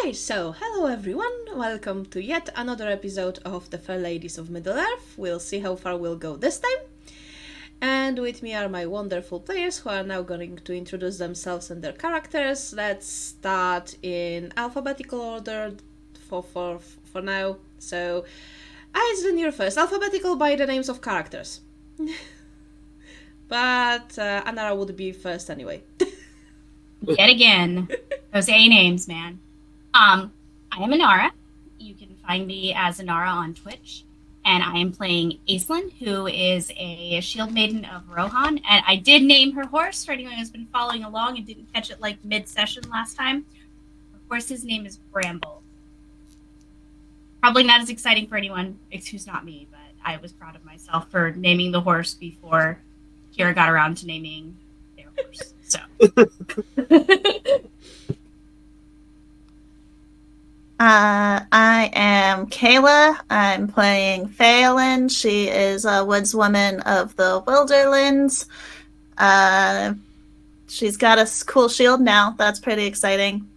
Okay, so hello everyone, welcome to yet another episode of the Fair Ladies of Middle-earth. We'll see how far we'll go this time. And with me are my wonderful players who are now going to introduce themselves and their characters. Let's start in alphabetical order for now. So, Aizen, you're first. Alphabetical by the names of characters. But Anara would be first anyway. Yet again, those A names, man. I am Anara. You can find me as Anara on Twitch. And I am playing Aislinn, who is a shield maiden of Rohan. And I did name her horse for anyone who's been following along and didn't catch it like mid-session last time. Her horse's name is Bramble. Probably not as exciting for anyone who's not me, but I was proud of myself for naming the horse before Kira got around to naming their horse. So. I am Kayla. I'm playing Phelan. She is a woodswoman of the Wilderlands. She's got a cool shield now. That's pretty exciting.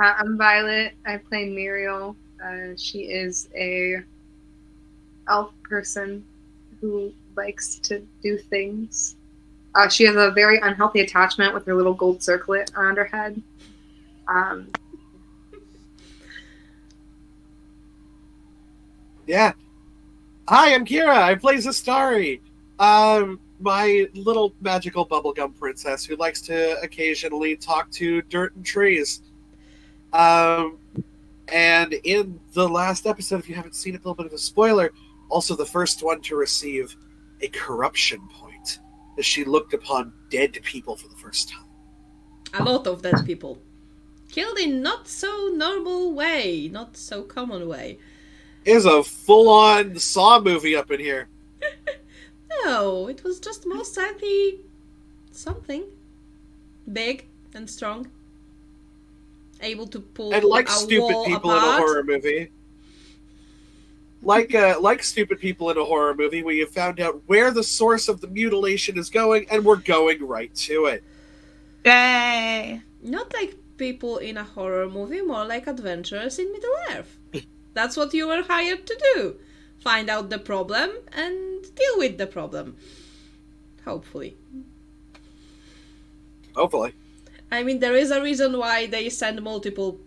I'm Violet. I play Muriel. She is a elf person who likes to do things. She has a very unhealthy attachment with her little gold circlet around her head. Yeah. Hi, I'm Kira. I play Zastari. My little magical bubblegum princess who likes to occasionally talk to dirt and trees. And in the last episode, if you haven't seen it, a little bit of a spoiler, also the first one to receive a corruption point, as she looked upon dead people for the first time. A lot of dead people. Killed in not so normal way, not so common way. It is a full-on Saw movie up in here. No, it was just most likely something big and strong, able to pull and like a stupid wall people apart. in a horror movie. Like stupid people in a horror movie, where you found out where the source of the mutilation is going, and we're going right to it. Yay! Not like people in a horror movie, more like adventurers in Middle-earth. That's what you were hired to do. Find out the problem and deal with the problem. Hopefully. Hopefully. I mean, there is a reason why they send multiple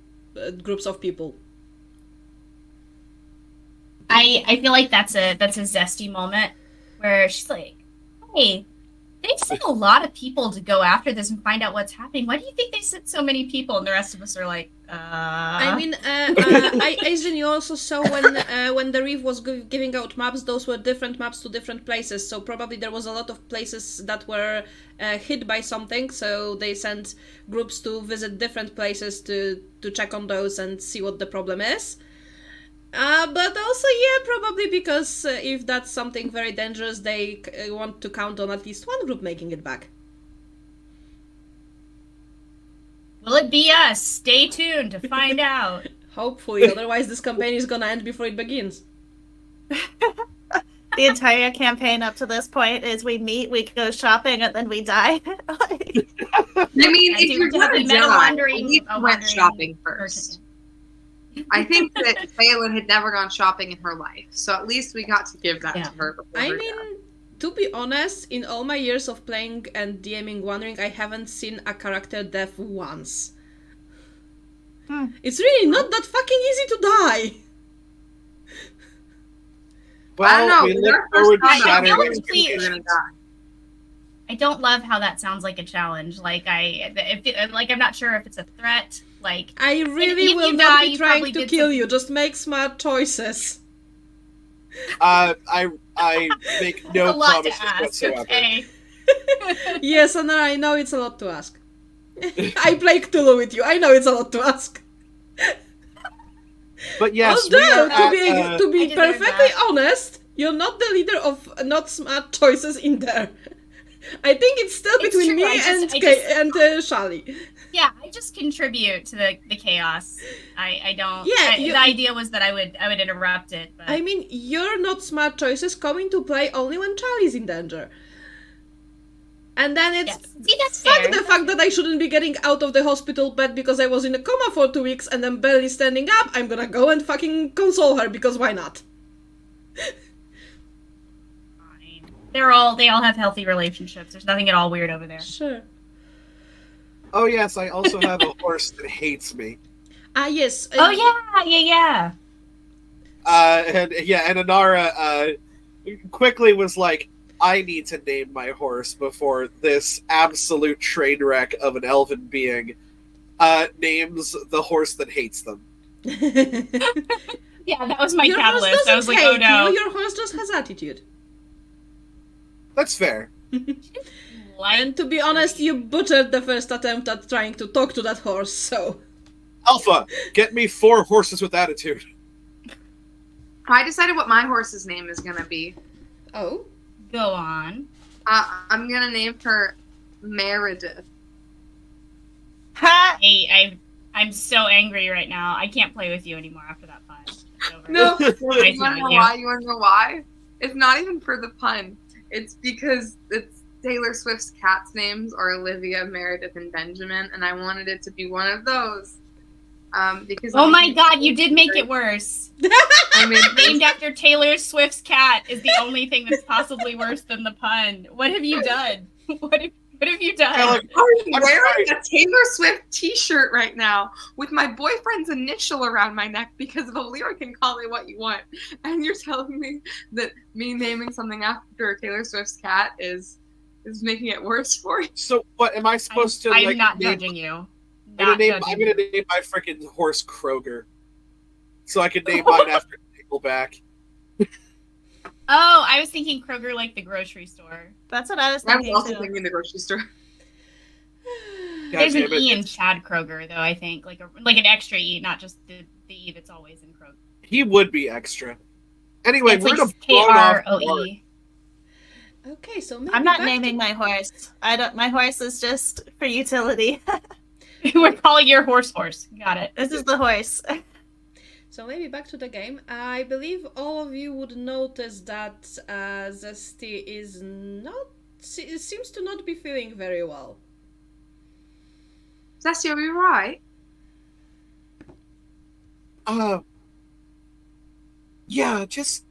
groups of people. I feel like that's a zesty moment where she's like, hey, they've sent a lot of people to go after this and find out what's happening. Why do you think they sent so many people? And the rest of us are like, I mean, Aizen, you also saw when the Reef was giving out maps, those were different maps to different places. So probably there was a lot of places that were hit by something. So they sent groups to visit different places to check on those and see what the problem is. But also, yeah, probably because if that's something very dangerous, they want to count on at least one group making it back. will it be us? Stay tuned to find out. Hopefully, otherwise this campaign is gonna end before it begins. The entire campaign up to this point is we meet, we go shopping, and then we die. I mean, if you're gonna die, at least went shopping first. I think that Phelan had never gone shopping in her life, so at least we got to give that to her. I mean, to be honest, in all my years of playing and DMing One Ring, I haven't seen a character death once. It's really not that fucking easy to die. Well, I don't know. we look forward to Saturday. I don't love how that sounds like a challenge. Like I'm not sure if it's a threat. Like I really will not be trying to kill you. Just make smart choices. I make no promises whatsoever. Okay. Yes, and I know it's a lot to ask. I play Cthulhu with you. I know it's a lot to ask. But yes, although, to be perfectly honest, you're not the leader of not smart choices in there. I think it's still between me and Shali. Yeah, I just contribute to the chaos. I don't. Yeah, the idea was that I would interrupt it. But I mean, your not smart choices come into play only when Charlie's in danger. And then it's Yes. See, that's fuck fair. the fact that I shouldn't be getting out of the hospital bed because I was in a coma for 2 weeks and I'm barely standing up. I'm gonna go and fucking console her because why not? Fine. They all have healthy relationships. There's nothing at all weird over there. Sure. Oh yes, I also have a horse that hates me. Ah, yes. Oh yeah. And Anara quickly was like, I need to name my horse before this absolute train wreck of an elven being names the horse that hates them. Yeah, that was my Your horse catalyst. I was doesn't like, oh hate no. you, your horse just has attitude. That's fair. And to be honest, you butchered the first attempt at trying to talk to that horse, so... Alpha, get me 4 horses with attitude. I decided what my horse's name is gonna be. Oh? Go on. I'm gonna name her Meredith. Ha! I'm so angry right now. I can't play with you anymore after that pun. It's over. No, Nice you wanna know knowing you. why? You wanna know why? It's not even for the pun. It's because it's Taylor Swift's cats' names are Olivia, Meredith, and Benjamin, and I wanted it to be one of those. Because Oh my god, you did make it worse. I mean, Named after Taylor Swift's cat is the only thing that's possibly worse than the pun. What have you done? What have you done? Like, I'm wearing a Taylor Swift t-shirt right now with my boyfriend's initial around my neck because of a lyric in Call It What You Want. And you're telling me that me naming something after Taylor Swift's cat is making it worse for you? so what am I supposed to I'm like not name? judging you. I'm gonna name my freaking horse Kroger, so I can name mine after Nickelback. Oh, I was thinking Kroger like the grocery store. That's what I was I was thinking also too. thinking the grocery store. God There's an damn it. E in Chad Kroger, though, I think. Like an extra E, not just the E that's always in Kroger. He would be extra. Anyway, It's we're like gonna blow off. KROE. Okay, so maybe I'm not back naming my horse. I don't. My horse is just for utility. We're calling your horse. Got it. This is the horse. So maybe back to the game. I believe all of you would notice that Zesty is not... seems to not be feeling very well. Zesty, are you right? Yeah, just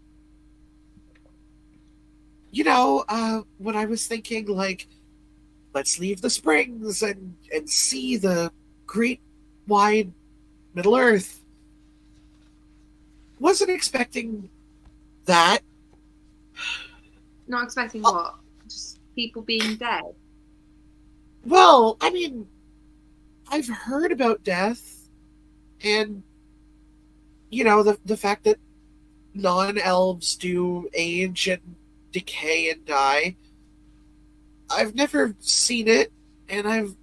when I was thinking like, let's leave the springs and see the great wide Middle Earth. Wasn't expecting that. Not expecting what? Just people being dead. Well, I mean, I've heard about death and the fact that non-elves do age and decay and die. I've never seen it, and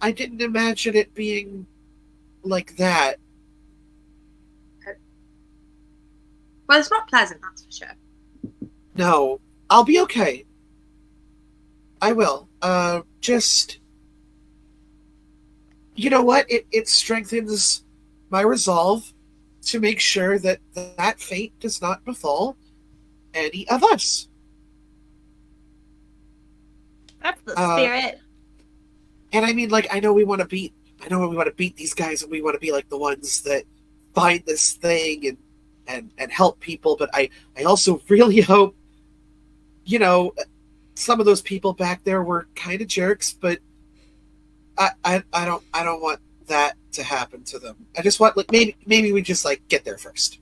I didn't imagine it being like that. Well, it's not pleasant, that's for sure. No, I'll be okay. I will. Just, you know what? It strengthens my resolve to make sure that that fate does not befall any of us. That's the spirit. And I mean, like, I know we want to beat these guys, and we want to be like the ones that find this thing and help people. But I also really hope, some of those people back there were kind of jerks, but I don't want that to happen to them. I just want, like, maybe we just like get there first.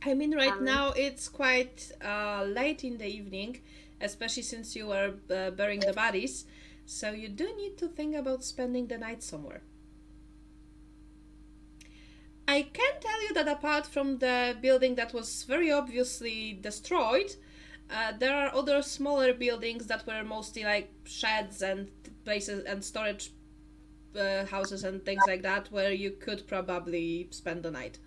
I mean, right now it's quite late in the evening, especially since you were burying the bodies. So you do need to think about spending the night somewhere. I can tell you that apart from the building that was very obviously destroyed, there are other smaller buildings that were mostly like sheds and places and storage houses and things like that, where you could probably spend the night.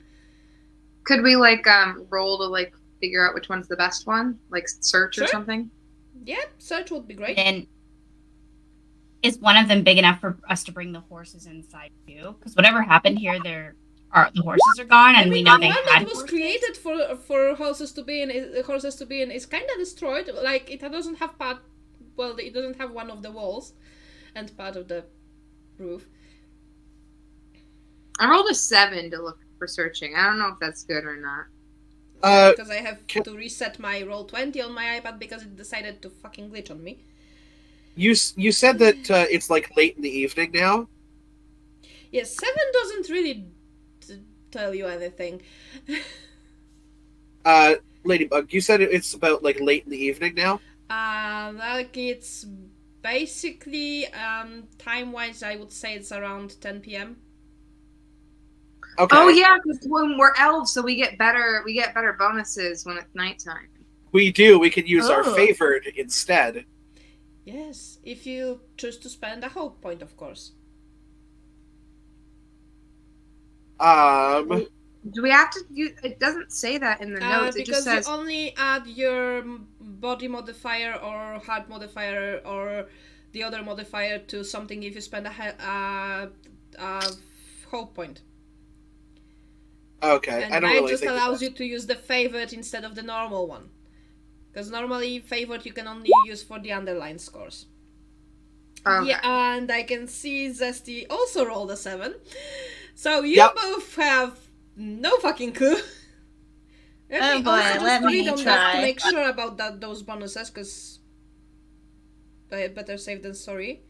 Could we roll to figure out which one's the best one? Like search or something? Yeah, search would be great. And is one of them big enough for us to bring the horses inside too? Because whatever happened here, they're the horses are gone, and we know they one had that was horses. created for horses to be in is kind of destroyed. Like it doesn't have part. Well, it doesn't have one of the walls and part of the roof. I rolled a 7 to look for searching. I don't know if that's good or not. Because I have to reset my Roll20 on my iPad because it decided to fucking glitch on me. You said that it's like late in the evening now. Yes, 7 doesn't really tell you anything. Ladybug, you said it's about like late in the evening now. Like it's basically time-wise, I would say it's around 10 p.m. Okay. Oh yeah, because when we're elves, so we get better bonuses when it's nighttime. We do. We can use our Oh. favored instead. Yes, if you choose to spend a hope point, of course. Do we have to use? It doesn't say that in the notes. It Because just says you only add your body modifier or heart modifier or the other modifier to something if you spend a hope point. Okay, And I don't that really just think allows that- you to use the favorite instead of the normal one. Because normally favorite you can only use for the underline scores. okay. Yeah, and I can see Zesty also rolled a 7. So you Yep. both have no fucking clue. Oh boy, also just let me read on that to try. make sure about those bonuses, because better safe than sorry.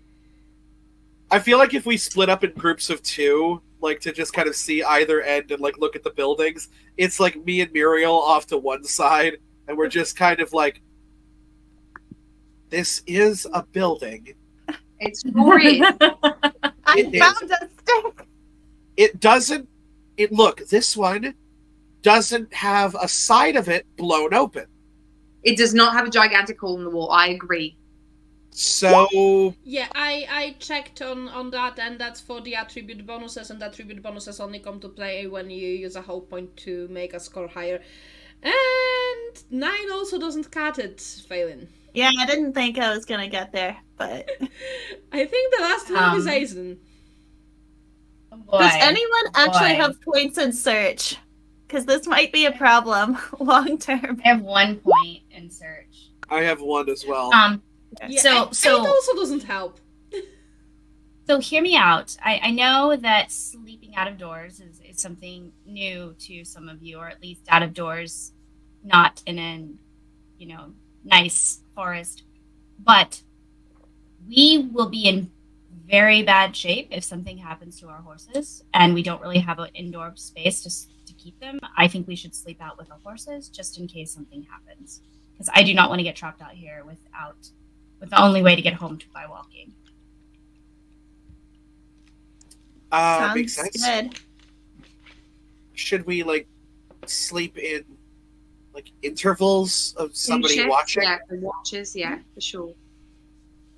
I feel like if we split up in groups of 2, like to just kind of see either end and like look at the buildings, it's like me and Muriel off to one side, and we're just kind of like, this is a building. It's great. I It is. found a stick. It doesn't. Look, this one doesn't have a side of it blown open. It does not have a gigantic hole in the wall. I agree. So Yeah, I checked on that, and that's for the attribute bonuses, and attribute bonuses only come to play when you use a hope point to make a score higher. And 9 also doesn't cut it, Phelan. Yeah, I didn't think I was gonna get there, but I think the last one is Um, Aizen. Boy, does anyone actually boy. have points in search? Because this might be a problem long term. I have 1 point in search. I have one as well. Yeah, So- 8 so- also doesn't help. So hear me out. I know that sleeping out of doors is something new to some of you, or at least out of doors, not in an, nice forest. But we will be in very bad shape if something happens to our horses and we don't really have an indoor space to keep them. I think we should sleep out with the horses just in case something happens. Because I do not want to get trapped out here with the only way to get home by walking. Makes sense. Good. Should we like sleep in like intervals of somebody Shifts, watching? Yeah, the watches. Yeah, for sure.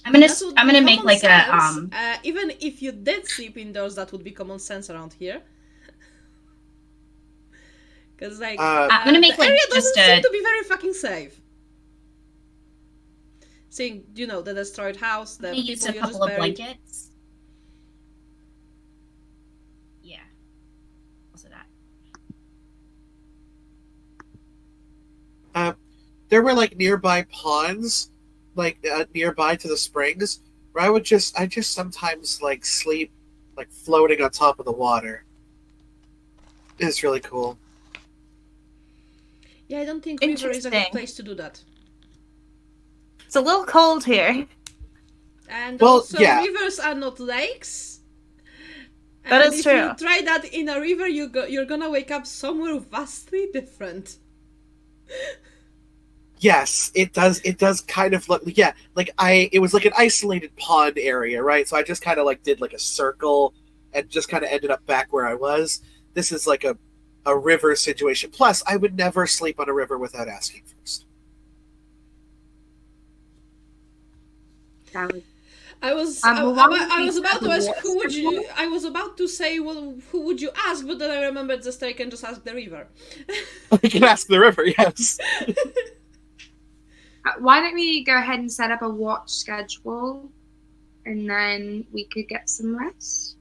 I'm gonna That would I'm be gonna make common like sense. a Even if you did sleep indoors, that would be common sense around here. Because I'm gonna make the like area just doesn't seem a to be very fucking safe. Seeing the destroyed house, the I'm gonna use people a you couple just of buried. blankets. Yeah. Also that. There were like nearby ponds, like nearby to the springs, where I just sometimes like sleep like floating on top of the water. It's really cool. Yeah, I don't think river is a good Interesting. place to do that. It's a little cold here. And Well, also, yeah. rivers are not lakes. That And is if true. you try that in a river, you're gonna wake up somewhere vastly different. Yes, it does. It does kind of look. Yeah, like it was like an isolated pond area, right? So I just kind of like did like a circle and just kind of ended up back where I was. This is like a river situation. Plus, I would never sleep on a river without asking first. That was I was well, I was about to ask yes. who would you. I was about to say, well, who would you ask? But then I remembered just I can just ask the river. I can ask the river. Yes. Why don't we go ahead and set up a watch schedule, and then we could get some rest.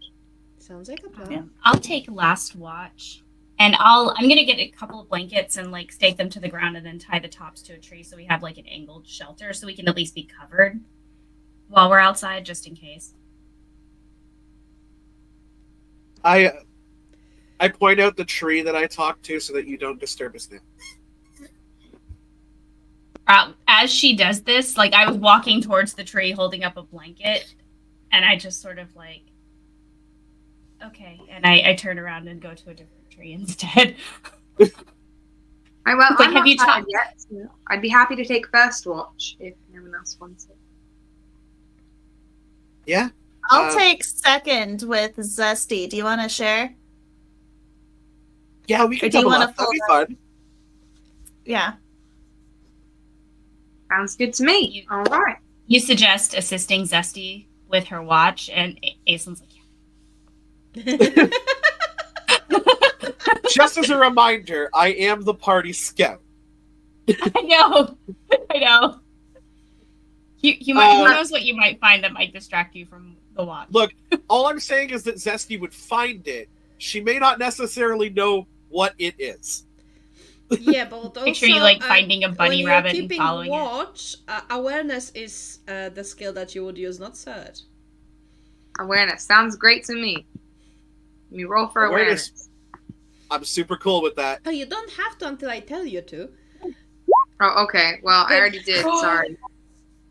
Sounds like a plan. Yeah. I'll take last watch, and I'm gonna get a couple of blankets and like stake them to the ground, and then tie the tops to a tree so we have like an angled shelter, so we can at least be covered while we're outside, just in case. I point out the tree that I talked to so that you don't disturb us now. As she does this, like I was walking towards the tree holding up a blanket, and I just sort of like, okay, and I turn around and go to a different tree instead. Well, Like, I'm have not you tired talked- yet. So I'd be happy to take first watch if no one else wants it. Yeah? I'll take second with Zesty. Do you want to share? Yeah, we Or can do you double wanna up. That'd be fold fun. Yeah. Sounds good to me. All right. You suggest assisting Zesty with her watch, and Aislin's like, Just as a reminder, I am the party scout. I know. You might, who Uh, knows what you might find that might distract you from the watch. Look, all I'm saying is that Zesty would find it. She may not necessarily know what it is. Yeah, but also Picture you like finding a when bunny you're rabbit and keeping following it. watch, awareness is the skill that you would use, not search. Awareness. Sounds great to me. Let me roll for Awareness. awareness. I'm super cool with that. Oh, you don't have to until I tell you to. Oh, okay. Well, I already did. Sorry.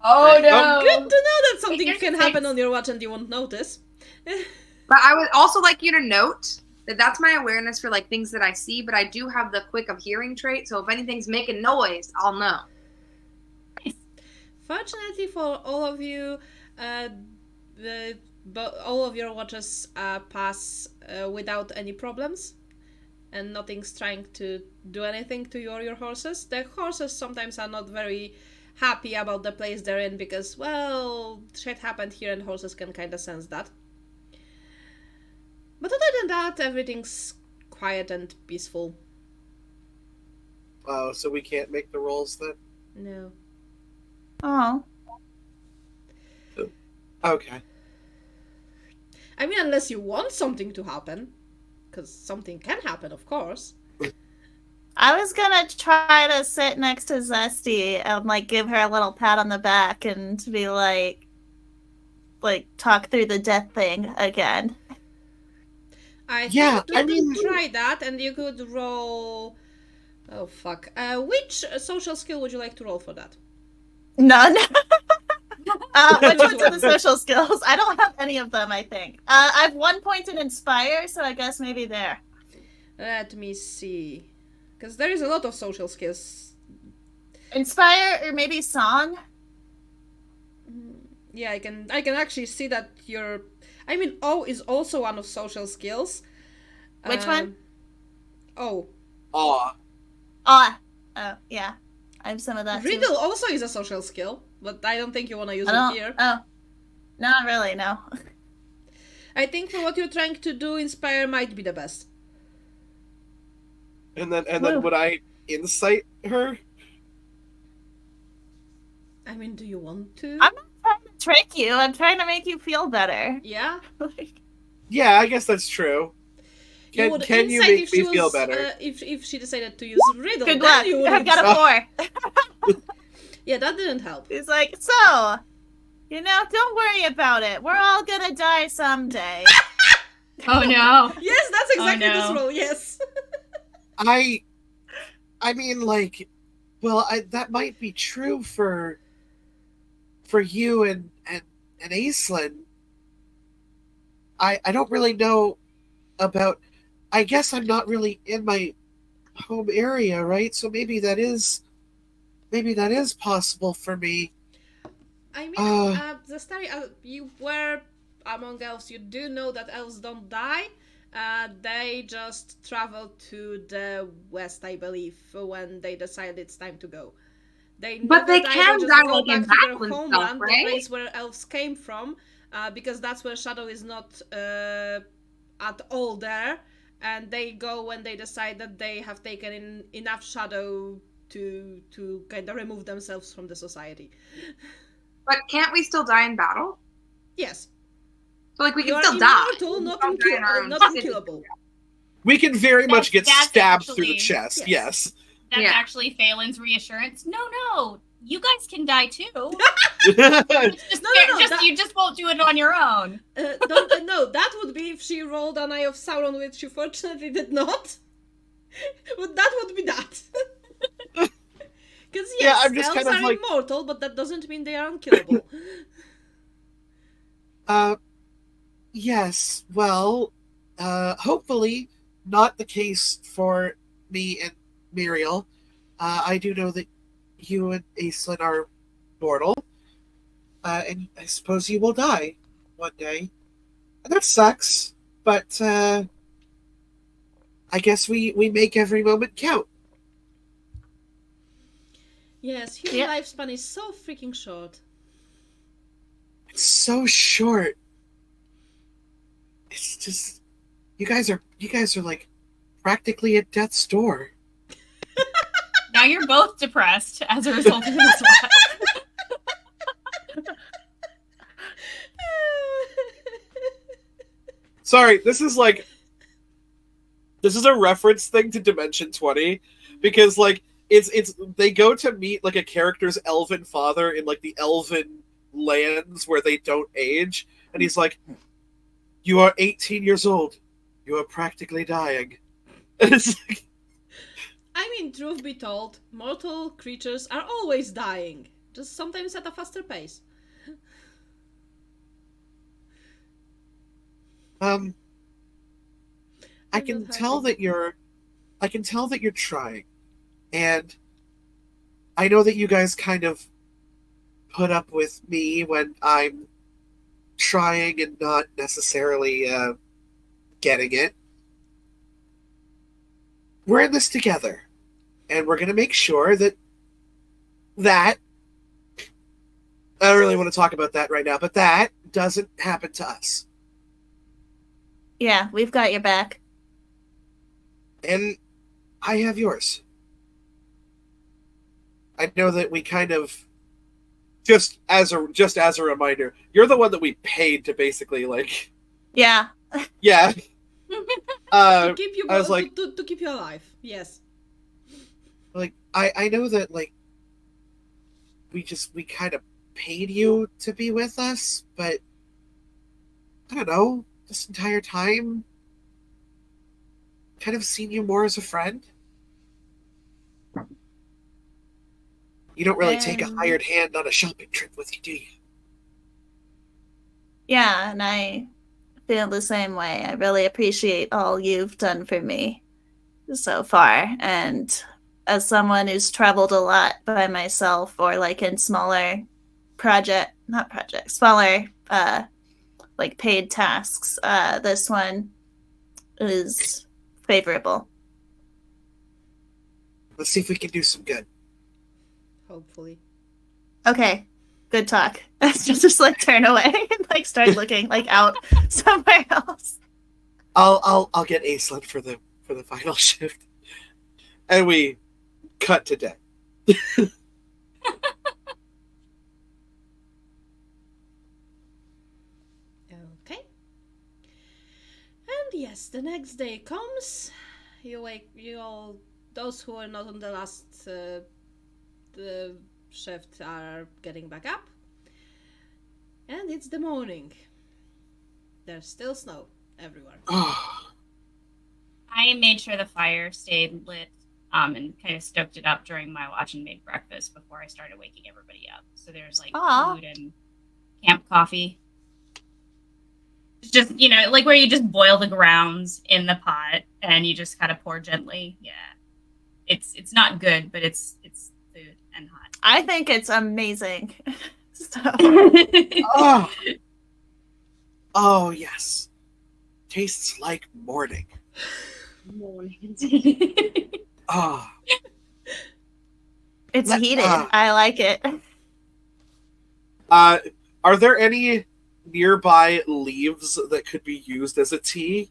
Oh no. Good to know that something There's can six. happen on your watch and you won't notice. But I would also like you to note that that's my awareness for like things that I see, but I do have the quick of hearing trait, so if anything's making noise, I'll know. Fortunately for all of you, all of your watches pass without any problems, and nothing's trying to do anything to you or your horses. The horses sometimes are not very happy about the place they're in because, well, shit happened here and horses can kind of sense that. But other than that, everything's quiet and peaceful. Oh, so we can't make the rolls then? No. Oh. Okay. I mean, unless you want something to happen. Because something can happen, of course. I was gonna try to sit next to Zesty and like give her a little pat on the back and to be like talk through the death thing again. I Yeah, think you I could mean- try that, and you could roll. Oh fuck! Which social skill would you like to roll for that? None. Which ones are the social skills? I don't have any of them, I think. I have 1 point in Inspire, so I guess maybe there. Let me see, because there is a lot of social skills. Inspire or maybe Song? Yeah, I can actually see that your. I mean, O is also one of social skills. Which one? O. Aw. Oh, yeah. I have some of that too. Riddle also is a social skill, but I don't think you want to use I it don't, here. oh. Not really, no. I think for what you're trying to do, Inspire might be the best. And then Woo. would I insight her? I mean, do you want to? I'm not trying to trick you. I'm trying to make you feel better. Yeah? Yeah, I guess that's true. Can you insight make if she me feel was, better? if she decided to use Riddle, Good then luck. you would I've got a 4. Yeah, that didn't help. He's like, so, don't worry about it. We're all gonna die someday. Oh no. Yes, that's exactly no. this role, yes. I mean, like, well, that might be true for you and Aislinn. I don't really know about. I guess I'm not really in my home area, right? So maybe that is possible for me. I mean, the story, you were among elves, you do know that elves don't die. They just travel to the west, I believe, when they decide it's time to go. They But they never can just die go like in back to their Backland homeland, stuff, the right? place where elves came from, because that's where Shadow is not at all there. And they go when they decide that they have taken in enough shadow to kind of remove themselves from the society. But can't we still die in battle? Yes. So like we You can are still die. immortal, We not, don't die in our own not city. unkillable. We can very much get That's stabbed through the actually- chest. Yes. That's Yeah. actually Phelan's reassurance. No, you guys can die too. Yes. It's just, No, just that- you just won't do it on your own. No, that would be if she rolled an Eye of Sauron, which she fortunately did not. But that would be that. Because Yeah, yes, I'm just elves kind of are like- immortal, but that doesn't mean they are unkillable. Yes. Well, hopefully not the case for me and Muriel. I do know that you and Aislinn are mortal, and I suppose you will die one day. And that sucks, but I guess we make every moment count. Yes, human Yeah. lifespan is so freaking short. It's so short. It's just you guys are like practically at death's door. Now you're both depressed as a result of this watch. Sorry, this is a reference thing to Dimension 20 because like it's they go to meet like a character's elven father in like the elven lands where they don't age, and he's like, "You are 18 years old. You are practically dying." And it's like, I mean, truth be told, mortal creatures are always dying, just sometimes at a faster pace. I I'm can not tell happy. that you're trying, and I know that you guys kind of put up with me when I'm trying and not necessarily getting it. We're in this together, and we're going to make sure that I don't really want to talk about that right now, but that doesn't happen to us. Yeah, we've got your back. And I have yours. I know that we kind of just as a reminder, you're the one that we paid to basically like Yeah. yeah. To keep you I was like to keep you alive. Yes. like I know that like we kind of paid you to be with us, but I don't know, this entire time kind of seen you more as a friend. You don't really take a hired hand on a shopping trip with you, do you? Yeah, and I feel the same way. I really appreciate all you've done for me so far. And as someone who's traveled a lot by myself or like in smaller smaller like paid tasks, this one is favorable. Let's see if we can do some good. Hopefully. Okay, good talk. just like turn away and like start looking like out somewhere else. I'll get Aislinn for the final shift. And we cut to death. Okay. And yes, the next day comes. You all, those who are not on the last the shift are getting back up. And it's the morning. There's still snow everywhere. I made sure the fire stayed lit and kind of stoked it up during my watch and made breakfast before I started waking everybody up. So there's like Aw. food and camp coffee. It's just, like where you just boil the grounds in the pot and you just kind of pour gently. Yeah. It's not good, but it's food and hot. I think it's amazing. So Oh. Oh yes. Tastes like morning. Oh. it's Let- heated. I like it. Are there any nearby leaves that could be used as a tea?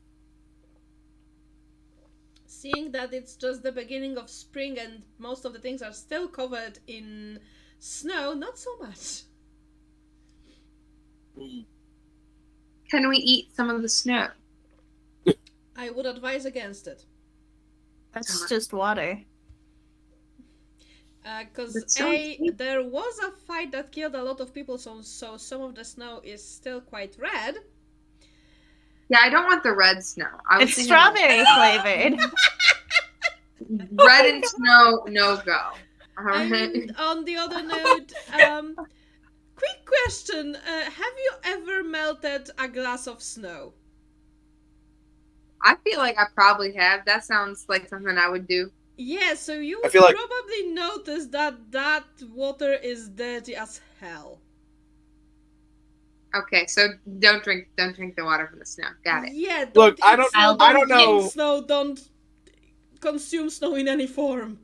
Seeing that it's just the beginning of spring and most of the things are still covered in snow, not so much. Can we eat some of the snow? I would advise against it. That's just water. Because That sounds good. there was a fight that killed a lot of people, so some of the snow is still quite red. Yeah, I don't want the red snow. I was It's thinking like, strawberry flavored. red and snow, no go. All right. And on the other note, quick question: have you ever melted a glass of snow? I feel like I probably have. That sounds like something I would do. Yeah, so you I would feel like- probably notice that water is dirty as hell. Okay, so don't drink the water from the snow. Got it. Yeah, Look, eat I don't- snow, I don't know- eat snow, don't consume snow in any form.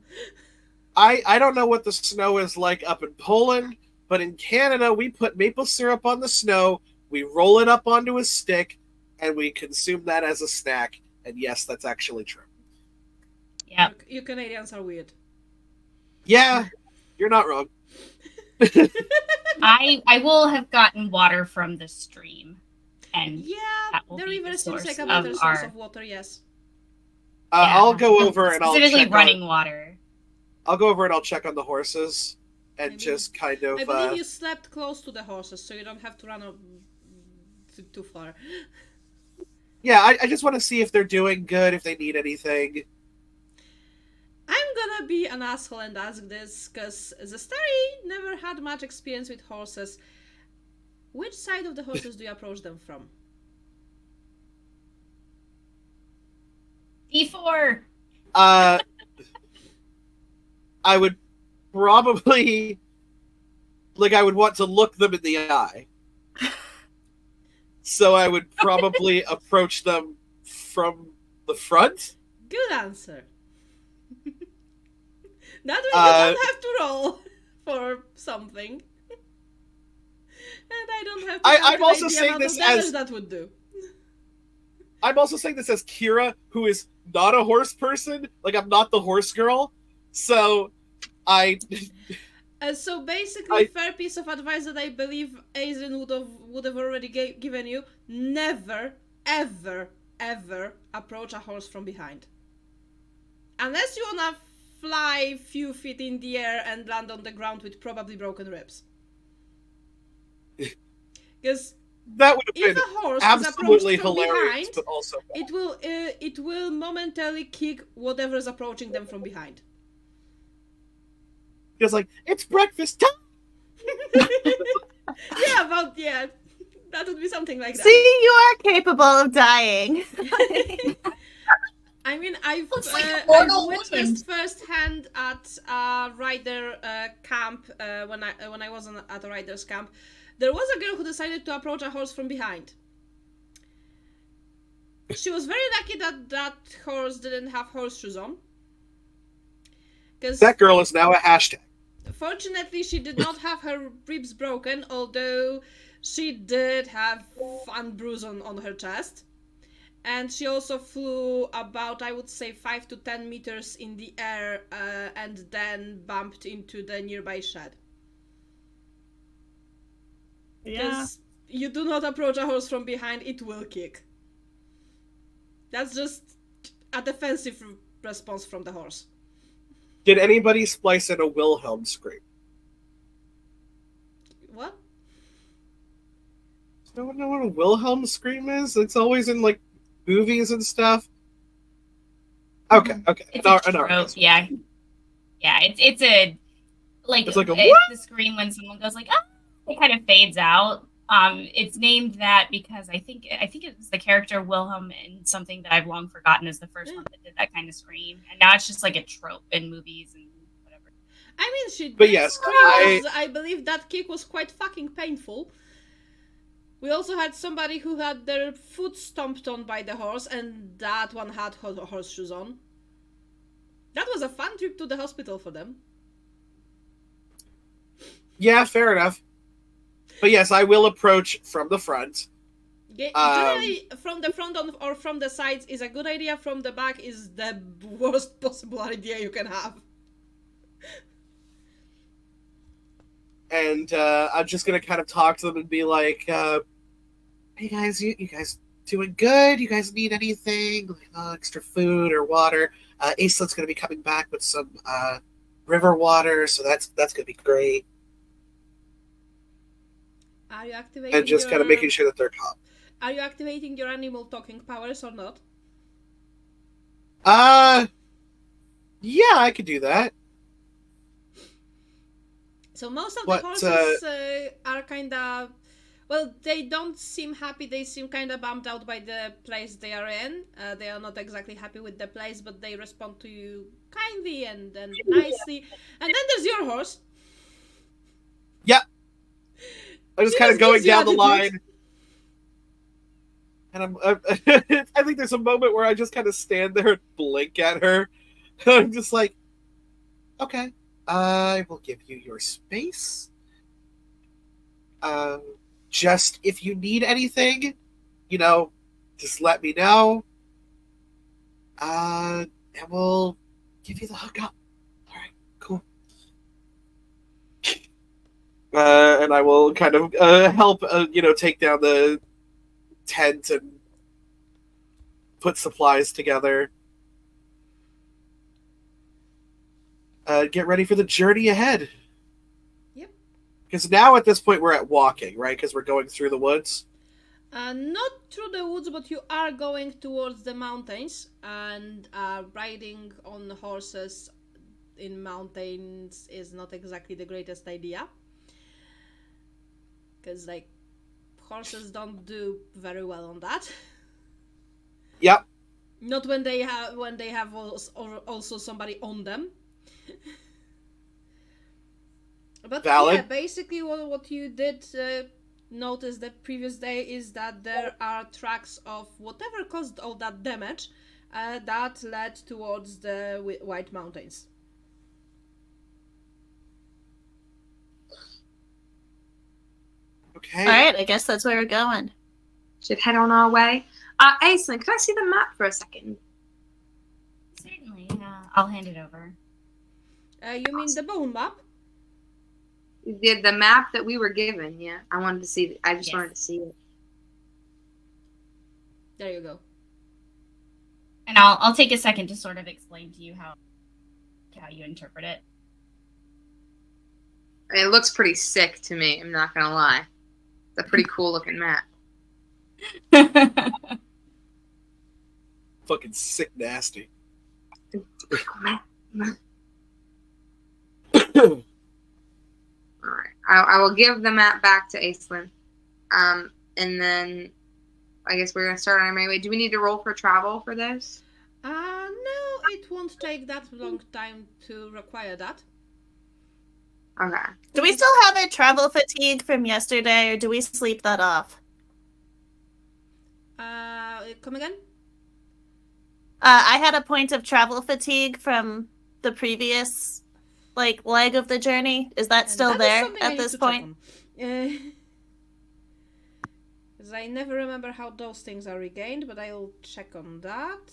I don't know what the snow is like up in Poland, but in Canada, we put maple syrup on the snow, we roll it up onto a stick, and we consume that as a snack. And yes, that's actually true. Yep. You Canadians are weird. Yeah, you're not wrong. I will have gotten water from the stream, and Yeah, that will the be river the seems like source a better of source our- of water. Yes. yeah, I'll go over and I'll specifically check running on, water. I'll go over and I'll check on the horses and Maybe- just kind of. I believe you slept close to the horses, so you don't have to run too far. Yeah, I just want to see if they're doing good, if they need anything. I'm gonna be an asshole and ask this, because the story never had much experience with horses. Which side of the horses do you approach them from? EP4. I would probably, I would want to look them in the eye. So I would probably approach them from the front. Good answer. That way you don't have to roll for something. And I don't have to I'm also calculate the saying amount this of damage as- that would do. I'm also saying this as Kira, who is not a horse person. I'm not the horse girl. So So basically, fair piece of advice that I believe Aizen would have already given you: never, ever, ever approach a horse from behind, unless you wanna fly few feet in the air and land on the ground with probably broken ribs. Because that would have if been a horse is absolutely approached from hilarious, behind, but also bad. it will momentarily kick whatever is approaching them from behind. It's like, it's breakfast time! Yeah, that would be something like that. See, you are capable of dying. I mean, I've Looks like a mortal witnessed firsthand at a rider camp when I was at a rider's camp. There was a girl who decided to approach a horse from behind. She was very lucky that horse didn't have horseshoes on. Because That girl is now a hashtag. fortunately, she did not have her ribs broken, although she did have one bruise on her chest. And she also flew about, I would say, 5 to 10 meters in the air and then bumped into the nearby shed. Yeah. Because you do not approach a horse from behind, it will kick. That's just a defensive response from the horse. Did anybody splice in a Wilhelm scream? What? Does no one know what a Wilhelm scream is? It's always in movies and stuff. Okay. It's a trope, yeah. Yeah, it's a It's like a it's what? the scream when someone goes like, ah, it kind of fades out. It's named that because I think it was the character Wilhelm in something that I've long forgotten is the first one that did that kind of scream, and now it's just like a trope in movies and whatever. I mean, she But did yes, scream, 'cause I believe that kick was quite fucking painful. We also had somebody who had their foot stomped on by the horse, and that one had horseshoes on. That was a fun trip to the hospital for them. Yeah, fair enough. But yes, I will approach from the front. Generally, from the front or from the sides is a good idea. From the back is the worst possible idea you can have. And I'm just going to kind of talk to them and be like, Hey guys, you guys doing good? You guys need anything? Like extra food or water? Aislin's gonna be coming back with some river water, so that's gonna be great. Are you activating And just kind of making sure that they're calm. Are you activating your animal talking powers or not? Yeah, I could do that. So most of What, the horses are kind of, well, they don't seem happy. They seem kind of bummed out by the place they are in. They are not exactly happy with the place, but they respond to you kindly and nicely. And then there's your horse. Yeah. I'm just kind of going down the line. And I think there's a moment where I just kind of stand there and blink at her. I'm just like, okay, I will give you your space. Just if you need anything, just let me know. And we'll give you the hookup. All right, cool. And I will kind of help, take down the tent and put supplies together. Get ready for the journey ahead. Yep. Because now at this point we're at walking, right? Because we're going through the woods. Not through the woods, but you are going towards the mountains, and riding on horses in mountains is not exactly the greatest idea. Because, horses don't do very well on that. Yep. Not when they have also somebody on them. But Valid. yeah, basically what you did notice the previous day is that there are tracks of whatever caused all that damage that led towards the White Mountains. Okay. All right, I guess that's where we're going. Should head on our way. Aislinn, can I see the map for a second? Certainly. I'll hand it over. You mean the bone map? The map that we were given, yeah. I wanted to see it. I just Yes. wanted to see it. There you go. And I'll take a second to sort of explain to you how you interpret it. I mean, it looks pretty sick to me, I'm not gonna lie. It's a pretty cool looking map. Fucking sick nasty. Alright. I will give the map back to Aislinn. And then I guess we're gonna start on our merry way. Do we need to roll for travel for this? No, it won't take that long time to require that. Okay. Do we still have a travel fatigue from yesterday, or do we sleep that off? Come again? I had a point of travel fatigue from the previous, leg of the journey. Is that still That is there something I at need this to point? check on. 'Cause I never remember how those things are regained, but I'll check on that.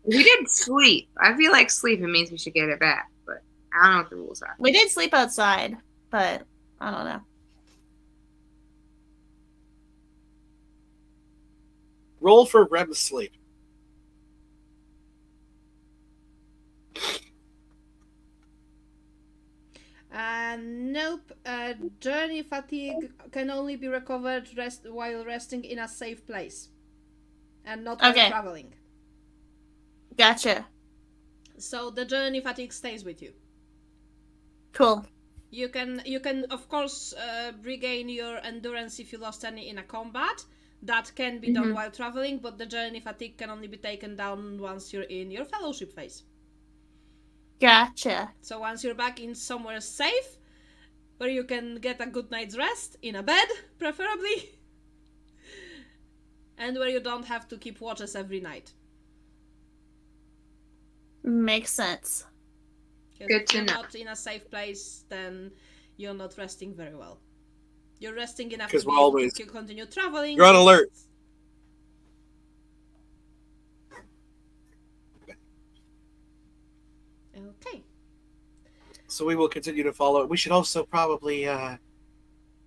We did sleep. I feel like sleeping means we should get it back, but I don't know what the rules are. We did sleep outside, but I don't know. Roll for REM sleep. Nope. Journey fatigue can only be recovered while resting in a safe place, and not while Okay. traveling. Gotcha. So the journey fatigue stays with you. Cool. You can of course regain your endurance if you lost any in a combat. That can be done while traveling, but the journey fatigue can only be taken down once you're in your fellowship phase. Gotcha. So once you're back in somewhere safe, where you can get a good night's rest, in a bed, preferably, and where you don't have to keep watches every night. Makes sense. 'Cause Good if to you're know. not in a safe place, then you're not resting very well. You're resting enough to Because be we're able always- to continue traveling. You're on alert. Okay. So we will continue to follow. We should also probably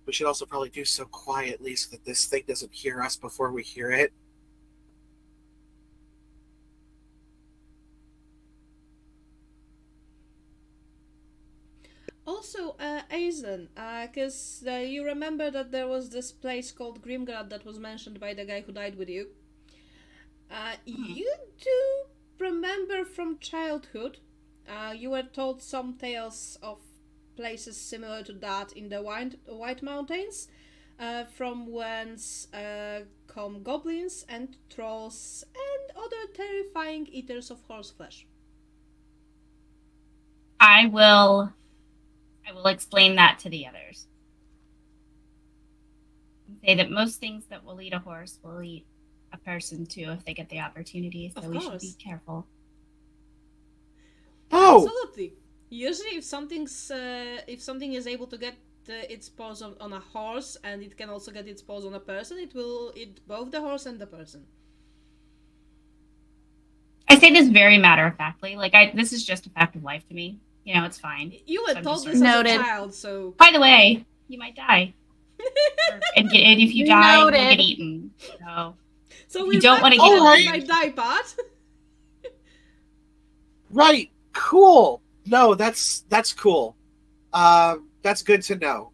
we should also probably do so quietly so that this thing doesn't hear us before we hear it. Also, Aizen, because you remember that there was this place called Grimgrad that was mentioned by the guy who died with you. You do remember from childhood, you were told some tales of places similar to that in the White Mountains, from whence come goblins and trolls and other terrifying eaters of horseflesh. I will explain that to the others. Say that most things that will eat a horse will eat a person too if they get the opportunity. So we should be careful. Oh, Absolutely. Usually, if something is able to get its paws on a horse and it can also get its paws on a person, it will eat both the horse and the person. I say this very matter of factly. Like this is just a fact of life to me. You know, it's fine. You were So told just this as Noted. a child, so. By the way, you might die. And if you die, you'll Noted. get eaten. So So you don't want to get get Alright. my die part. right. Cool. No, that's cool. That's good to know.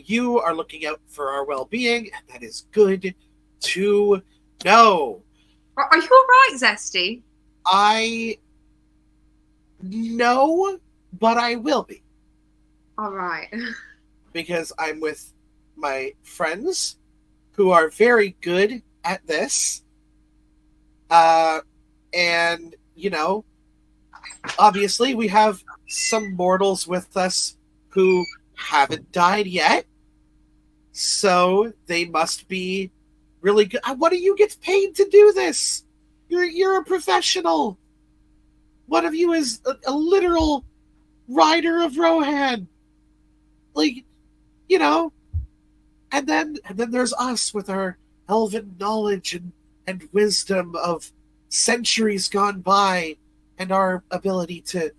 You are looking out for our well-being, and that is good to know. Are you alright, Zesty? I know, but I will be. Alright. Because I'm with my friends who are very good at this. And, you know, obviously we have some mortals with us who haven't died yet. So they must be really good. What do you get paid to do this? You're a professional. One of you is a literal rider of Rohan. Like, you know, and then there's us with our elven knowledge and wisdom of centuries gone by and our ability to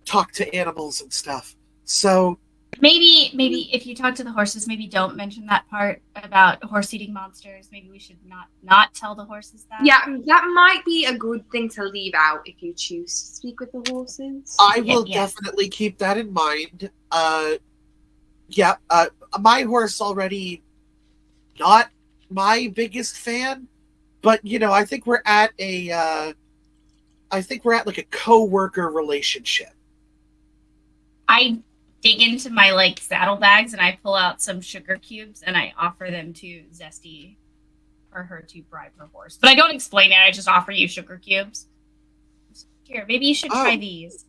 talk to animals and stuff. So maybe if you talk to the horses, maybe don't mention that part about horse-eating monsters. Maybe we should not tell the horses that. Yeah, that might be a good thing to leave out if you choose to speak with the horses. I will Yes. definitely keep that in mind. My horse already not my biggest fan, but you know, I think we're at like a co-worker relationship. I dig into my saddlebags and I pull out some sugar cubes and I offer them to Zesty for her to bribe her horse. But I don't explain it. I just offer you sugar cubes. Here, maybe you should try these.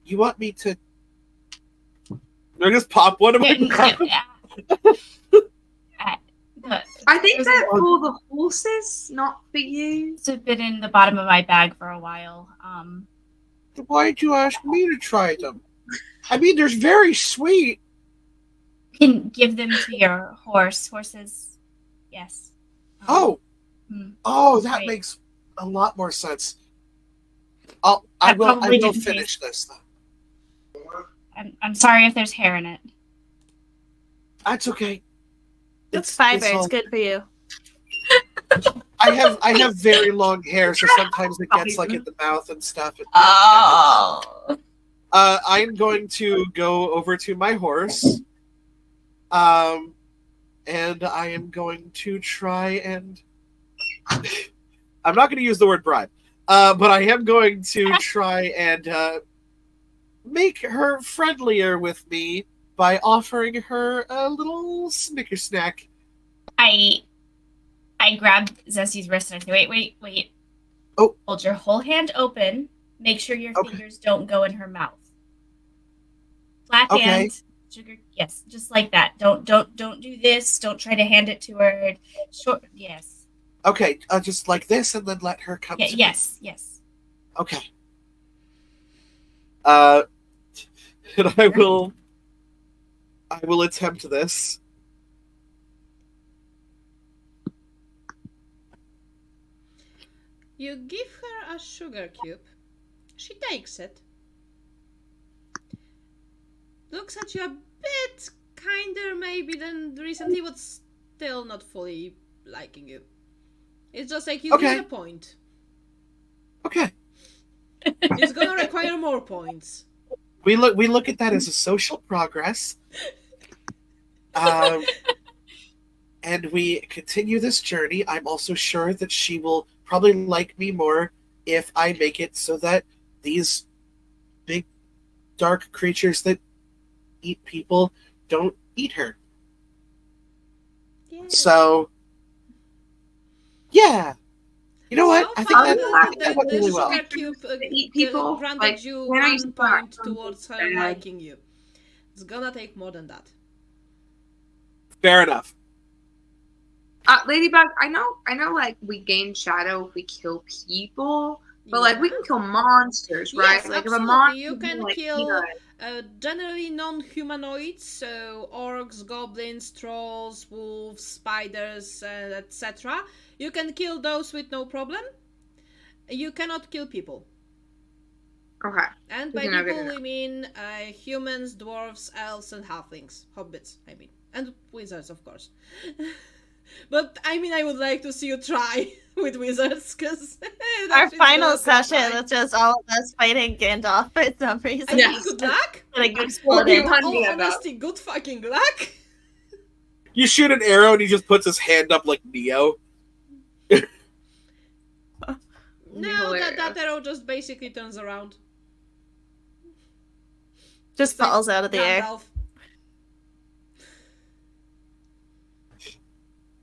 You want me to? I just pop one of my. I think they're for the horses, not for you. It's been in the bottom of my bag for a while. Why'd you ask me to try them? I mean, they're very sweet. You can give them to your horse. Horses, yes. Oh, that great. makes a lot more sense. I will finish this though. I'm sorry if there's hair in it. That's okay. It's fiber. all- It's good for you. I have very long hair, so sometimes it gets in the mouth and stuff. Oh. I'm going to go over to my horse, and I am going to try and. I'm not going to use the word bribe, but I am going to try and make her friendlier with me by offering her a little Snicker snack. I grab Zesty's wrist and I say, wait. Oh. Hold your whole hand open. Make sure your fingers don't go in her mouth. Flat hand. Sugar. Yes, just like that. Don't do this. Don't try to hand it to her. Short. Yes. Okay, just like this, and then let her come. Yeah, to yes. me. Okay. And I will attempt this. You give her a sugar cube. She takes it. looks at you a bit kinder maybe than recently, but still not fully liking you. It's just like you get a point. Okay. It's gonna require more points. We look at that as a social progress. And we continue this journey. I'm also sure that she will probably like me more if I make it so that these big dark creatures that eat people don't eat her. Yeah. So, yeah. You know what? I think that went really well. Sugar cube eat people, granted like, you when are you 1 point smart? towards her liking you. It's gonna take more than that. Fair enough. Ladybug, I know, like, we gain shadow if we kill people, but, like, we can kill monsters, right? Yes, like, if a absolutely. monster You can like, kill generally non-humanoids, so orcs, goblins, trolls, wolves, spiders, etc. You can kill those with no problem. You cannot kill people. Okay. And by people we mean humans, dwarves, elves, and halflings. Hobbits, I mean. And wizards, of course. But, I mean, I would like to see you try with wizards, because... Our final session was just all of us fighting Gandalf for some reason. I mean, good luck. And a good In splitting. all honesty, good fucking luck. You shoot an arrow and he just puts his hand up like Neo. No, that arrow just basically turns around. Just falls out of the air. Gandalf.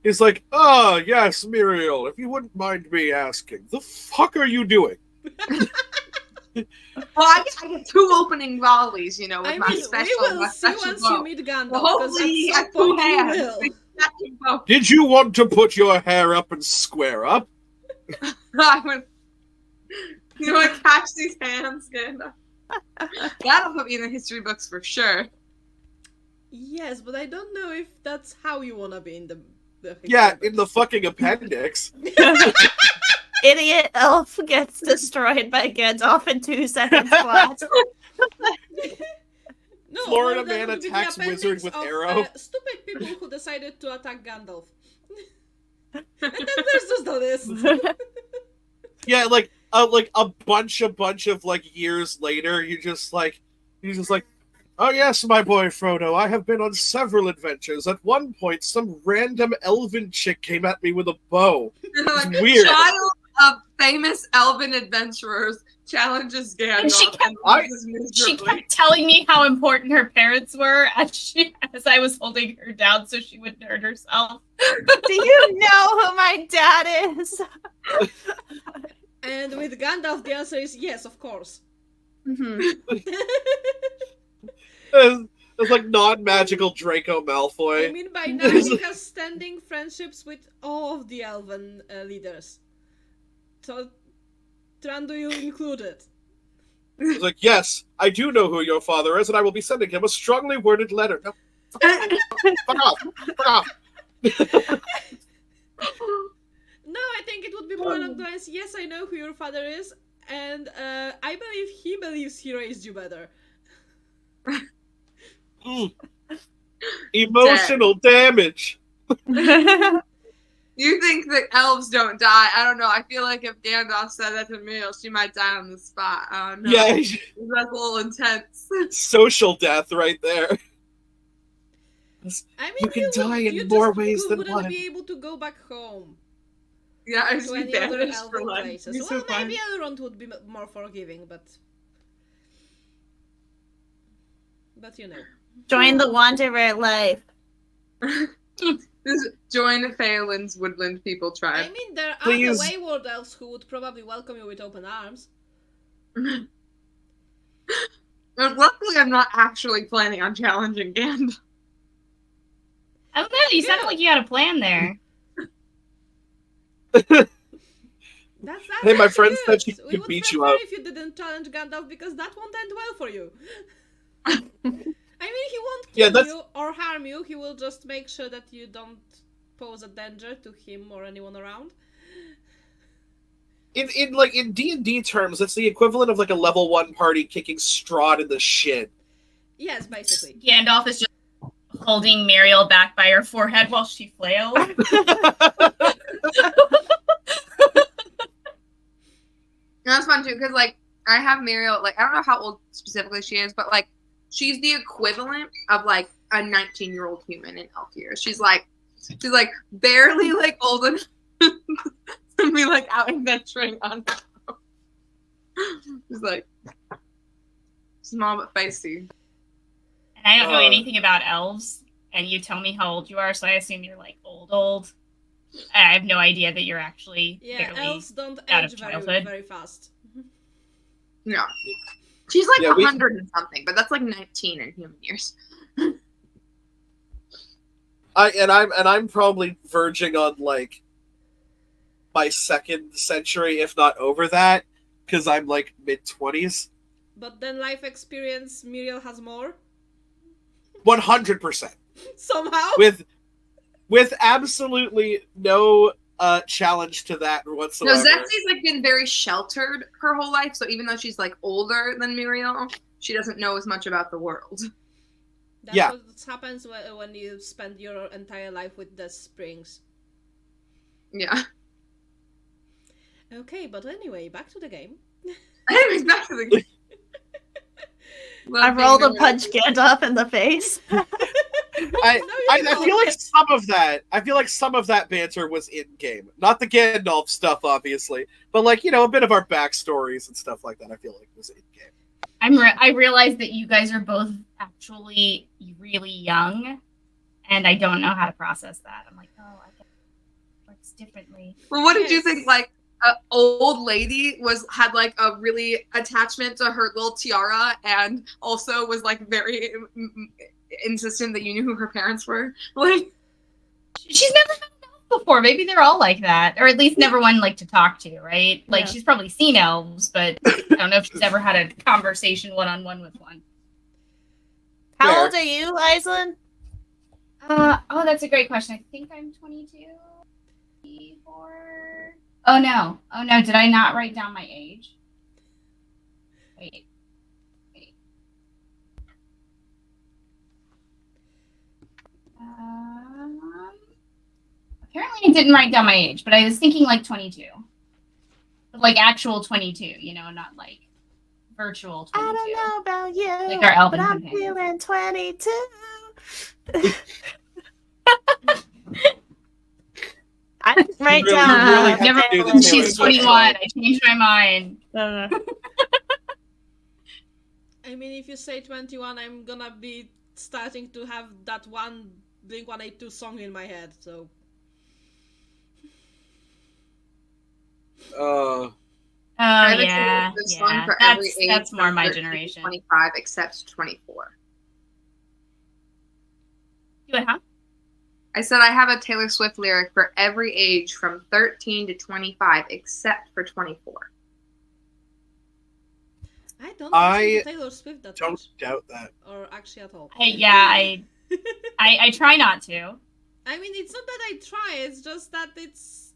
He's like, oh, yes, Muriel, if you wouldn't mind me asking, the fuck are you doing? Well, I get 2 opening volleys, with I my mean, special. we will my see special once bow. you meet Gandalf, Well, because hopefully he at has some 2 point you hands. will. Did you want to put your hair up and square up? I would. You want to catch these hands, Gandalf? That'll put me in the history books for sure. Yes, but I don't know if that's how you wanna be in the Yeah, in the fucking appendix. Idiot elf gets destroyed by Gandalf in 2 seconds flat. No, Florida well, that man would be the attacks wizard appendix with of, arrow. Stupid people who decided to attack Gandalf. And then there's just the list. Yeah, like a bunch of like years later, he's just like, oh yes, my boy Frodo, I have been on several adventures. At one point, some random elven chick came at me with a bow. It's weird. Child of famous elven adventurers challenges Gandalf and loses She miserably. kept telling me how important her parents were as I was holding her down so she wouldn't hurt herself. Do you know who my dad is? And with Gandalf, the answer is yes, of course. It's like non-magical Draco Malfoy. I mean, by now he has standing friendships with all of the elven leaders. So, Tranduil included. He's like, yes, I do know who your father is, and I will be sending him a strongly worded letter. No, fuck off. Fuck off. No, I think it would be more along the lines, yes, I know who your father is, and I believe he believes he raised you better. Emotional damage. You think that elves don't die? I don't know. I feel like if Gandalf said that to Muriel, she might die on the spot. I don't know. Yeah, That's a little intense. social death right there. I mean, You can die in you more just ways than wouldn't one. be able to go back home Yeah, I to just any other banished for elven life. places. You're so Well, fun. maybe Elrond would be more forgiving, but you know. Join the Wanderer life. Just join Phelan's woodland people I tribe. mean, there are Please. the wayward elves who would probably welcome you with open arms. And luckily, I'm not actually planning on challenging Gandalf. I don't know. You sounded like you had a plan there. That's Hey, my actually friend good. said she We could would beat you prefer up. if you didn't challenge Gandalf, because that won't end well for you. I mean, he won't Yeah, kill that's- you or harm you. He will just make sure that you don't pose a danger to him or anyone around. In D&D terms, it's the equivalent of like a level 1 party kicking Strahd in the shin. Yes, basically. Gandalf is just holding Muriel back by her forehead while she flails. That's fun too, because like I have Muriel, like I don't know how old specifically she is, but like she's the equivalent of like a 19-year-old human in elf years. She's like barely like old enough to be like out adventuring on her own. She's like small but feisty. And I don't know anything about elves, and you tell me how old you are, so I assume you're like old. I have no idea that you're actually elves don't out age of very, childhood. very fast. No. She's like Yeah, 100 and something, but that's like 19 in human years. I'm probably verging on like my 2nd century, if not over that, because I'm like mid-20s. But then life experience, Muriel has more. 100%. Somehow. With absolutely no challenge to that whatsoever. No, Zestie's like been very sheltered her whole life, so even though she's like older than Muriel, she doesn't know as much about the world. That's Yeah. what happens when you spend your entire life with the springs. Yeah. Okay, but anyway, back to the game. Anyways, back to the game. I rolled a punch Gandalf in the face. I feel like some of that banter was in game, not the Gandalf stuff, obviously, but like a bit of our backstories and stuff like that. I feel like was in game. I realize that you guys are both actually really young, and I don't know how to process that. I'm like, oh, I guess it works differently. Well, what did you think? Like, an old lady had like a really attachment to her little tiara, and also was like very insistent that you knew who her parents were. Like, She's never met an elf before. Maybe they're all like that, or at least never one like to talk to, right? Like she's probably seen elves, but I don't know if she's ever had a conversation one-on-one with one. How old are you, Aislinn? Oh, that's a great question. I think I'm 22, 24. Oh no! Did I not write down my age? Wait. Apparently I didn't write down my age, but I was thinking like 22. But like actual 22, not like virtual 22. I don't know about you, Like our elven but I'm companion. feeling 22. I didn't write really- down. you really have Never to do the mind. Taylor She's Swift 21. song. I changed my mind. I mean, if you say 21, I'm gonna be starting to have that one Blink-182 song in my head, so... Oh I have a yeah, Taylor Swift song for that's, every age that's more from my 13 to generation. 25 except 24. Do it, huh? I said I have a Taylor Swift lyric for every age from 13 to 25 except for 24. I don't I listen to Taylor Swift that Don't much. doubt that. Or actually at all. I try not to. I mean, it's not that I try, it's just that it's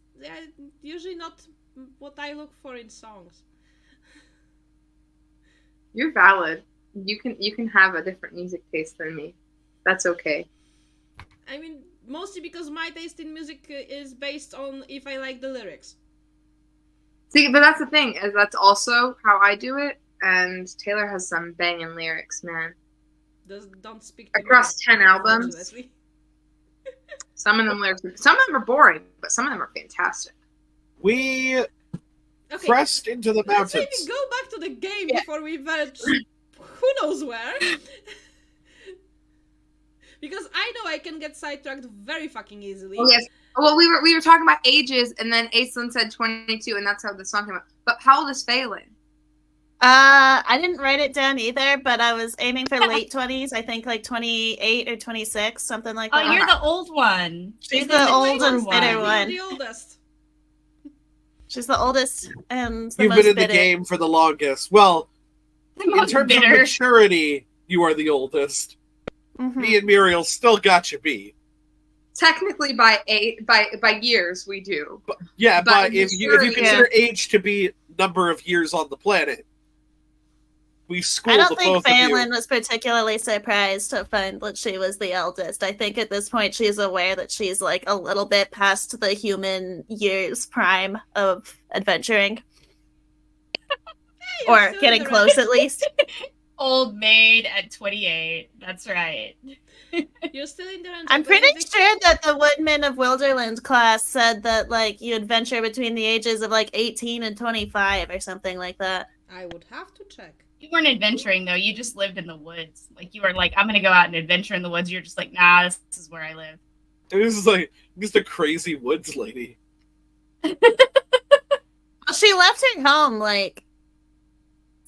usually not what I look for in songs. You're valid. You can have a different music taste than me. That's okay. I mean, mostly because my taste in music is based on if I like the lyrics. See, but that's the thing, is that's also how I do it, and Taylor has some banging lyrics, man. Don't speak to Across me, 10 albums. unfortunately. Some of them are boring, but some of them are fantastic. We Okay, pressed into the let's maybe mountains. go back to the game Yeah. before we verge who knows where. Because I know I can get sidetracked very fucking easily. Oh, yes. Well, we were talking about ages, and then Aislinn said 22, and that's how the song came out. But how old is Phelan? I didn't write it down either, but I was aiming for late 20s. I think like 28 or 26, something like Oh, that. you're the old one. She's You're the old and You're bitter one. the oldest. She's the oldest and the You've most been in the bitter. game for the longest. Well, in most terms of bitter. maturity, you are the oldest. Mhm. Me and Muriel still got you beat. Technically, by years, we do. Yeah, But but if you maturity, consider age to be number of years on the planet, We schooled I don't the think both of you. Phelan was particularly surprised to find that she was the eldest. I think at this point she's aware that she's like a little bit past the human years prime of adventuring. You're Or still getting in the close range. at least. Old maid at 28. That's right. You're still in the range. I'm of pretty anything. sure that the Woodman of Wilderland class said that like you adventure between the ages of like 18 and 25 or something like that. I would have to check. You weren't adventuring though. You just lived in the woods. Like you were like, I'm gonna go out and adventure in the woods. You're just like, nah, this is where I live. This is like just a crazy woods lady. Well, she left her home like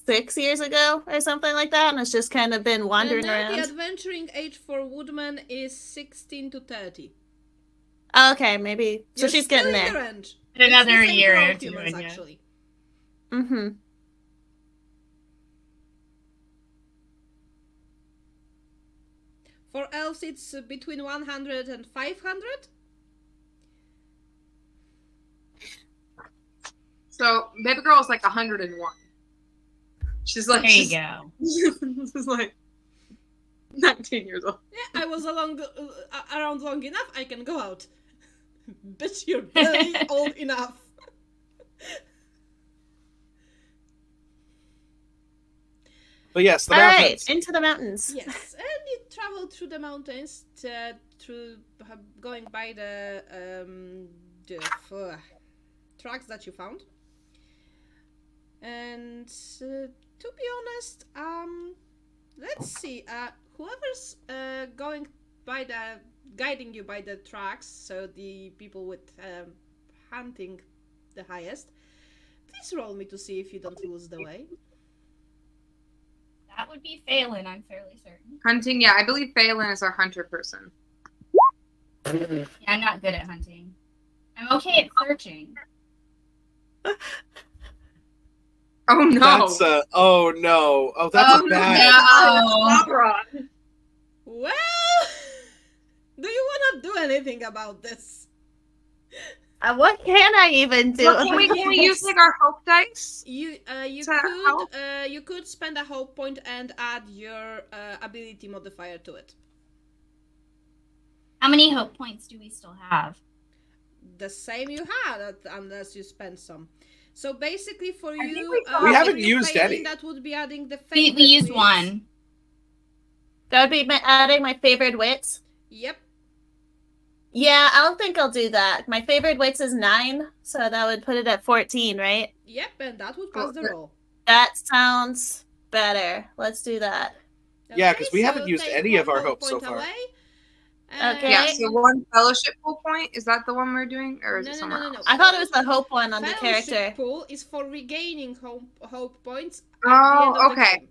6 years ago or something like that, and has just kind of been wandering now around. the adventuring age for Woodman is 16 to 30. Okay, maybe. So You're she's still getting in the there. range. In another It's the same year for all or two, humans, yeah. actually. Mm-hmm. For elves, it's between 100 and 500. So baby girl is like 101. She's like, There you go. she's like 19 years old. Yeah, I was around long enough. I can go out. Bitch, you're barely old enough. But yes, the All right, mountains. into the mountains. Yes, and you travel through the mountains, through going by the tracks that you found. And to be honest, let's see. Whoever's going by guiding you by the tracks, so the people with hunting the highest, please roll me to see if you don't lose the way. That would be Phelan, I'm fairly certain. Hunting, yeah, I believe Phelan is our hunter person. Yeah, I'm not good at hunting. I'm okay at searching. Oh no! That's oh no! Oh, that's a bad. No. Well, do you want to do anything about this? What can I even do? Well, can we use like our hope dice? You To help? you could spend a hope point and add your ability modifier to it. How many hope points do we still have? The same you had, unless you spend some. So basically, for think you, we haven't for you used failing, any. That would be adding the We favorite used wits. one. That would be adding my favorite wits. Yep. Yeah, I don't think I'll do that. My favorite wits is 9, so that would put it at 14, right? Yep, and that would pass the roll. That sounds better. Let's do that. Yeah, 'cause we haven't used take any of one our hopes so point far. away. Okay. Yeah, so one fellowship pool point. Is that the one we're doing, or is it somewhere else? I thought it was the hope one on the Fellowship character. pool is for regaining hope points. At Oh, the end of the okay. game.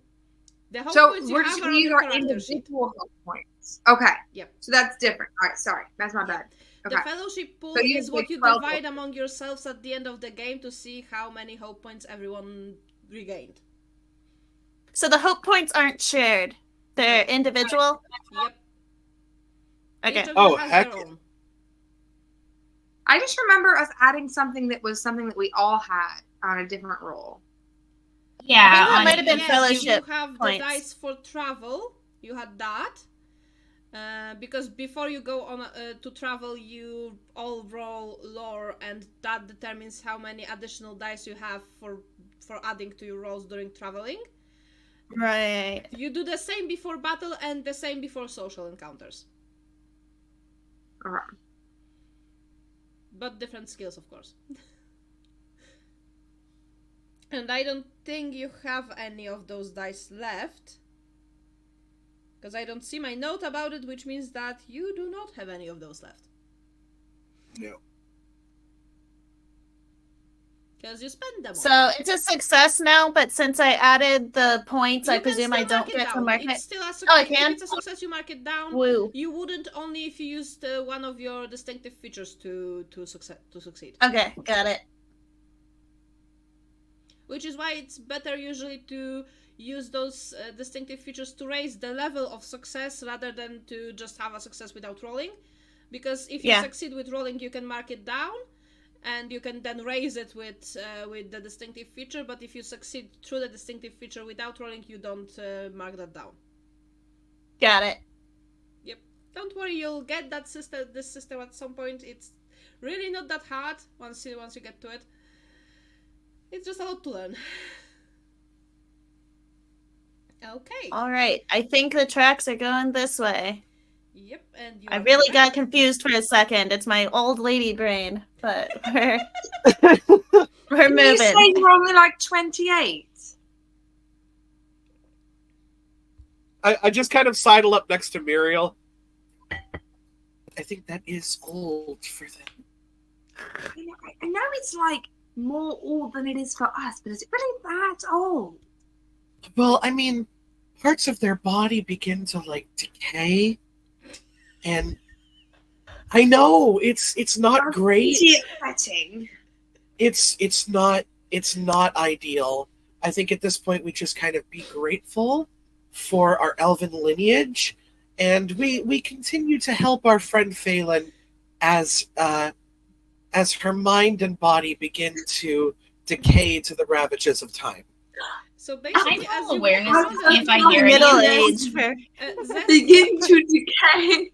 The hope So points you we're have just are on gonna use your our character sheet. individual hope points. Okay. Yep. So that's different. All right. Sorry, that's my bad. Okay. The fellowship pool So you is have, what like, you 12 divide hope among yourselves at the end of the game to see how many hope points everyone regained. So the hope points aren't shared. They're individual? Yep. Okay. Each of Oh, you has heck their yeah. own. I just remember us adding something that was something that we all had on a different roll. Yeah. I think that on- might have been Yes, fellowship You have points. the dice for travel. You had that. Because before you go on to travel, you all roll lore, and that determines how many additional dice you have for adding to your rolls during traveling. Right. You do the same before battle and the same before social encounters, Okay. but different skills, of course. And I don't think you have any of those dice left. Because I don't see my note about it, which means that you do not have any of those left. No. Because you spend them all. So it's a success now, but since I added the points, You I can presume I still don't mark it get to down. mark It's it. still a success. Oh, I can? If it's a success, you mark it down. Woo. You wouldn't only if you used one of your distinctive features to succeed. Okay, got it. Which is why it's better usually to use those distinctive features to raise the level of success rather than to just have a success without rolling. Because if you Yeah. succeed with rolling, you can mark it down. and you can then raise it with the distinctive feature. But if you succeed through the distinctive feature without rolling, you don't mark that down. Got it. Yep. Don't worry, you'll get this system at some point. It's really not that hard once you get to it. It's just a lot to learn. Okay. All right. I think the tracks are going this way. Yep, and I really got confused for a second. It's my old lady brain, but we're Did you say moving. you're only like 28? I just kind of sidle up next to Muriel. I think that is old for them. I know it's like more old than it is for us, but is it really that old? Well, I mean, parts of their body begin to like decay, and I know it's not great. Upsetting. It's not ideal. I think at this point we just kind of be grateful for our elven lineage, and we continue to help our friend Phelan as her mind and body begin to decay to the ravages of time. So basically, I as roll you awareness walk to around see if I hear Middle anything. age for Zesty, Begin to decay.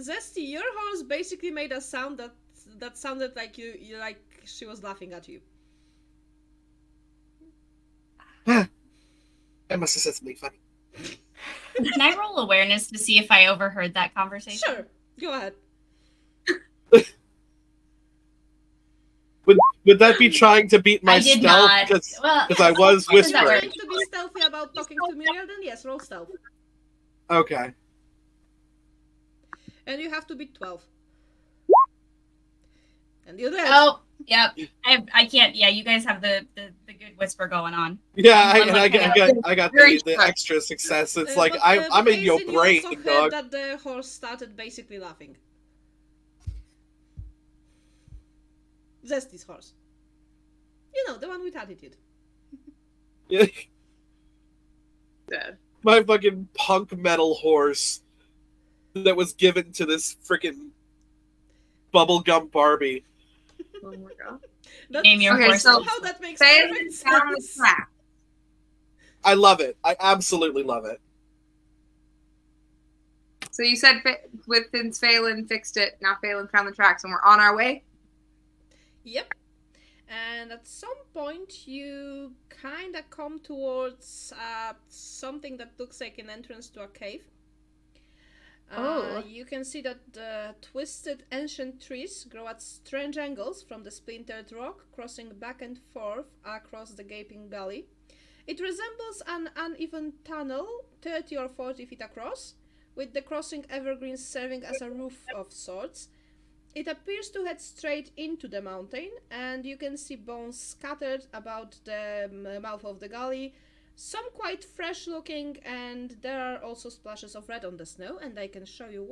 Zesty, your horse basically made a sound that sounded like you like she was laughing at you. I must have said something funny. Can I roll awareness to see if I overheard that conversation? Sure, go ahead. Would that be trying to beat my I did stealth? not. Because Well, I was how does that If you're work? whispering. trying to be stealthy about talking to Muriel, then yes, roll stealth. Okay. And you have to beat 12. And you did. Oh, yep. I can't. Yeah, you guys have the good whisper going on. Yeah, I'm I got Very the fun. extra success. It's Uh, like but, I'm but in your Aizen, brain, you also heard dog. that the horse started basically laughing. Zesty's horse. You know, the one with attitude. Yeah. Dead. My fucking punk metal horse that was given to this freaking bubblegum Barbie. Oh my god. That's, Name your Okay, horse. so- somehow that makes Phelan perfect found the sense. trap. I love it. I absolutely love it. So you said since Phelan fixed it, now Phelan found the tracks and we're on our way? Yep. And at some point, you kind of come towards something that looks like an entrance to a cave. Oh. You can see that the twisted ancient trees grow at strange angles from the splintered rock, crossing back and forth across the gaping gully. It resembles an uneven tunnel, 30 or 40 feet across, with the crossing evergreens serving as a roof of sorts. It appears to head straight into the mountain, and you can see bones scattered about the mouth of the gully, some quite fresh looking, and there are also splashes of red on the snow, and I can show you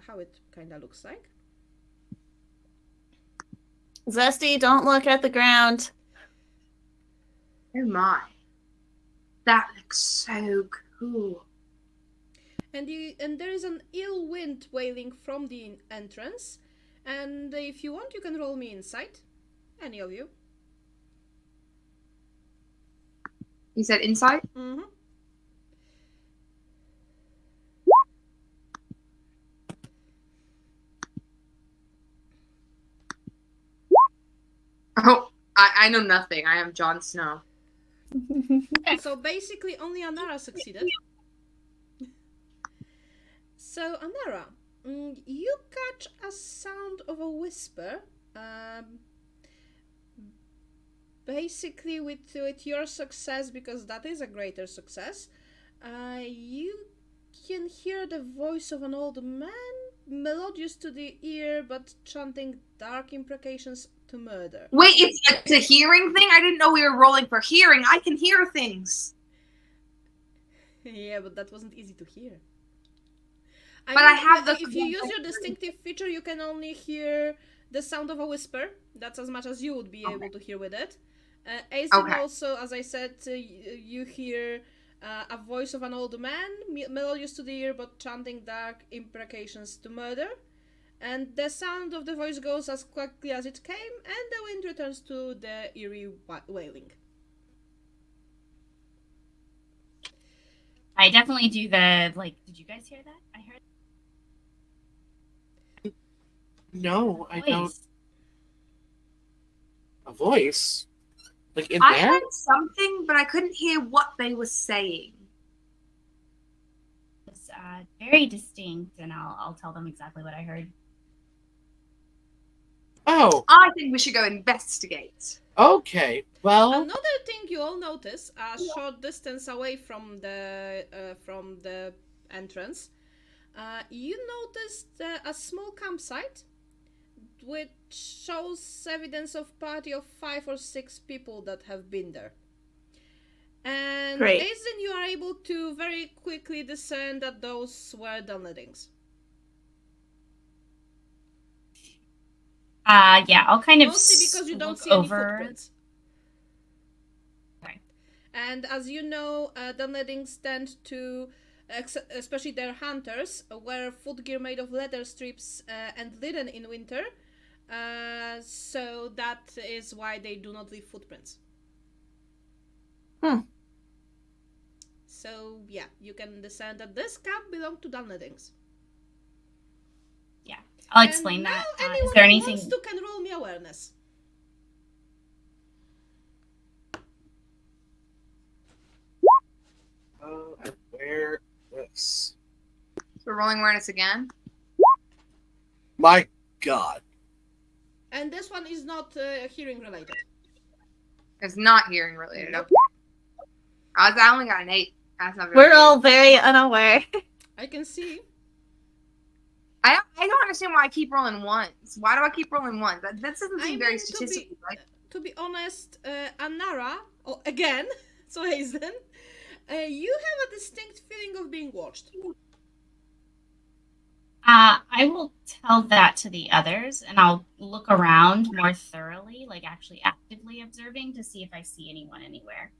how it kind of looks like. Zesty, don't look at the ground. Oh my. That looks so cool. And there is an ill wind wailing from the entrance, and if you want, you can roll me insight, any of you. You said insight? Mm-hmm. Oh, I know nothing. I am Jon Snow. So basically, only Anara succeeded. So Anara, you catch a sound of a whisper. Basically, with your success, because that is a greater success, you can hear the voice of an old man, melodious to the ear, but chanting dark imprecations to murder. Wait, it's a hearing thing? I didn't know we were rolling for hearing. I can hear things. Yeah, but that wasn't easy to hear. But I have the- If you use your distinctive feature, you can only hear the sound of a whisper. That's as much as you would be able to hear with it. Aizen Okay. also, as I said, you hear a voice of an old man, melodious to the ear, but chanting dark imprecations to murder. And the sound of the voice goes as quickly as it came, and the wind returns to the eerie wailing. I definitely do the, did you guys hear that? I heard No, I don't. voice. A voice? Like in I there? heard something, but I couldn't hear what they were saying. It's very distinct, and I'll tell them exactly what I heard. Oh, I think we should go investigate. okay. Well, Another thing you all notice, a short distance away from the entrance, you noticed a small campsite, which shows evidence of party of 5 or 6 people that have been there. And Great. Aizen, you are able to very quickly discern that those were Dunledings. Yeah, I'll kind of Mostly because you don't look see any over. footprints. Okay. And as you know, Dunledings tend to, especially their hunters, wear footgear made of leather strips and linen in winter. So that is why they do not leave footprints. So yeah, you can discern that this camp belonged to Dunledings. Yeah, I'll explain And that. now Is anyone there who anything? wants to can roll me awareness. and where this? So we're rolling awareness again. My God. And this one is not hearing related. It's not hearing related. Nope. Okay. I only got an 8. That's not very We're good. all very unaware. I can see. I don't understand why I keep rolling ones. Why do I keep rolling ones? That doesn't I seem very mean, statistically right. To be honest, Anara, again, so Hazen, you have a distinct feeling of being watched. I will tell that to the others, and I'll look around more thoroughly, like actually actively observing to see if I see anyone anywhere.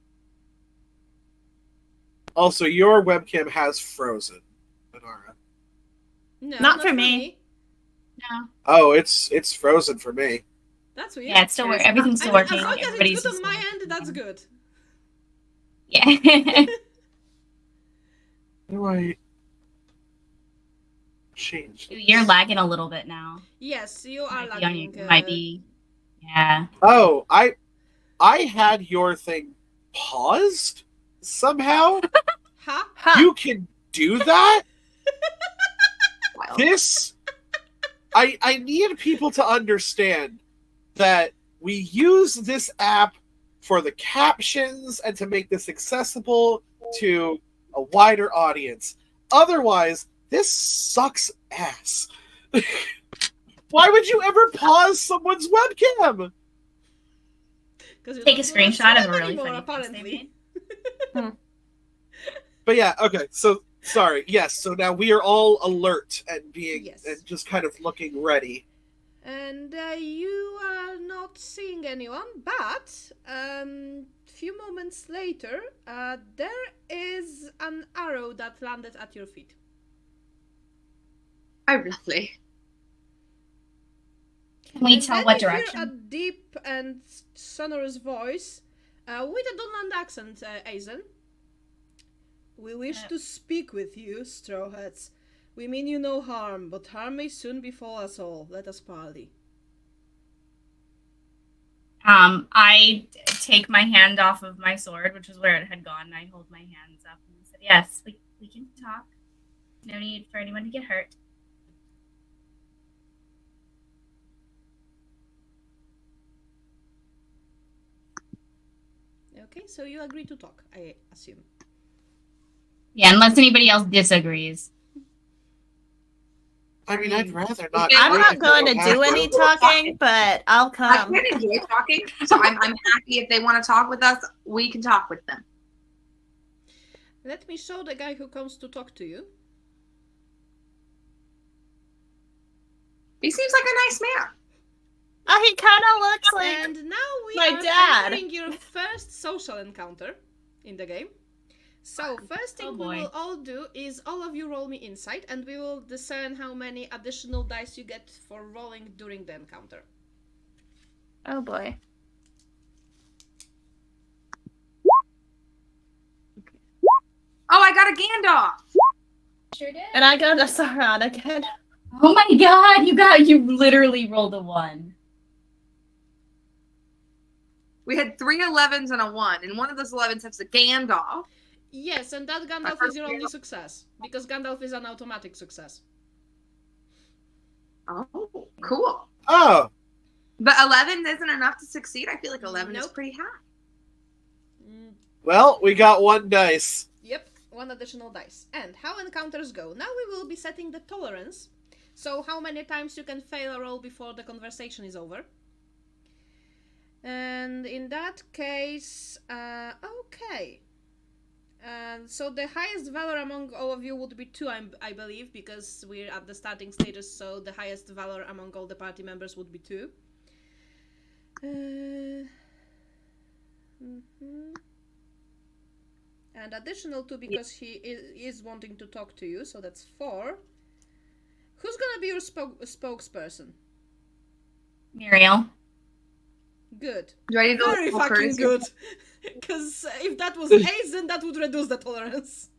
Also, your webcam has frozen, Anara. No, Not for me. No. Oh, it's frozen for me. That's weird. Yeah, it's still working. Everything's still I mean, working. as long as Everybody's it's good on just my working. end, that's good. Yeah. How do I change? You're lagging a little bit now. Yes, you are Might be on lagging. your- might be. Yeah. Oh, I had your thing paused somehow. Ha? Huh. You can do that? Wild. This I need people to understand that we use this app for the captions and to make this accessible to a wider audience. Otherwise, this sucks ass. Why would you ever pause someone's webcam? Take a screenshot of a really funny post they apparently. made. But yeah, okay, so sorry. Yes, so now we are all alert and being Yes. and just kind of looking ready. And you are not seeing anyone, but few moments later, there is an arrow that landed at your feet. Oh, lovely. Can we And tell then what you direction? hear a deep and sonorous voice with a Dunland accent, Aizen. We wish to speak with you, Strawheads. We mean you no harm, but harm may soon befall us all. Let us parley. I take my hand off of my sword, which is where it had gone, and I hold my hands up and said, yes, we can talk. No need for anyone to get hurt. Okay, so you agree to talk, I assume. Yeah, unless anybody else disagrees. I mean, I'd rather not. I'm I'm drink not if going I to don't do have any to. talking, but I'll I come. can enjoy talking, so I'm happy if they want to talk with us. We can talk with them. Let me show the guy who comes to talk to you. He seems like a nice man. Oh, he kind of looks like And now we my are dad. entering your first social encounter in the game. So, first thing Oh, we boy. will all do is all of you roll me insight, and we will discern how many additional dice you get for rolling during the encounter. Oh boy. Oh, I got a Gandalf. Sure did. And I got a Sauron again. Oh my god, you literally rolled a 1. We had 3 11s and a 1, and one of those 11s has a Gandalf. Yes, and that Gandalf is your only success, because Gandalf is an automatic success. Oh, cool. Oh, But 11 isn't enough to succeed. I feel like 11 is Nope. pretty high. well, we got 1 dice. Yep, 1 additional dice. And how encounters go? Now we will be setting the tolerance. So how many times you can fail a roll before the conversation is over. And in that case, okay. So the highest valor among all of you would be 2, I believe, because we're at the starting stages, so the highest valor among all the party members would be 2. And additional 2 because he is wanting to talk to you, so that's 4. Who's gonna be your spokesperson? Muriel. Good. Do I need to Very roll fucking courtesy? good. Because if that was Ace, then that would reduce the tolerance.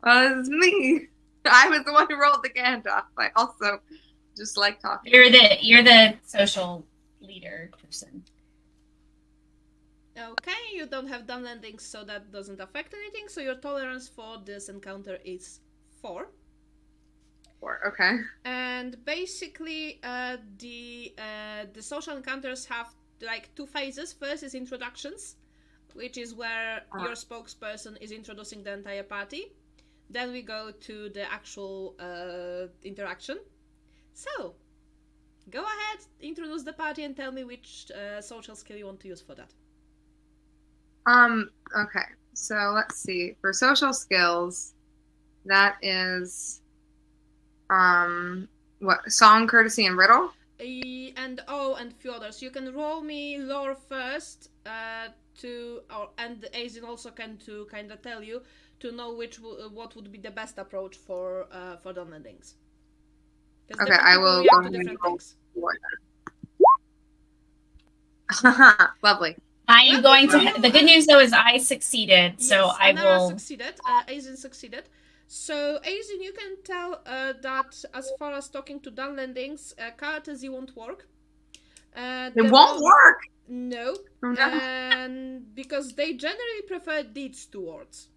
It's me. I was the one who rolled the Gandalf. I also just like talking. You're the social leader person. Okay, you don't have dumb landings, so that doesn't affect anything. So your tolerance for this encounter is 4. 4, okay. And basically, the social encounters have like 2 phases. First is introductions, which is where your spokesperson is introducing the entire party. Then we go to the actual interaction. So, go ahead, introduce the party, and tell me which social skill you want to use for that. Okay. So let's see. For social skills, that is what, song, courtesy, and riddle? And few others. You can roll me lore first, and Aizen also can to kind of tell you to know what would be the best approach for the landings. Okay, I will react go to ahead different and roll. things. Lovely. I am going to. The good news though is I succeeded, so Yes, I Anara will. succeeded. Aizen succeeded. So Aizen, you can tell that as far as talking to done landings, courtesy won't work. It won't work. No, Oh, no. and because they generally prefer deeds to words.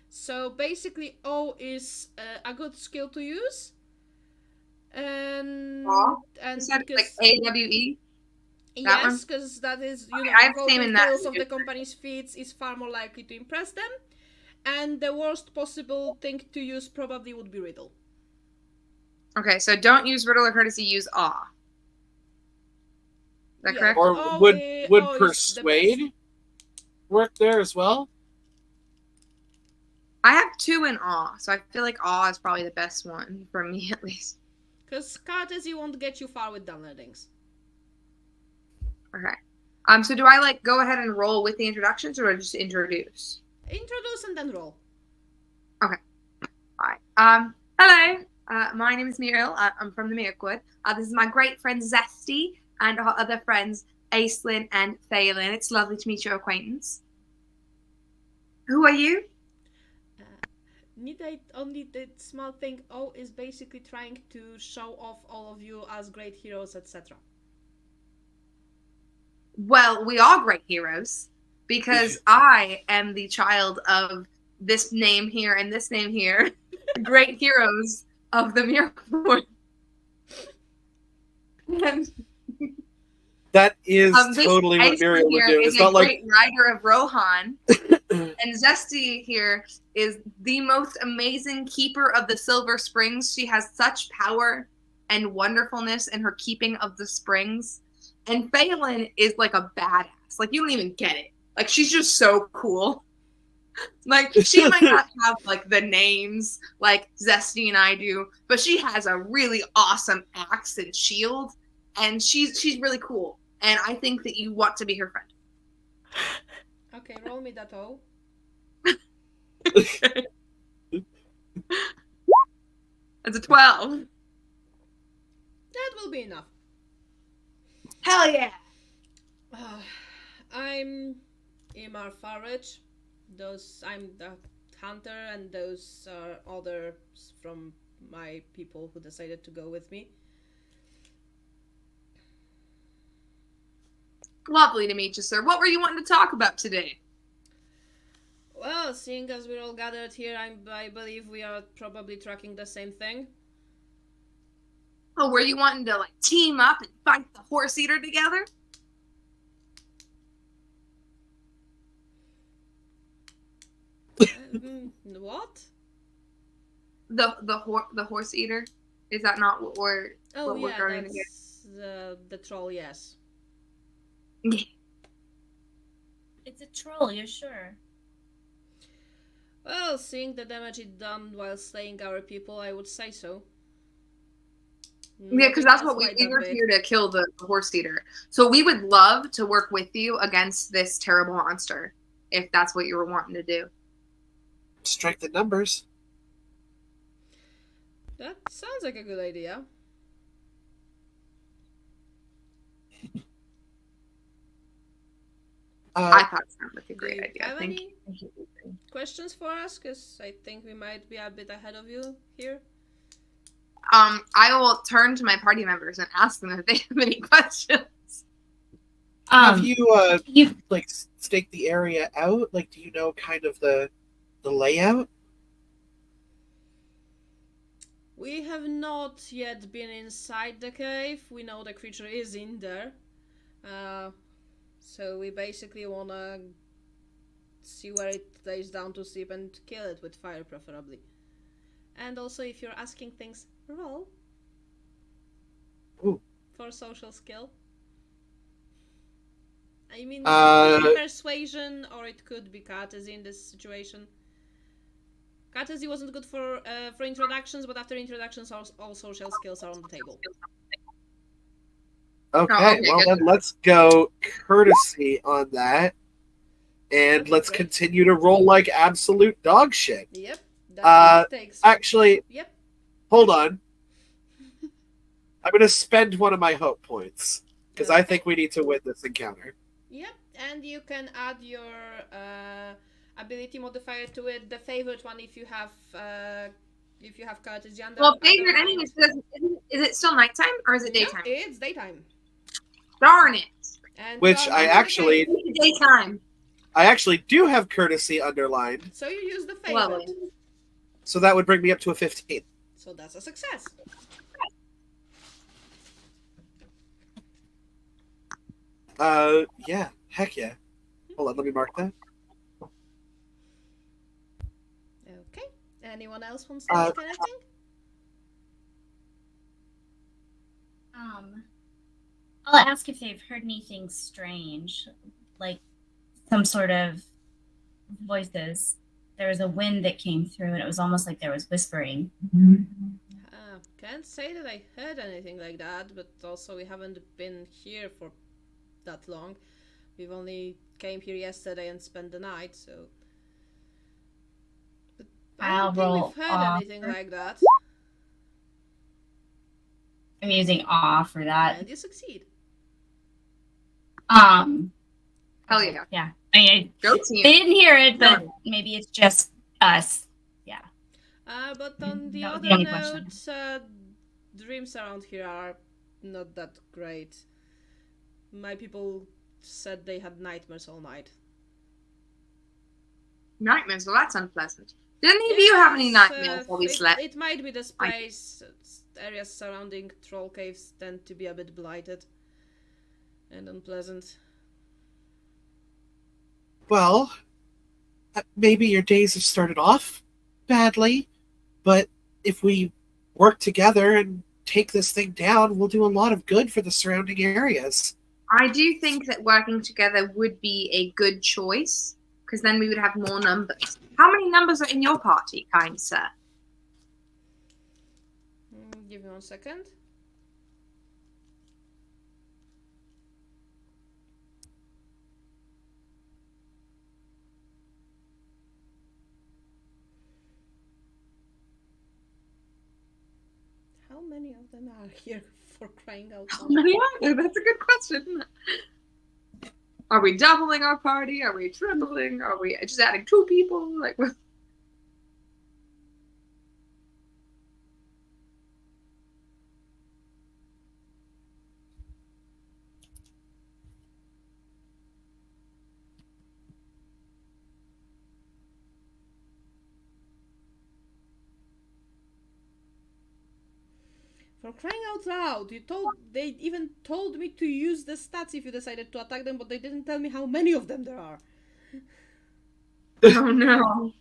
So basically, O is a good skill to use. And Aw? and You said like because AWE? that yes, because that is Okay, I have the same involving in that. tales of the company's feats is far more likely to impress them. And the worst possible thing to use probably would be riddle. Okay, so don't use riddle or courtesy, use awe. Is that Yeah. correct? Or Oh, would oh, is the persuade work there as well? I have 2 in awe, so I feel like awe is probably the best one for me at least. Because courtesy won't get you far with dumb landings. Okay. So do I like go ahead and roll with the introductions, or do I just introduce? Introduce and then roll. Alright. Hello. My name is Muriel. I'm from the Mirkwood. This is my great friend Zesty and our other friends Aislinn and Phelan. It's lovely to meet your acquaintance. Who are you? Need I only the small thing O is basically trying to show off all of you as great heroes, etc. Well, we are great heroes because I am the child of this name here and this name here. Great heroes of the Mirkwood. And That is this totally what Aislinn Muriel would here do. is It's a not like great rider of Rohan, and Zesty here is the most amazing keeper of the Silver Springs. She has such power and wonderfulness in her keeping of the springs. And Phelan is like a badass. Like, you don't even get it. Like, she's just so cool. Like, she might not have like the names like Zesty and I do, but she has a really awesome axe and shield, and she's really cool. And I think that you want to be her friend. Okay, roll me that O. It's a 12. That will be enough. Hell yeah. I'm Imar Farage. I'm the hunter, and those are others from my people who decided to go with me. Lovely to meet you, sir. What were you wanting to talk about today? Well, seeing as we're all gathered here, I believe we are probably tracking the same thing. Oh, were you wanting to like team up and fight the horse eater together? What? The horse eater? Is that not what we're Oh what we're yeah, going to get? that's the troll. Yes. It's a troll, you're sure? Well, seeing the damage it done while slaying our people, I would say so. Yeah, because that's what we were here to kill the horse eater. So we would love to work with you against this terrible monster, if that's what you were wanting to do. Strength in numbers. That sounds like a good idea. I thought it sounded like a Do great you idea. have Thank any you. questions for us? Because I think we might be a bit ahead of you here. I will turn to my party members and ask them if they have any questions. Have you You like staked the area out? Like, do you know kind of the layout? We have not yet been inside the cave. We know the creature is in there. So we basically wanna see where it lays down to sleep and kill it with fire, preferably. And also, if you're asking things, roll. Ooh. For social skill. I mean, it could be persuasion, or it could be courtesy in this situation. Courtesy wasn't good for introductions, but after introductions, all social skills are on the table. Okay, well then let's go courtesy on that. And Okay, let's great. continue to roll like absolute dog shit. Yep. That takes. Actually, Yep. hold on. I'm going to spend one of my hope points. Because I think we need to win this encounter. Yep, and you can add your ability modifier to it. The favorite one, if you have courtesy under. Well, favorite anyways, is it still nighttime or is it Yeah, daytime? it's daytime. Darn it. And Which you are I under the actually- cave, Daytime. I actually do have courtesy underlined. So you use the favorite. Lovely. So that would bring me up to a 15. So that's a success. Yeah. Heck yeah. Hold on, let me mark that. Okay. Anyone else wants to ask anything? I'll ask if they've heard anything strange, like some sort of voices. There was a wind that came through, and it was almost like there was whispering. Can't say that I heard anything like that, but also we haven't been here for that long. We've only came here yesterday and spent the night, so. But I don't think we've heard anything like that. I'm using awe for that. And you succeed. Hell yeah. Yeah. I mean, Go they team. didn't hear it, but maybe it's just us. But on the That was other the only note, dreams around here are not that great. My people said they had nightmares all night. Nightmares, well that's unpleasant. Did any of you have any nightmares while we slept? It might be this place. Areas surrounding troll caves tend to be a bit blighted and unpleasant. Well, maybe your days have started off badly, but if we work together and take this thing down, we'll do a lot of good for the surrounding areas. I do think that working together would be a good choice, because then we would have more numbers. How many numbers are in your party, kind sir? Give me 1 second. of them are here, for crying out How loud? many are there? That's a good question. Are we doubling our party? Are we tripling? Are we just adding 2 people? Like, what? For crying out loud, they even told me to use the stats if you decided to attack them, but they didn't tell me how many of them there are. Oh no.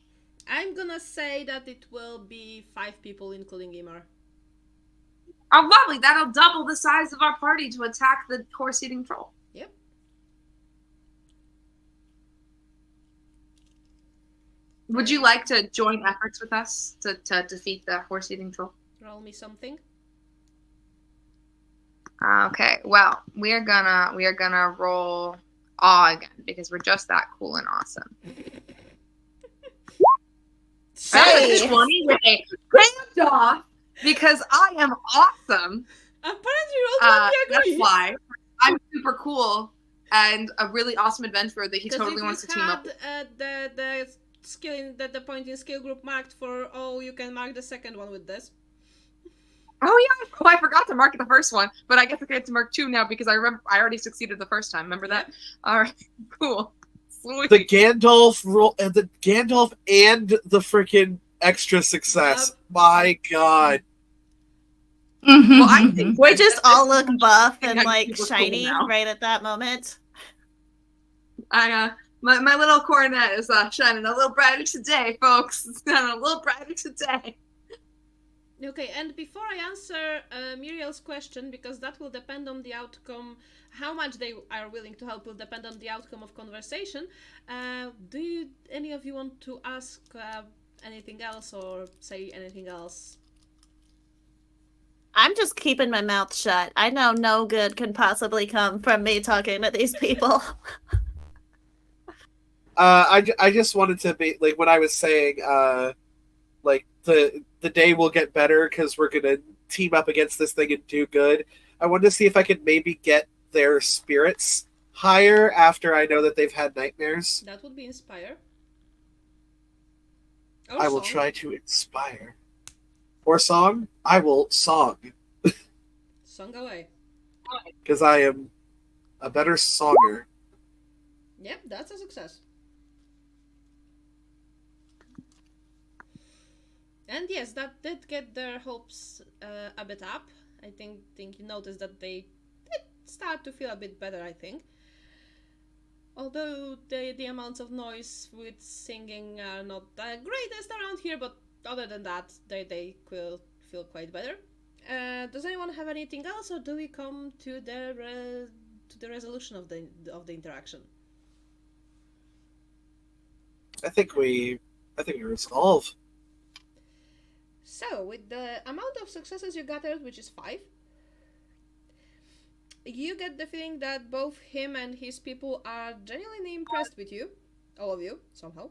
I'm gonna say that it will be 5 people, including Imar. Oh, lovely. That'll double the size of our party to attack the horse-eating troll. Yep. Would you like to join efforts with us to defeat the horse-eating troll? Roll me something. Okay. Well, we are gonna roll awe again because we're just that cool and awesome. Hey. 20 with a standoff because I am awesome. Apparently, roll me That's agrees. why I'm super cool and a really awesome adventurer that he 'Cause totally if wants to you team up. had the skill in the point in skill group marked for, you can mark the second one with this. Oh yeah, I forgot to mark the first one, but I guess I get to mark 2 now because I remember I already succeeded the first time. Remember that? All right, cool. Sweet. The Gandalf and the freaking extra success. Yep. My God. Well, I think We just all look buff I and think like people shiny cool now. right at that moment. My little coronet is shining a little brighter today, folks. It's shining a little brighter today. Okay, and before I answer Muriel's question, because that will depend on the outcome, how much they are willing to help will depend on the outcome of conversation. Do any of you want to ask anything else or say anything else? I'm just keeping my mouth shut. I know no good can possibly come from me talking to these people. I just wanted to be like when I was saying like the day will get better because we're gonna team up against this thing and do good. I wanted to see if I could maybe get their spirits higher after I know that they've had nightmares. That would be inspire. Or I will song. try to inspire. Or song? I will song. Song away. Because I am a better songer. Yep, that's a success. And yes, that did get their hopes a bit up. I think you noticed that they did start to feel a bit better, I think. Although the amounts of noise with singing are not the greatest around here, but other than that, they will feel quite better. Does anyone have anything else, or do we come to the resolution of the interaction? I think we resolve. So, with the amount of successes you gathered, which is 5, you get the feeling that both him and his people are genuinely impressed with you, all of you, somehow.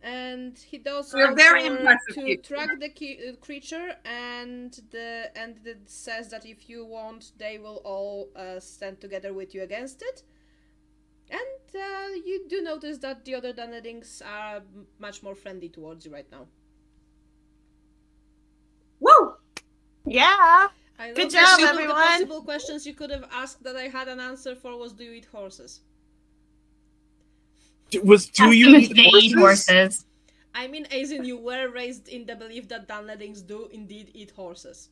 And he does We're very offer impressed with to you. track the creature, and it says that if you want, they will all stand together with you against it. And you do notice that the other Dunedings are much more friendly towards you right now. Woo! Yeah. I love Good that job, one of everyone. the possible questions you could have asked that I had an answer for was, do you eat horses? Do you eat horses? I mean, as in you were raised in the belief that Dunedings do indeed eat horses.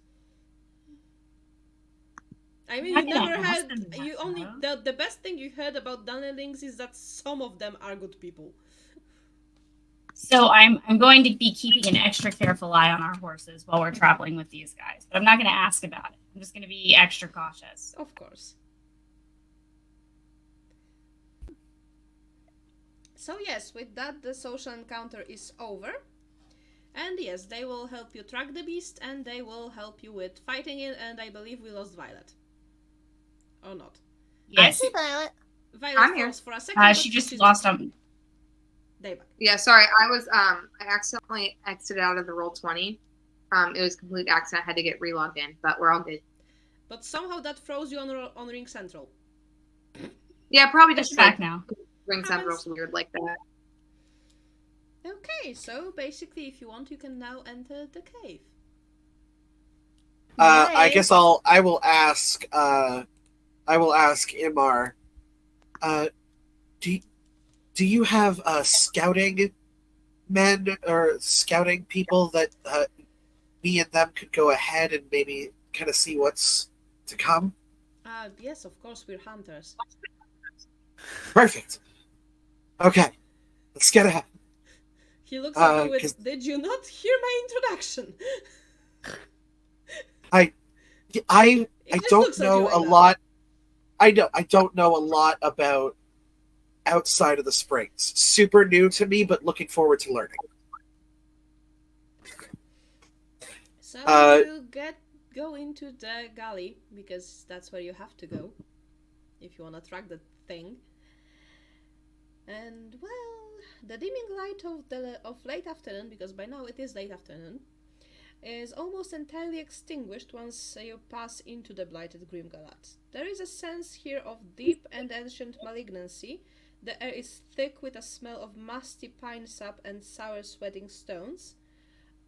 I mean, you never heard, you only, the best thing you heard about Dunedings is that some of them are good people. So I'm going to be keeping an extra careful eye on our horses while we're traveling with these guys. But I'm not going to ask about it. I'm just going to be extra cautious. Of course. So yes, with that, the social encounter is over. And yes, they will help you track the beast, and they will help you with fighting it, and I believe we lost Violet. Or not. Yes. I see Violet. Violet I'm here. falls for a second. but She just she's lost back. on. LadyBug. Yeah, sorry. I accidentally exited out of the roll 20. It was a complete accident. I had to get relogged in, but we're all good. But somehow that throws you on Ring Central. Yeah, probably Just just back like now. Ring Central's weird like that. Okay, so basically, if you want, you can now enter the cave. I guess I will ask Imar. Do you have scouting men or scouting people that me and them could go ahead and maybe kind of see what's to come? Yes, of course, we're hunters. Perfect. Okay, let's get ahead. He looks at you with, did you not hear my introduction? I don't know a lot. I don't know a lot about outside of the springs. Super new to me, but looking forward to learning. So you go into the galley because that's where you have to go if you want to track the thing. And well, the dimming light of late afternoon, because by now it is late afternoon, is almost entirely extinguished once you pass into the blighted Grimgalat. There is a sense here of deep and ancient malignancy. The air is thick with a smell of musty pine sap and sour sweating stones.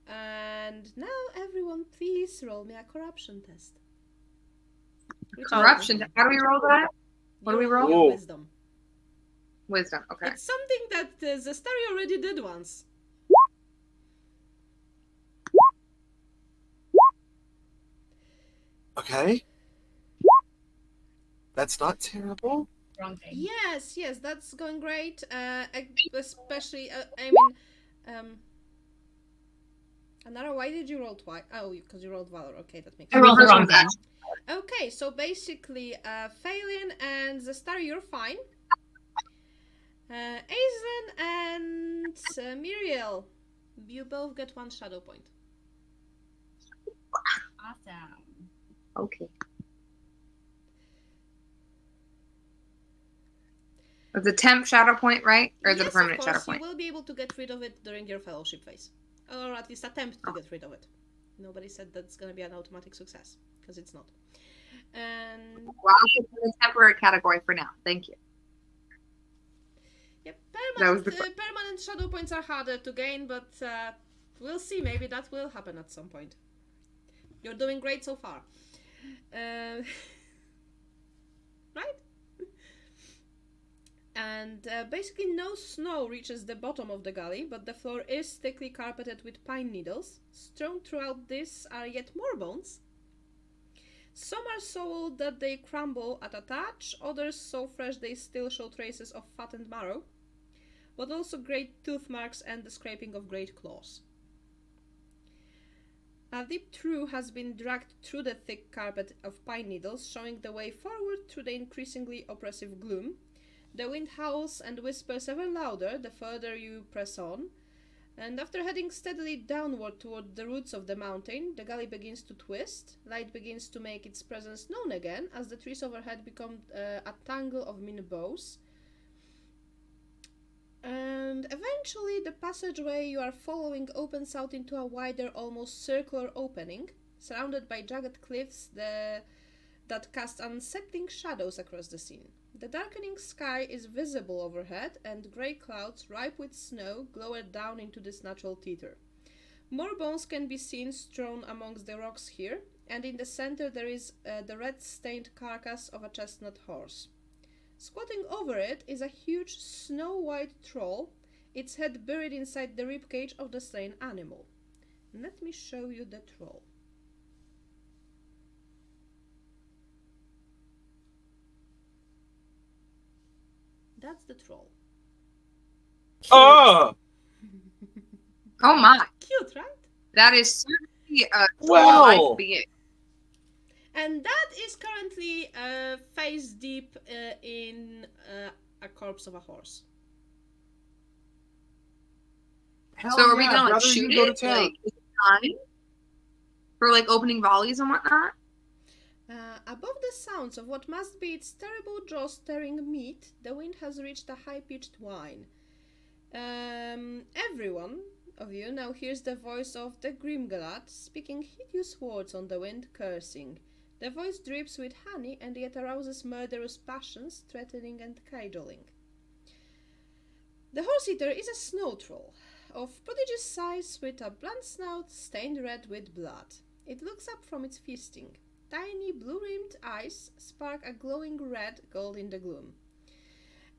And now everyone please roll me a corruption test. Corruption? How do we roll that? What do we roll? Your wisdom. Wisdom, okay. It's something that Zestari already did once. Okay. That's not terrible. Wrong thing. Yes, that's going great. Especially, Anara, why did you roll twice? Oh, because you rolled Valor. Okay, that makes I sense. rolled the wrong thing. Okay, so basically, Phelan and Zestari, you're fine. Aislinn and Miriel, you both get 1 shadow point. Awesome. Okay. It's a temp shadow point, right? Or is it a permanent of shadow course, point? you will be able to get rid of it during your fellowship phase. Or at least attempt to get rid of it. Nobody said that's going to be an automatic success, because it's not. And Well, I'll put it in the temporary category for now. Thank you. yep, That was permanent shadow points are harder to gain, but we'll see. Maybe that will happen at some point. You're doing great so far. Right? And basically no snow reaches the bottom of the galley, but the floor is thickly carpeted with pine needles. Strewn throughout this are yet more bones. Some are so old that they crumble at a touch, others so fresh they still show traces of fat and marrow, but also great tooth marks and the scraping of great claws. A deep trough has been dragged through the thick carpet of pine needles, showing the way forward through the increasingly oppressive gloom. The wind howls and whispers ever louder the further you press on, and after heading steadily downward toward the roots of the mountain, the galley begins to twist. Light begins to make its presence known again as the trees overhead become a tangle of mean boughs. And eventually the passageway you are following opens out into a wider, almost circular opening, surrounded by jagged cliffs that cast unsettling shadows across the scene. The darkening sky is visible overhead, and grey clouds, ripe with snow, glower down into this natural theatre. More bones can be seen strewn amongst the rocks here, and in the center there is the red-stained carcass of a chestnut horse. Squatting over it is a huge snow-white troll, its head buried inside the ribcage of the slain animal. Let me show you the troll. That's the troll. Oh! Oh my. Cute, right? That is certainly a Wow. life being. And that is currently face deep in a corpse of a horse. Hell So are we yeah, gonna like brother, shoot you go to it? town. Like, is it time? For like opening volleys and whatnot? Above the sounds of what must be its terrible jaws tearing meat, the wind has reached a high-pitched whine. Everyone, of you now hears the voice of the Grimgalat speaking hideous words on the wind, cursing. The voice drips with honey and yet arouses murderous passions, threatening and cajoling. The Horse-Eater is a snow troll, of prodigious size with a blunt snout stained red with blood. It looks up from its feasting. Tiny blue-rimmed eyes spark a glowing red gold in the gloom.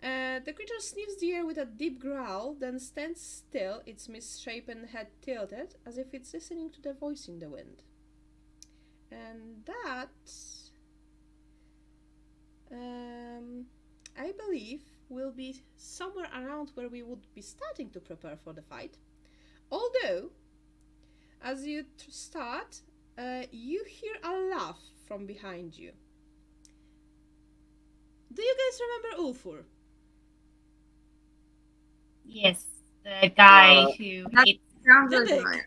The creature sniffs the air with a deep growl, then stands still, its misshapen head tilted, as if it's listening to the voice in the wind. And that, I believe, will be somewhere around where we would be starting to prepare for the fight. Although, as you start, you hear a laugh from behind you. Do you guys remember Ulfur? Yes, the guy who hates. Sounds The like dick. mine.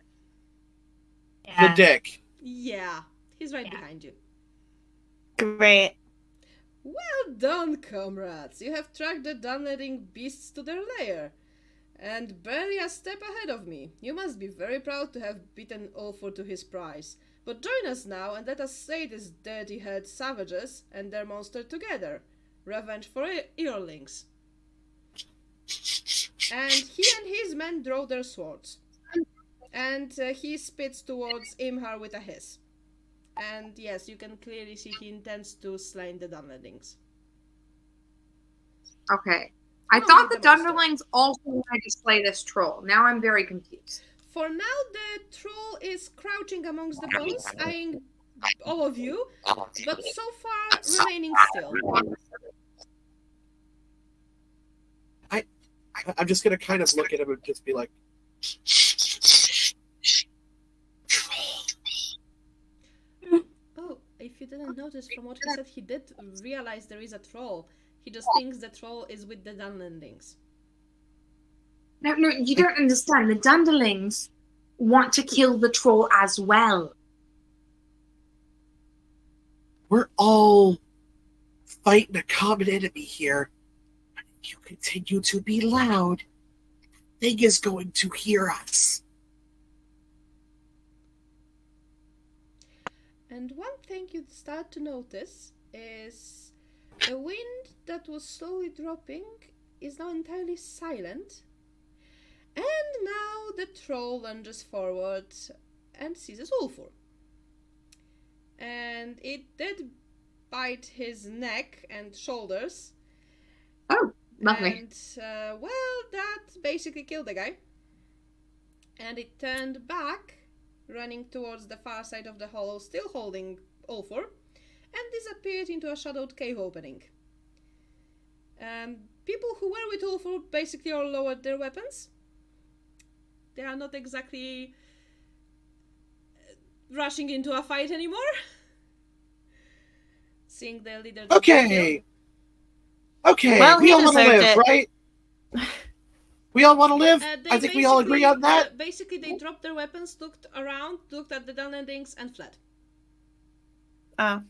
Yeah. The dick. Yeah, he's right Yeah. behind you. Great. Well done, comrades! You have tracked the dunletting beasts to their lair, and barely a step ahead of me. You must be very proud to have beaten Ulfur to his prize. But join us now and let us slay these dirty-haired savages and their monster together. Revenge for earlings. And he and his men draw their swords. And he spits towards Imhar with a hiss. And yes, you can clearly see he intends to slay the Dunlendings. Okay. I Come thought with the the monster. Dunderlings also wanted to slay this troll. Now I'm very confused. For now, the troll is crouching amongst the bones, eyeing all of you, but so far remaining still. I'm just gonna kind of look at him and just be like, Oh, if you didn't notice from what he said, he did realize there is a troll. He just thinks the troll is with the Dunlendings. No, you don't understand. The Dunderlings want to kill the troll as well. we're all fighting a common enemy here. If you continue to be loud, the thing is going to hear us. And one thing you'd start to notice is the wind that was slowly dropping is now entirely silent. And now the troll lunges forward and seizes Ulfur. And it did bite his neck and shoulders. Oh, lovely. And, well, that basically killed the guy. And it turned back, running towards the far side of the hollow, still holding Ulfur, and disappeared into a shadowed cave opening. People who were with Ulfur basically all lowered their weapons. They are not exactly rushing into a fight anymore. Seeing their leader. Okay. Okay, Well, we he all want to deserved live, it. right? We all want to live? They I think we all agree on that. Basically, they dropped their weapons, looked around, looked at the Dunlendings, and fled. Oh.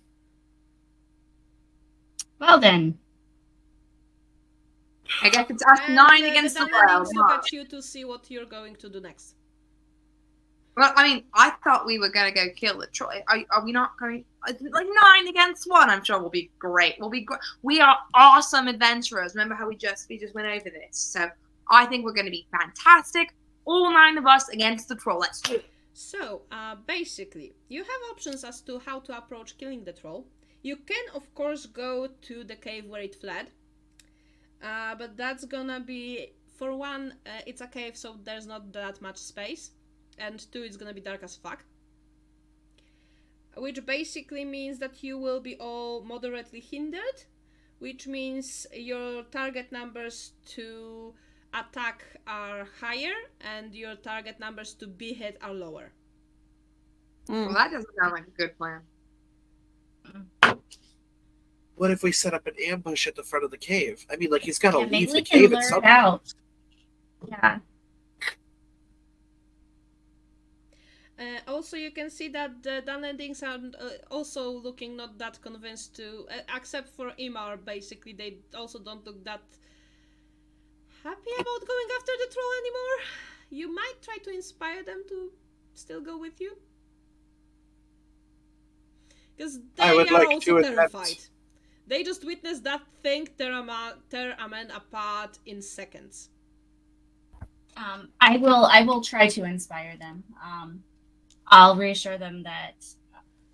Well then, I guess it's us And, 9 against the the world. Dunlendings look at you to see what you're going to do next. Well, I mean, I thought we were going to go kill the troll. Are we not going? Like 9 against 1. I'm sure we'll be great. We are awesome adventurers. Remember how we just went over this. So I think we're going to be fantastic. All 9 of us against the troll. Let's do it. So, basically, you have options as to how to approach killing the troll. You can, of course, go to the cave where it fled. But that's gonna be, for one, it's a cave, so there's not that much space. And 2, it's gonna be dark as fuck. Which basically means that you will be all moderately hindered. Which means your target numbers to attack are higher, and your target numbers to be hit are lower. Well, that doesn't sound like a good plan. What if we set up an ambush at the front of the cave? I mean, like, he's got to yeah, maybe leave we the can cave lure at it some out. Yeah. Also, you can see that the Dunlendings are also looking not that convinced to, except for Imar, basically, they also don't look that happy about going after the troll anymore. you might try to inspire them to still go with you. Because they I would are like also to terrified. attempt. They just witnessed that thing tear a man apart in seconds. I will try to inspire them. I'll reassure them that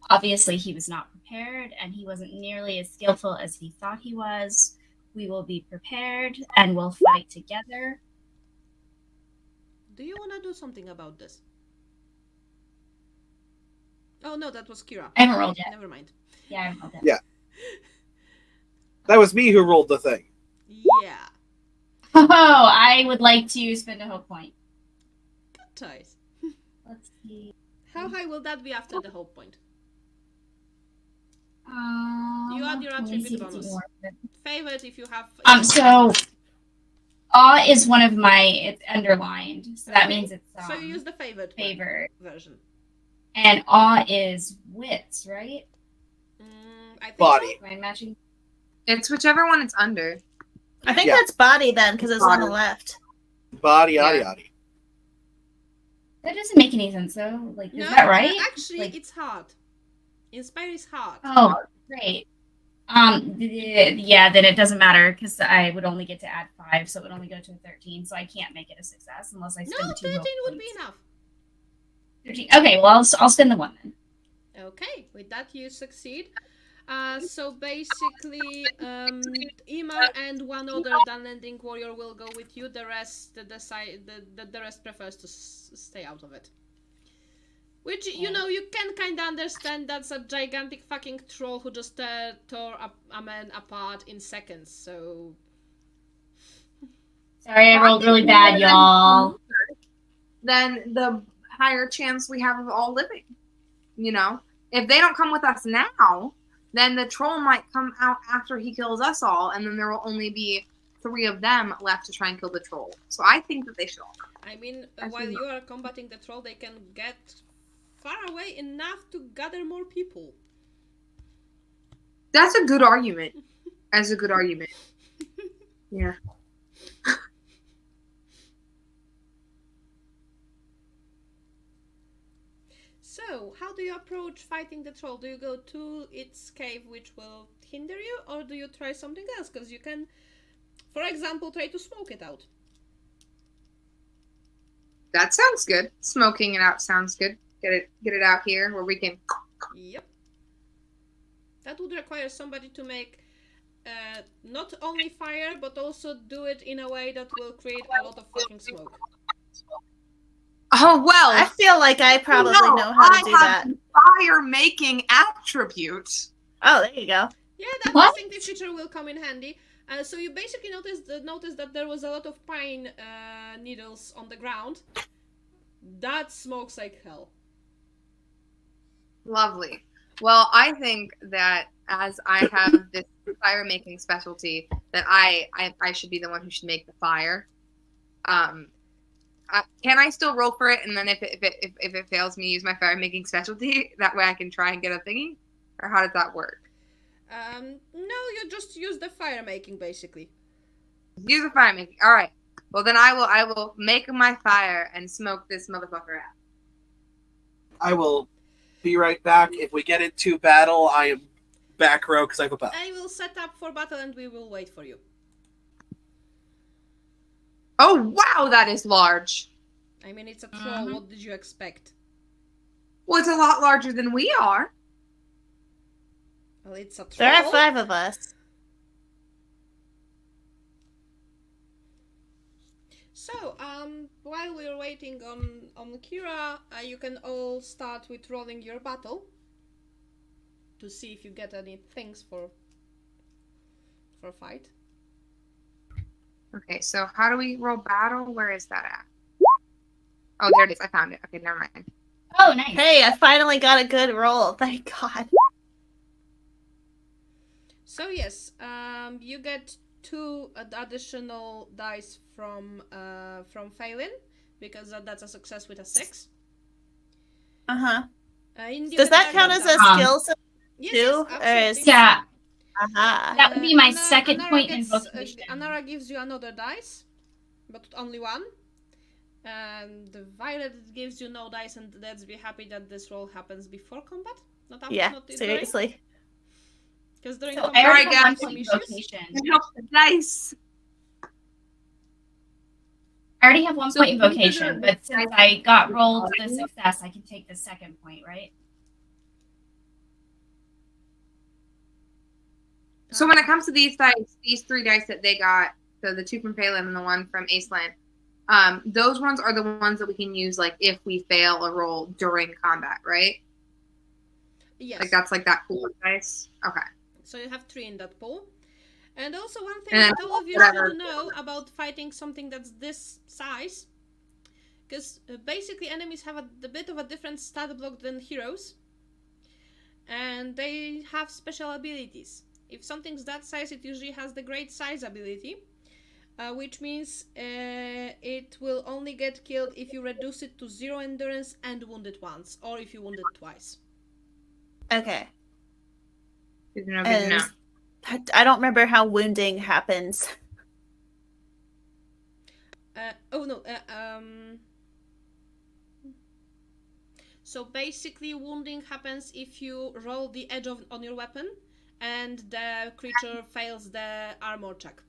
obviously he was not prepared and he wasn't nearly as skillful as he thought he was. We will be prepared and we'll fight together. Do you want to do something about this? Oh no, that was Kira. I haven't rolled yet. Never mind. Yeah, I haven't rolled yet. Yeah. That was me who rolled the thing. Yeah. Oh, I would like to spend a hope point. Good choice. Let's see. How high will that be after the hope point? You add your attribute bonus. Favorite if you have. So awe is one of my. It's underlined, so that means it's. So you use the favorite version. And awe is wits, right? I think Body. so. Am I matching? It's whichever one it's under. I think Yeah. that's body then, because it's on the left. Body, Yeah. yada, yada. That doesn't make any sense, though. Like, is No, that right? Actually, Like- it's hard. Inspire is hard. Oh, great. Yeah, then it doesn't matter because I would only get to add 5, so it would only go to a 13. So I can't make it a success unless I spend No, 2 13 hope would be points. enough. 13. Okay, well I'll spend the 1 then. Okay, with that you succeed. So basically, Ima and one other Dunlending warrior will go with you. The rest, the rest prefers to stay out of it. Which, you know, you can kind of understand. That's a gigantic fucking troll who just tore a man apart in seconds. So Sorry, I rolled really bad, y'all. Then the higher chance we have of all living. You know, if they don't come with us now, then the troll might come out after he kills us all, and then there will only be 3 of them left to try and kill the troll. So I think that they should all come. I mean, while you are combating the troll, they can get far away enough to gather more people. That's a good argument. That's a good argument. Yeah. So, how do you approach fighting the troll? Do you go to its cave, which will hinder you, or do you try something else? Because you can, for example, try to smoke it out. That sounds good. Smoking it out sounds good. Get it out here where we can. Yep. That would require somebody to make not only fire, but also do it in a way that will create a lot of fucking smoke. Oh well. I feel like I probably No, know how to do that. Fire making attribute. Oh, there you go. Yeah, that What? distinctive feature will come in handy. So you basically noticed that there was a lot of pine needles on the ground. That smokes like hell. Lovely. Well, I think that as I have this fire making specialty, that I should be the one who should make the fire. Can I still roll for it? And then if it fails me, use my fire making specialty. That way I can try and get a thingy. Or how does that work? No, you just use the fire making basically. Use the fire making. All right. Well, then I will make my fire and smoke this motherfucker out. I will be right back. If we get into battle, I am back row because I have a bow. I will set up for battle and we will wait for you. Oh wow, that is large. I mean, it's a troll. What did you expect? Well, it's a lot larger than we are. Well, it's a troll. There are 5 of us. So, while we're waiting on Kira, you can all start with rolling your battle to see if you get any things for fight. Okay, so how do we roll battle? Where is that at? Oh, there it is. I found it. Okay, never mind. Oh, nice. Hey, I finally got a good roll. Thank God. So yes, you get 2 additional dice from Phelan because that's a success with a 6. Uh-huh. In Does that count as a skill set Yes, too? yes, Or absolutely. is- Yeah, Uh-huh. that would be my Anara- second Anara point in gets, invocation. Anara gives you another dice, but only 1. And the violet gives you no dice, and let's be happy that this roll happens before combat. Not after, Yeah, not during. seriously. Because during So combat, I already you have have 1 some point issues. invocation. Help the dice. I already have 1 So point these are invocation, the but since dice I got you're rolled the rolling. success, I can take the 2nd point, right? So when it comes to these dice, these 3 dice that they got, so the 2 from Phelan and the 1 from Aceland, those ones are the ones that we can use like if we fail a roll during combat, right? Yes. Like that's like that pool of dice. Okay. So you have 3 in that pool. And also one thing And that all of you whatever. should know about fighting something that's this size, because basically enemies have a bit of a different stat block than heroes, and they have special abilities. If something's that size, it usually has the great size ability, which means it will only get killed if you reduce it to 0 endurance and wound it once, or if you wound it twice. Okay. Good to know, good to know. I don't remember how wounding happens. So basically, wounding happens if you roll the edge on your weapon and the creature fails the armor check.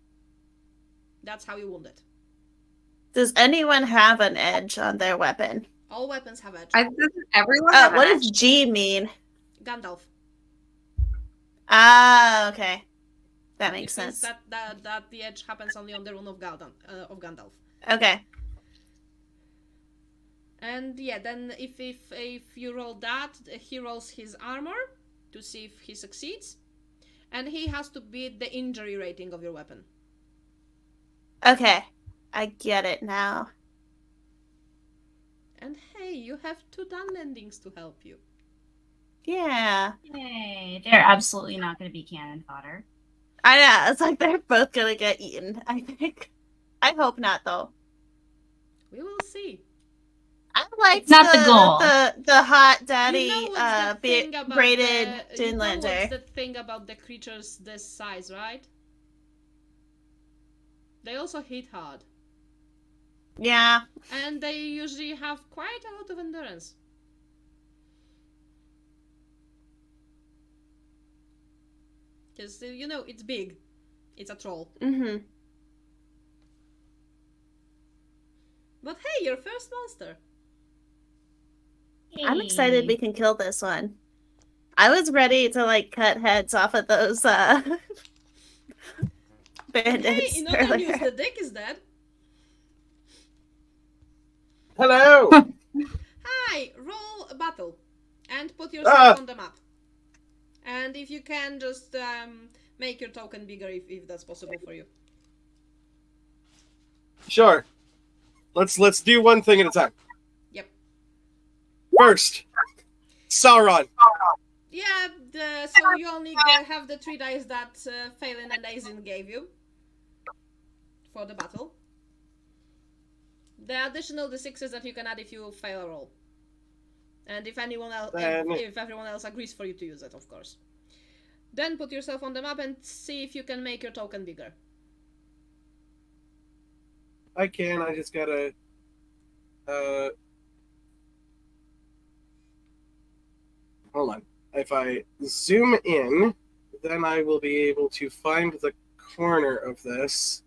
That's how you wound it. Does anyone have an edge on their weapon? All weapons have edge. Doesn't everyone have What an does edge? G mean? Gandalf. Ah, okay. That makes It means sense. that the edge happens only on the rune of Gandalf. Okay. And yeah, then if you roll that, he rolls his armor to see if he succeeds, and he has to beat the injury rating of your weapon. Okay. I get it now. And hey, you have 2 done endings to help you. Yeah. Yay. They're absolutely not going to be cannon fodder. I know. It's like they're both gonna get eaten, I think. I hope not, though. We will see. I like It's not the goal. The hot daddy You know what's that thing about braided you know what's Dunelander. the thing about the creatures this size, right? They also hit hard. Yeah. And they usually have quite a lot of endurance. Because, it's big. It's a troll. Mm-hmm. But hey, your first monster. I'm excited we can kill this one. I was ready to cut heads off of those bandits Hey, in other news, earlier. the dick is dead. Hello. Hi, roll a battle. And put yourself on the map. And if you can, just make your token bigger if that's possible for you. Sure. Let's do one thing at a time. Yep. First, Sauron. Yeah, so you only have the 3 dice that Phelan and Aizen gave you for the battle. The additional d6s that you can add if you fail a roll. And if anyone else, if everyone else agrees for you to use it, of course. Then put yourself on the map and see if you can make your token bigger. I can. I just gotta. Hold on. If I zoom in, then I will be able to find the corner of this.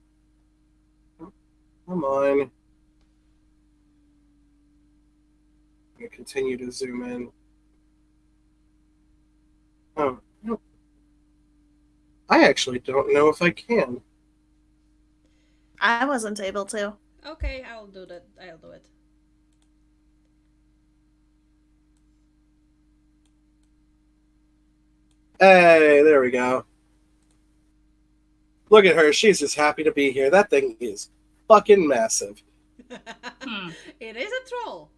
Come on. I'm gonna continue to zoom in. Oh, no. I actually don't know if I can. I wasn't able to. Okay, I'll do that. I'll do it. Hey, there we go. Look at her. She's just happy to be here. That thing is fucking massive. It is a troll.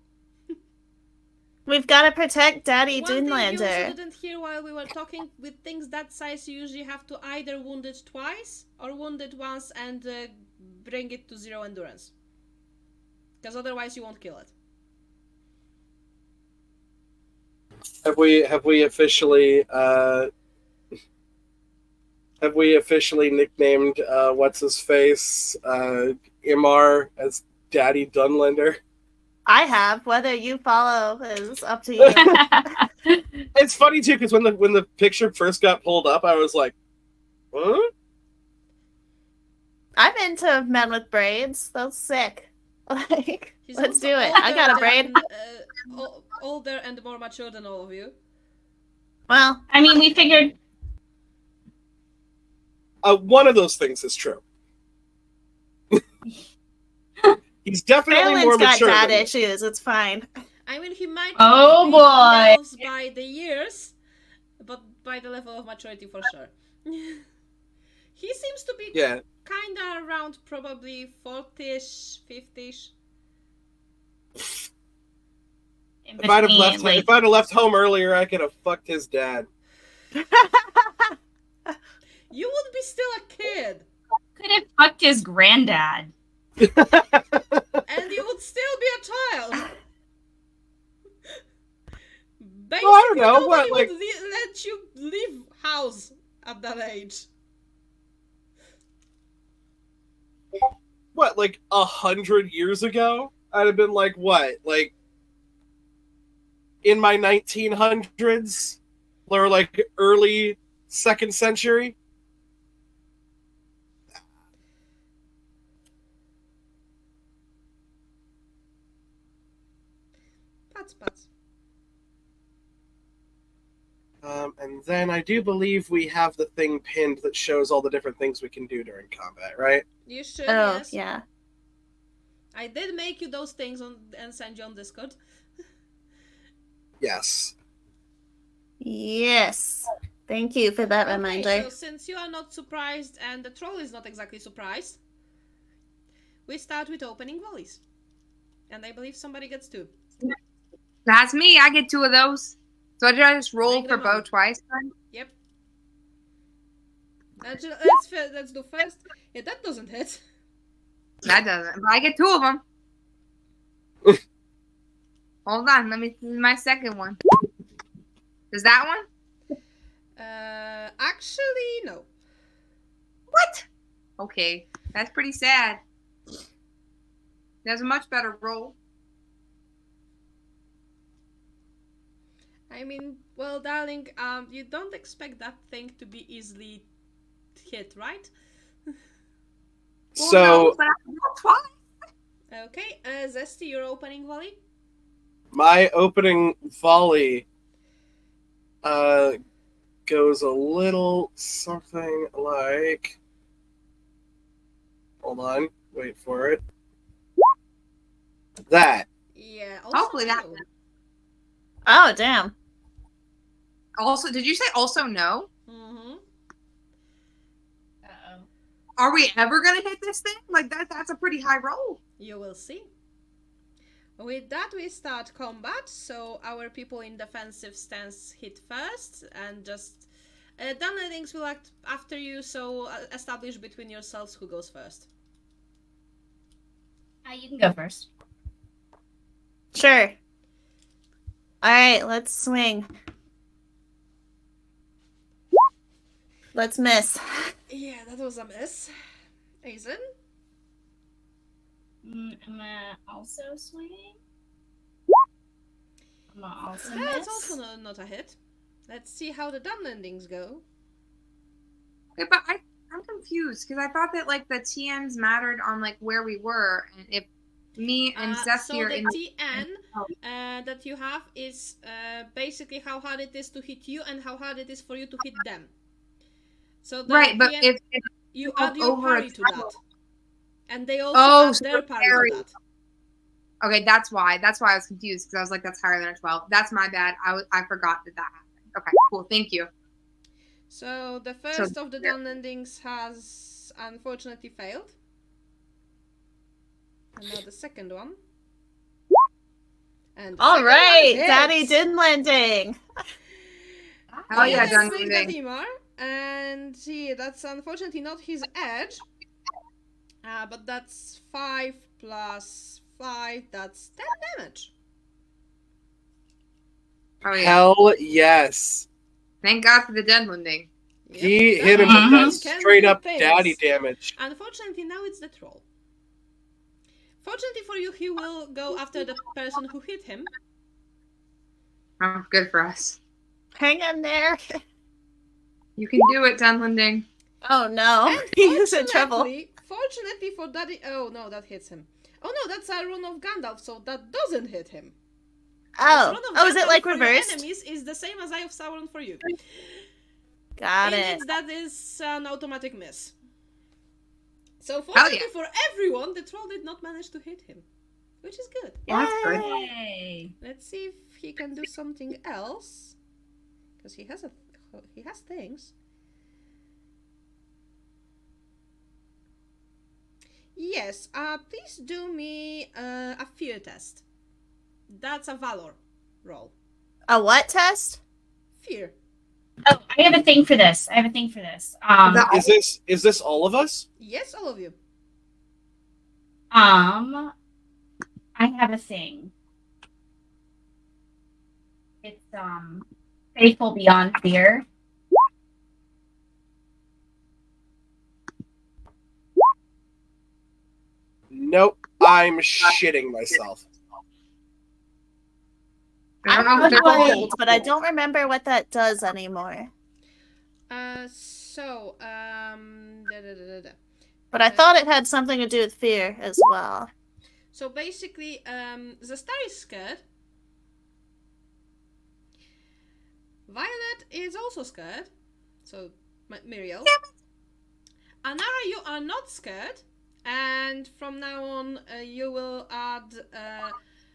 We've got to protect Daddy One thing you also Dunelander. didn't hear while we were talking, with things that size you usually have to either wound it twice or wound it once and bring it to 0 endurance. Because otherwise you won't kill it. Have we officially nicknamed what's his face Imar as Daddy Dunlander. I have. Whether you follow is up to you. It's funny too because when the picture first got pulled up, I was like, "Huh?" I'm into men with braids. That's sick. Like, He's let's also do it. I got a older braid. older and more mature than all of you. Well, I mean, we figured. One of those things is true. He's definitely more Phelan's got mature. dad than me. issues. It's fine. I mean, he might Oh, not be boy. elves by the years, but by the level of maturity for sure. He seems to be Yeah. kinda around probably 40ish, 50ish. In If I'd have between, left home earlier, I could have fucked his dad. You would be still a kid, could have fucked his granddad. and you would still be a child. Basically, Well, I don't know, nobody what, would let you leave house at that age. What, like 100 years ago? I'd have been like, what? Like, in my 1900s? Or like early 2nd century? Pats. And then I do believe we have the thing pinned that shows all the different things we can do during combat, right? You should, Oh, yes. yeah. I did make you those things and send you on Discord. Yes. Yes. Thank you for that reminder. Okay, so since you are not surprised and the troll is not exactly surprised, we start with opening volleys. And I believe somebody gets 2. That's me. I get 2 of those. So did I just roll Make for them bow up. twice then? Yep. Let's do first. Yeah, that doesn't hit. That doesn't. But I get 2 of them. Hold on. Let me see my second one. Is that one? Actually, no. What? Okay. That's pretty sad. There's a much better roll. I mean, well, darling, you don't expect that thing to be easily hit, right? Well, So, no, but I rolled twice. Okay, Zesty, your opening volley. my opening volley goes a little something like... Hold on. Wait for it. That. Yeah, also Hopefully that. no. Oh, damn. Also, did you say also no? Mm-hmm. Uh-oh. Are we ever gonna hit this thing? Like that's a pretty high roll. You will see. With that, we start combat. So our people in defensive stance hit first, and just Dunlendings will act after you. So establish between yourselves who goes first. You can go first. Sure. Alright, let's swing. Let's miss. Yeah, that was a miss. Aizen? I'm gonna also swing. I'm gonna also That's miss. also not a hit. Let's see how the Dunlendings go. Okay, but I'm confused because I thought that like the TNs mattered on like where we were, and if me and So Zesty are the in. TN that you have is basically how hard it is to hit you and how hard it is for you to hit them. So the Right, but TN, if you go add your over a parry to that, threshold. and they also Oh, add so their the parry parry. to that. Okay, that's why I was confused because I was like, that's higher than a 12. That's my bad. I forgot that happened. Okay, cool. Thank you. So the first of the Dunlendings has unfortunately failed. And now the second one. And the All second right, one Daddy hits. Oh Dinlending. yeah, Yes, done with moving. Vladimir. And that's unfortunately not his edge. But that's 5 plus 5, that's 10 damage. Oh yeah. Hell yes. Thank God for the Denlending. Yep, He that hit him one with that can straight do up things. daddy damage. Unfortunately, now it's the troll. Fortunately for you, he will go after the person who hit him. Oh, good for us. Hang in there. You can do it, Dunlending. Oh no, And he's in trouble. fortunately for Daddy... Oh, no, that hits him. Oh, no, that's a rune of Gandalf, so that doesn't hit him. Oh, Rune of is it Gandalf like for your reversed? enemies is the same as Eye of Sauron for you. Got And it. that is an automatic miss. So Hell fortunately yeah. for everyone, the troll did not manage to hit him. Which is good. That's good. Yay. Let's see if he can do something else. Because he has things. Yes, please do me a fear test. That's a valor roll. A what test? Fear. Oh, I have a thing for this. Is this all of us? Yes, all of you. I have a thing. It's faithful beyond fear. Nope. I'm shitting myself. I don't know I'm if they're old, but I don't remember what that does anymore. Da. But I thought it had something to do with fear as well. So basically, the star is scared. Violet is also scared. So, Muriel. Anara, you are not scared. And from now on, you will add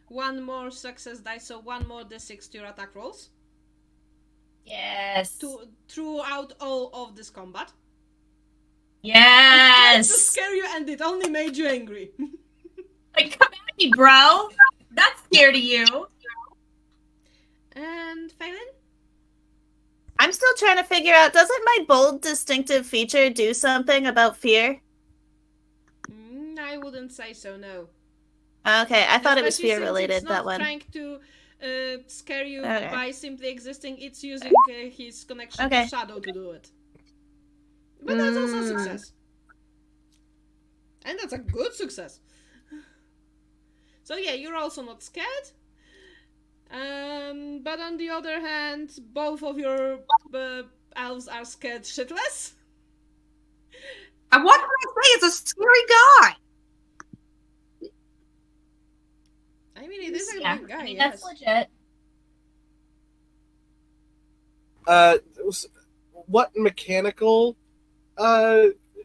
one more success dice, so one more d6 to your attack rolls. Yes. Throughout all of this combat. Yes. To scare you, and it only made you angry. Like, come at me, bro. That's scared of you. And Phelan? I'm still trying to figure out, doesn't my bold distinctive feature do something about fear? I wouldn't say so, no. Okay, I thought it was Especially fear since related, it's that not one. trying to scare you Okay. by simply existing, it's using his connection Okay. to Shadow to do it. But that's also a success. And that's a good success. So yeah, you're also not scared. But on the other hand, both of your elves are scared shitless. And what can I say? It's a scary guy. I mean, it is a Yeah, big guy, I mean, yes. that's legit. What mechanical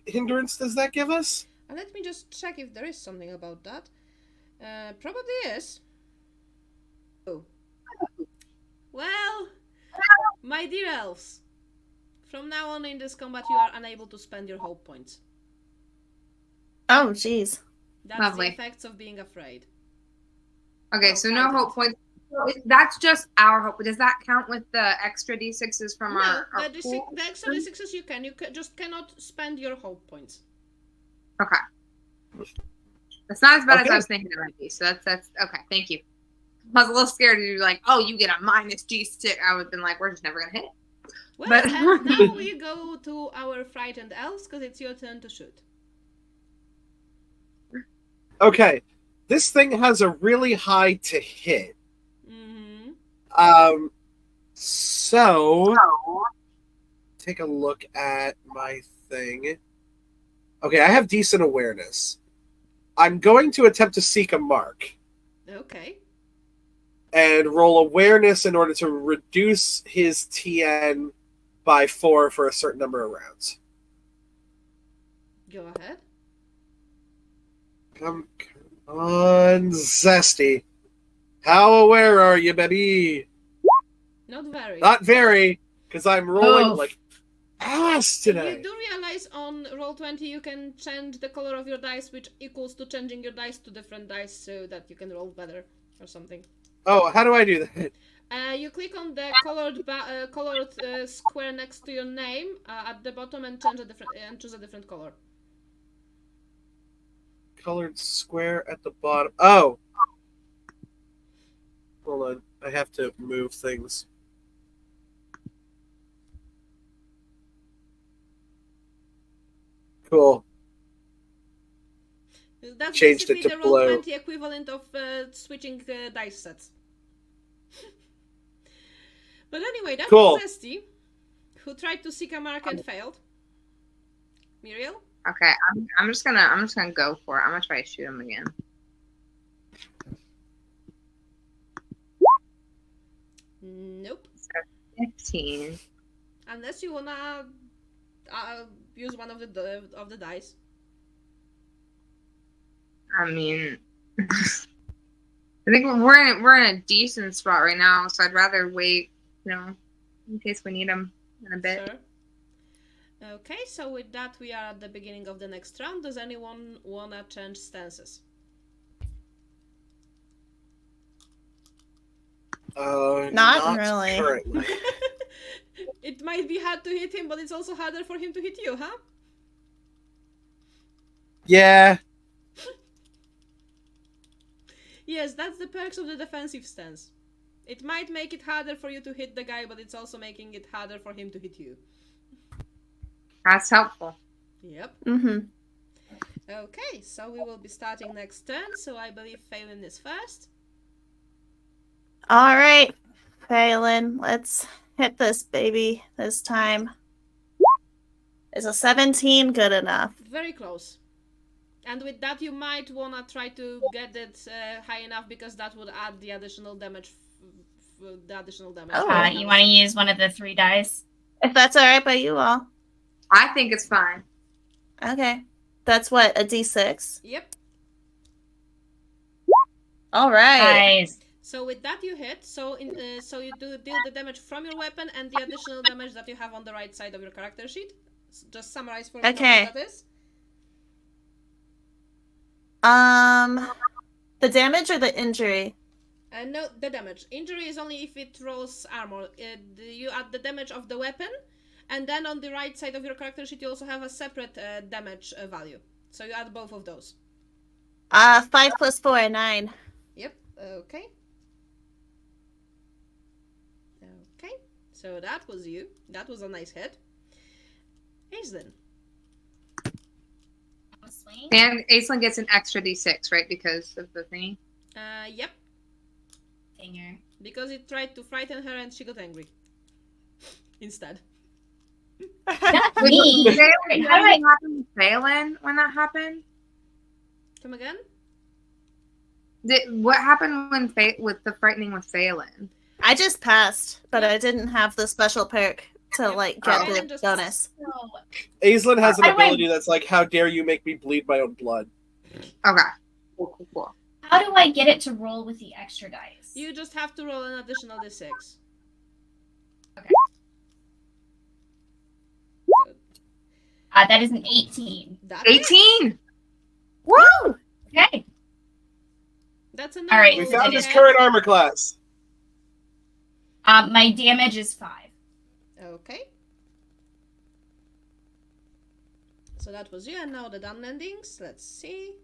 hindrance does that give us? Let me just check if there is something about that. Probably is. Oh. Well, my dear elves, from now on in this combat you are unable to spend your hope points. Oh, jeez. That's Lovely. the effects of being afraid. Okay, Oh, so no frightened. hope points. That's just our hope. Does that count with the extra d6s from No, our the pool? extra d6s you can. Just cannot spend your hope points. Okay. That's not as bad as Okay. I was thinking it might be. So that's okay. Thank you. I was a little scared to be like, oh, you get a minus G6. I would have been like, we're just never gonna hit. Well, But- and now we go to our frightened elves because it's your turn to shoot. Okay, this thing has a really high to hit. Mm-hmm. So take a look at my thing. Okay, I have decent awareness. I'm going to attempt to seek a mark Okay. and roll awareness in order to reduce his TN by 4 for a certain number of rounds. Go ahead. Come on, Zesty. How aware are you, baby? Not very. Not very, because I'm rolling Oh. like ass today. You do realize on Roll20 you can change the color of your dice, which equals to changing your dice to different dice so that you can roll better or something. Oh, how do I do that? You click on the colored square next to your name at the bottom and choose a different color. Colored square at the bottom. Oh. Hold on. I have to move things. Cool. that's changed it basically to the blue. Roll20 equivalent of switching dice sets. But anyway, that Cool. was Esty, who tried to seek a mark and failed. Muriel? Okay, I'm just gonna go for it. I'm gonna try to shoot him again. Nope. 15. Unless you wanna use one of the dice. I mean, I think we're in a decent spot right now, so I'd rather wait, in case we need him in a bit. Sure. Okay, so with that we are at the beginning of the next round. Does anyone wanna change stances? Not really. Currently. It might be hard to hit him, but it's also harder for him to hit you, huh? Yeah. Yes, that's the perks of the defensive stance. It might make it harder for you to hit the guy, but it's also making it harder for him to hit you. That's helpful. Yep. Mm-hmm. Okay, so we will be starting next turn, so I believe Phelan is first. All right, Phelan, let's hit this baby this time. Is a 17 good enough? Very close. And with that you might wanna try to get it high enough, because that would add the additional damage. Oh. You want to use one of the 3 dice? If that's all right by you all. I think it's fine. Okay. That's what, a D6? Yep. All right. Nice. So with that you hit, so you deal the damage from your weapon and the additional damage that you have on the right side of your character sheet. Just summarize for me Okay. what that is. The damage or the injury? No, the damage. Injury is only if it rolls armor. You add the damage of the weapon, and then on the right side of your character sheet you also have a separate damage value. So you add both of those. 5 + 4, 9. Yep. Okay. Okay. So that was you. That was a nice hit. Aislinn. Swing. And Aislinn gets an extra D6, right? Because of the thingy. Yep. Finger. Because it tried to frighten her and she got angry. Instead. Not me. Did How do I- anything happen with Phelan when that happened? Come again? What happened with the frightening with Phelan? I just passed, but I didn't have the special perk to Yep. get Oh. the bonus. Aislinn has an How do I- ability that's like, how dare you make me bleed my own blood? Okay. Cool. How do I get it to roll with the extra dice? You just have to roll an additional d6. Okay. That is an 18. That 18! Woo! Okay. That's a All right, We so found then his it- current armor class. My damage is 5. Okay. So that was you, and now the done endings. Let's see.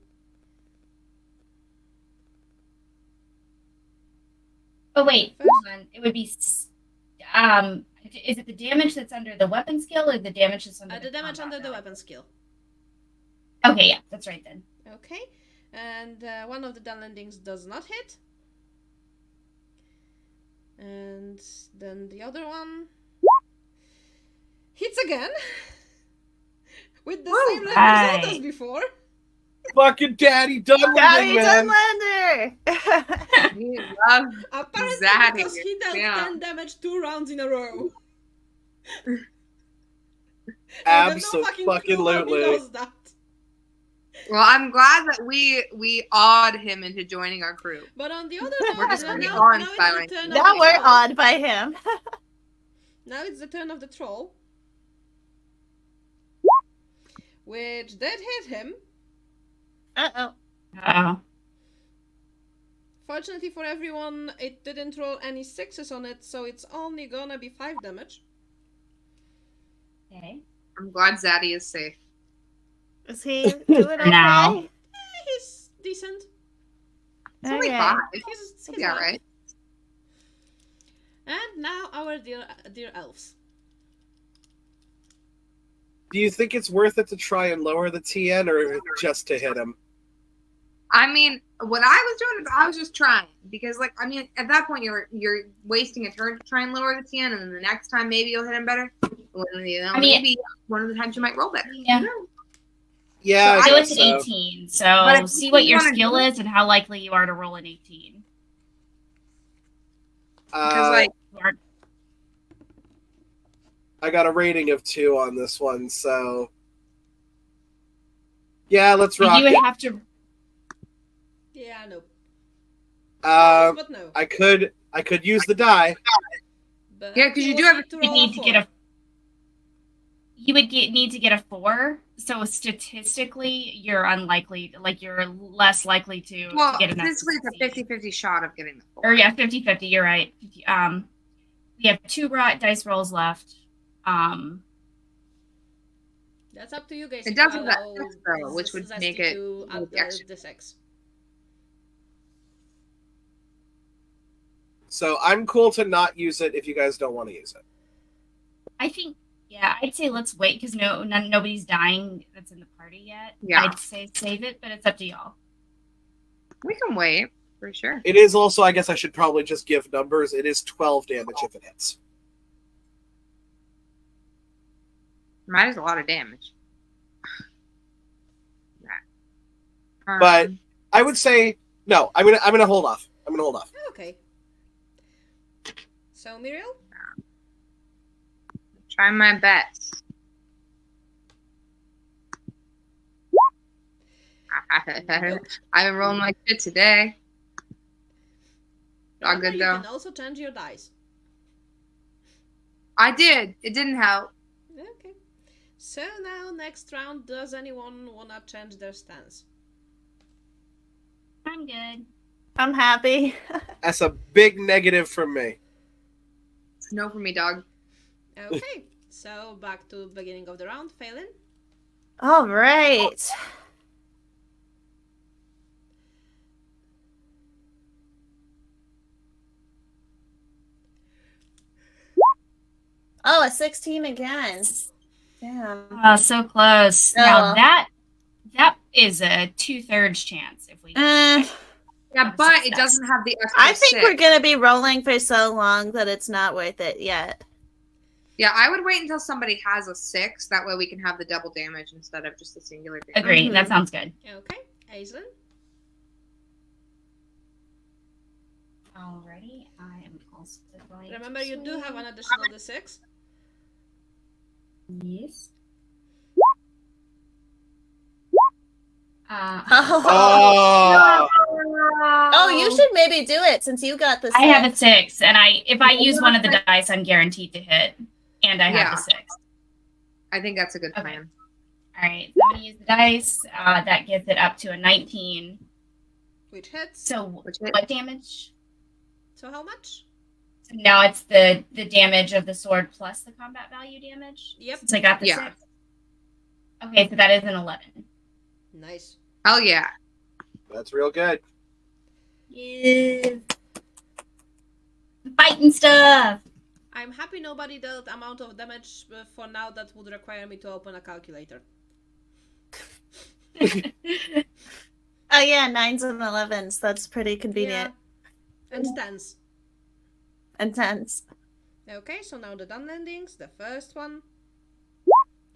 Oh wait, First- hold on. It would be. Is it the damage that's under the weapon skill or the damage that's under The damage combat under the value? weapon skill. Okay, yeah, that's right then. Okay. And one of the done endings does not hit. And then the other one hits again. With the same result as Right. before. Fucking Daddy Dunlending, Daddy man. Dunlander! We love Apparently Zaddy. because he dealt Yeah. 10 damage 2 rounds in a row. And there's no fucking clue how he Absolutely. does that. Well, I'm glad that we awed him into joining our crew. But on the other We're hand, just now really it's awe-inspiring. the turn of Now the we're troll. awed by him. Now it's the turn of the troll. Which did hit him. Uh-oh. Oh. Fortunately for everyone, it didn't roll any 6s on it, so it's only gonna be 5 damage. Okay. I'm glad Zaddy is safe. Is he doing okay? now. He's decent. It's only Okay. 5. He's He'll be alright. And now our dear elves. Do you think it's worth it to try and lower the TN or just to hit him? I mean, what I was doing is I was just trying because, like, I mean, at that point you're wasting a turn to try and lower the TN, and then the next time maybe you'll hit him better. Maybe one of the times you might roll better. Yeah. Yeah, So So I it's guess an so. 18. But So if see you what your wanna skill do it- is and how likely you are to roll an 18. Because, like, You are- I got a rating of 2 on this one, so yeah, let's but rock you would it. have to. Yeah, no. Um, But no. I could use the die. But Yeah, 'cause you would do have- need to You roll need to get four. a. You would need to get a 4. So statistically, you're unlikely. Like you're less likely to well, get enough. basically it's a 50-50 shot of getting the 4. Or yeah, 50-50. You're right. We have 2 dice rolls left. That's up to you guys. It if does you have that allow six, though, which would Zesty make it to add the extra. the 6. So I'm cool to not use it if you guys don't want to use it. I think. Yeah, I'd say let's wait because nobody's dying that's in the party yet. Yeah. I'd say save it, but it's up to y'all. We can wait for sure. It is also, I guess I should probably just give numbers. It is 12 damage if it hits. Mine is a lot of damage. Yeah. But I would say no. I'm gonna hold off. Okay. So, Muriel? Try my best. I've been rolling like shit today. All Remember, good you though. can also change your dice. I did. It didn't help. Okay. So now, next round, does anyone wanna change their stance? I'm good. I'm happy. That's a big negative from me. It's no for me, dog. Okay. So back to beginning of the round, Phelan. All right. Oh, a 16 again. Damn. Oh, so close. Oh. Now that is a 2/3 chance if we. Yeah, but it Success. doesn't have the extra I think six. we're gonna be rolling for so long that it's not worth it yet. Yeah, I would wait until somebody has a 6. That way we can have the double damage instead of just a singular damage. Agree. Mhm. That sounds good. Okay. Aislinn. Alrighty, I am also going. Remember, you do have an additional d6. Yes. Oh, Oh, you should maybe do it since you got the. I have a six. 6, and if I use one of the dice, I'm guaranteed to hit, and I have Yeah. the 6. I think that's a good Okay. plan. All right, so I'm gonna use the dice. That gets it up to a 19. Which hits. So Which hit? what damage? So how much? So now it's the damage of the sword plus the combat value damage. Yep. Since I got the Yeah. 6. Okay, so that is an 11. Nice. Hell yeah. that's real good. Yeah. Fighting stuff. I'm happy nobody dealt amount of damage for now that would require me to open a calculator. Oh yeah, 9s and 11s. That's pretty convenient Yeah. And tens. and 10s. Okay, so now the done landings. The first one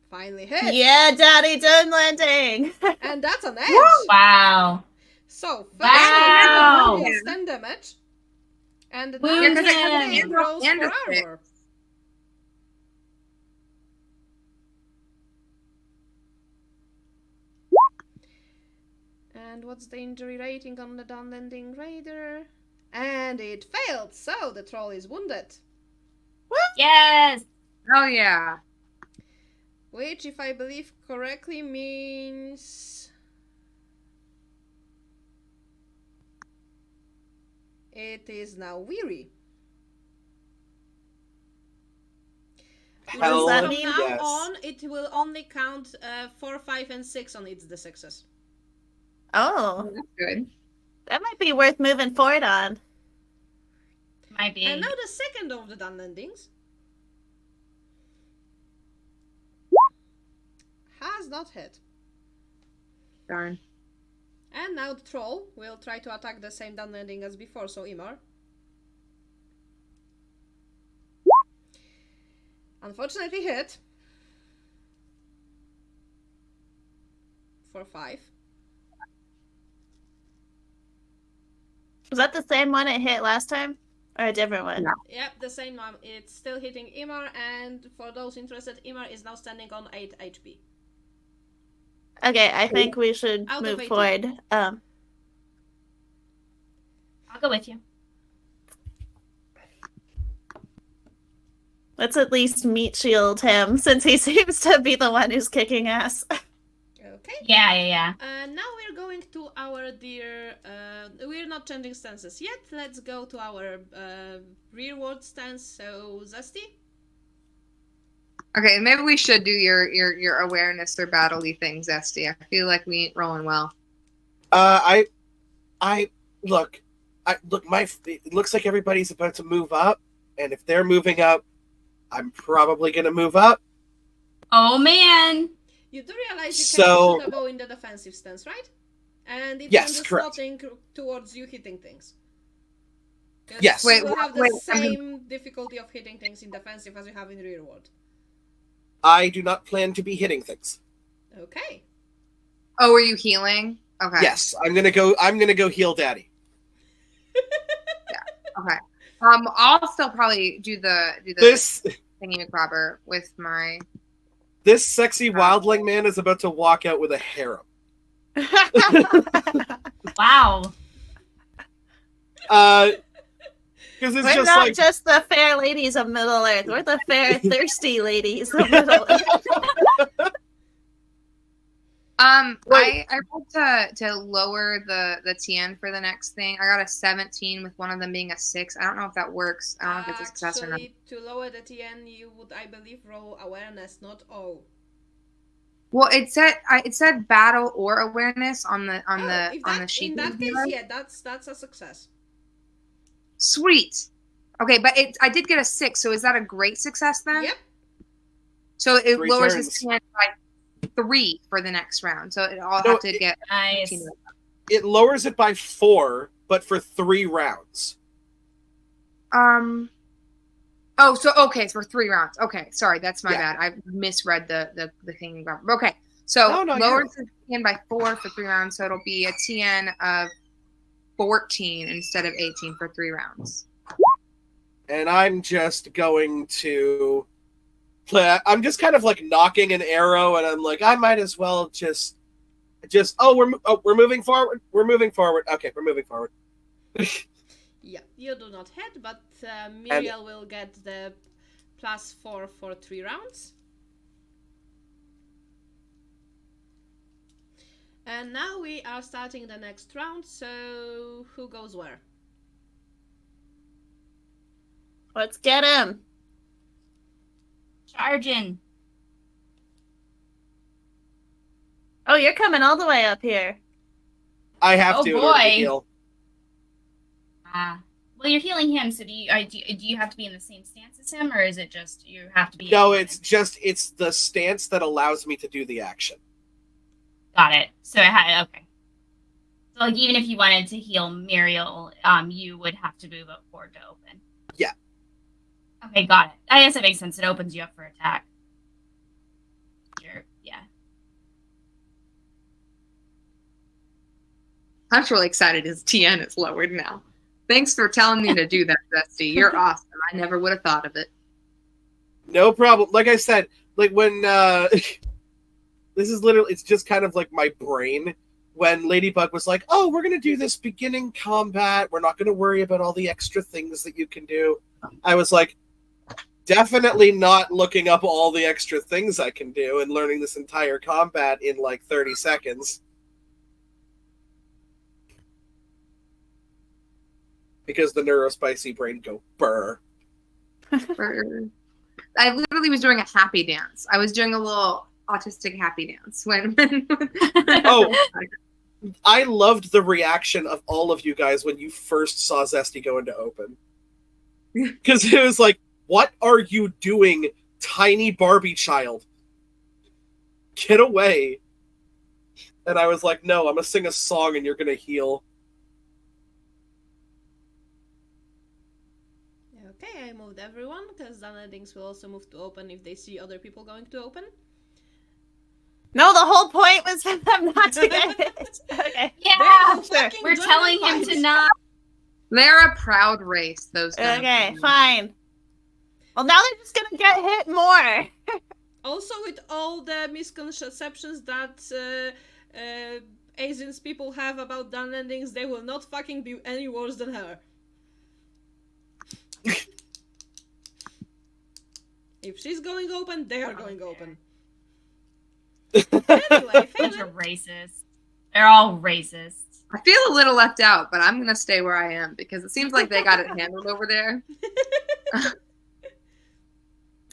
finally hit. Yeah, Daddy, done landing. And that's an edge. Wow. So, first Wow. one deals 10 damage. And now Yeah, 'cause it has an he and rolls and for a six. armor. And what's the injury rating on the done landing raider? And it failed, so the troll is wounded. Yes. Hell yeah. Which, if I believe correctly, means it is now weary. Hell that From mean? now yes. on, it will only count 4, 5, and 6 on its d6s. Oh, That's good. that might be worth moving forward on. Might be. And now the second of the done landings has not hit. Darn. And now the troll will try to attack the same down ending as before, so Imar. Unfortunately hit. For 5. Was that the same one it hit last time? Or a different one? No. Yep, the same one. It's still hitting Imar, and for those interested, Imar is now standing on 8 HP. Okay, I think we should Out of move 18. forward. I'll go with you. Let's at least meat shield him, since he seems to be the one who's kicking ass. Okay. Yeah. Now we're going to our dear... we're not changing stances yet. Let's go to our rearward stance. So, Zesty? Okay, maybe we should do your awareness or battle-y thing, Zesty. I feel like we ain't rolling well. Look, it looks like everybody's about to move up, and if they're moving up, I'm probably gonna move up. Oh man. You do realize you So- can shoot a bow in the defensive stance, right? And it's Yes, on the correct. slotting towards you hitting things. 'Cause Yes. You Wait, will have the wait, same difficulty of hitting things in defensive as you have in rearward. I do not plan to be hitting things. Okay. Oh, are you healing? Okay. Yes, I'm gonna go heal Daddy. Okay. I'll still probably do the This thingy McRobber with my. sexy wildling man is about to walk out with a harem. Wow. Because it's We're just not like just the fair ladies of Middle Earth. We're the fair, thirsty ladies of Middle Earth. I rolled to lower the TN for the next thing. I got a 17 with one of them being a 6. I don't know if that works. I don't know if it's a success or not. Actually, to lower the TN, you would, I believe, roll awareness, not O. Well, it said battle or awareness on the If sheet. in that case, yeah, that's a success. Sweet. Okay, but I did get a 6, so is that a great success then? Yep. So it 3 lowers turns. his TN by 3 for the next round. So I'll No, have to get. Nice. it lowers it by 4, but for 3 rounds. Oh, so okay, it's for 3 rounds. Okay, sorry, that's my Yeah. bad. I misread the thing. Okay, so No, lowers the TN by 4 for 3 rounds, so it'll be a TN of 14 instead of 18 for 3 rounds. And I'm just going to play. I'm just kind of like knocking an arrow, and I'm like, I might as well just. We're moving forward. We're moving forward. Okay, we're moving forward. Yeah, you do not hit, but Muriel will get the +4 for 3 rounds. And now we are starting the next round, so who goes where? Let's get him. Charging. Oh, you're coming all the way up here. I have Oh, to in order to boy. heal. Well, you're healing him, so do you have to be in the same stance as him, or is it just you have to be? No, it's the stance that allows me to do the action. Got it. So okay. So like even if you wanted to heal Muriel, you would have to move up forward to open. Yeah. Okay, got it. I guess that makes sense. It opens you up for attack. Sure. Yeah. I'm just really excited his TN is lowered now. Thanks for telling me to do that, Dusty. You're awesome. I never would have thought of it. No problem. Like I said, like when this is literally, it's just kind of like my brain when Ladybug was like, "Oh, we're gonna do this beginning combat. We're not gonna worry about all the extra things that you can do." I was like, definitely not looking up all the extra things I can do and learning this entire combat in like 30 seconds. Because the neurospicy brain go burr. I literally was doing a happy dance. I was doing a little autistic happy dance when Oh, I loved the reaction of all of you guys when you first saw Zesty go into open. Because it was like, what are you doing, tiny Barbie child? Get away. And I was like, no, I'm gonna sing a song and you're gonna heal. Okay, I moved everyone, because then endings will also move to open if they see other people going to open. No, the whole point was for them not to get hit. Okay. Yeah, There's no fucking we're German telling him fight. to not. They're a proud race, those guys. Okay, fine. Well, now they're just gonna get hit more. Also, with all the misconceptions that Asian people have about done endings, they will not fucking be any worse than her. If she's going open, they are going open. Anyway, Bunch Phelan, of racists. They're all racist. I feel a little left out, but I'm gonna stay where I am because it seems like they got it handled over there.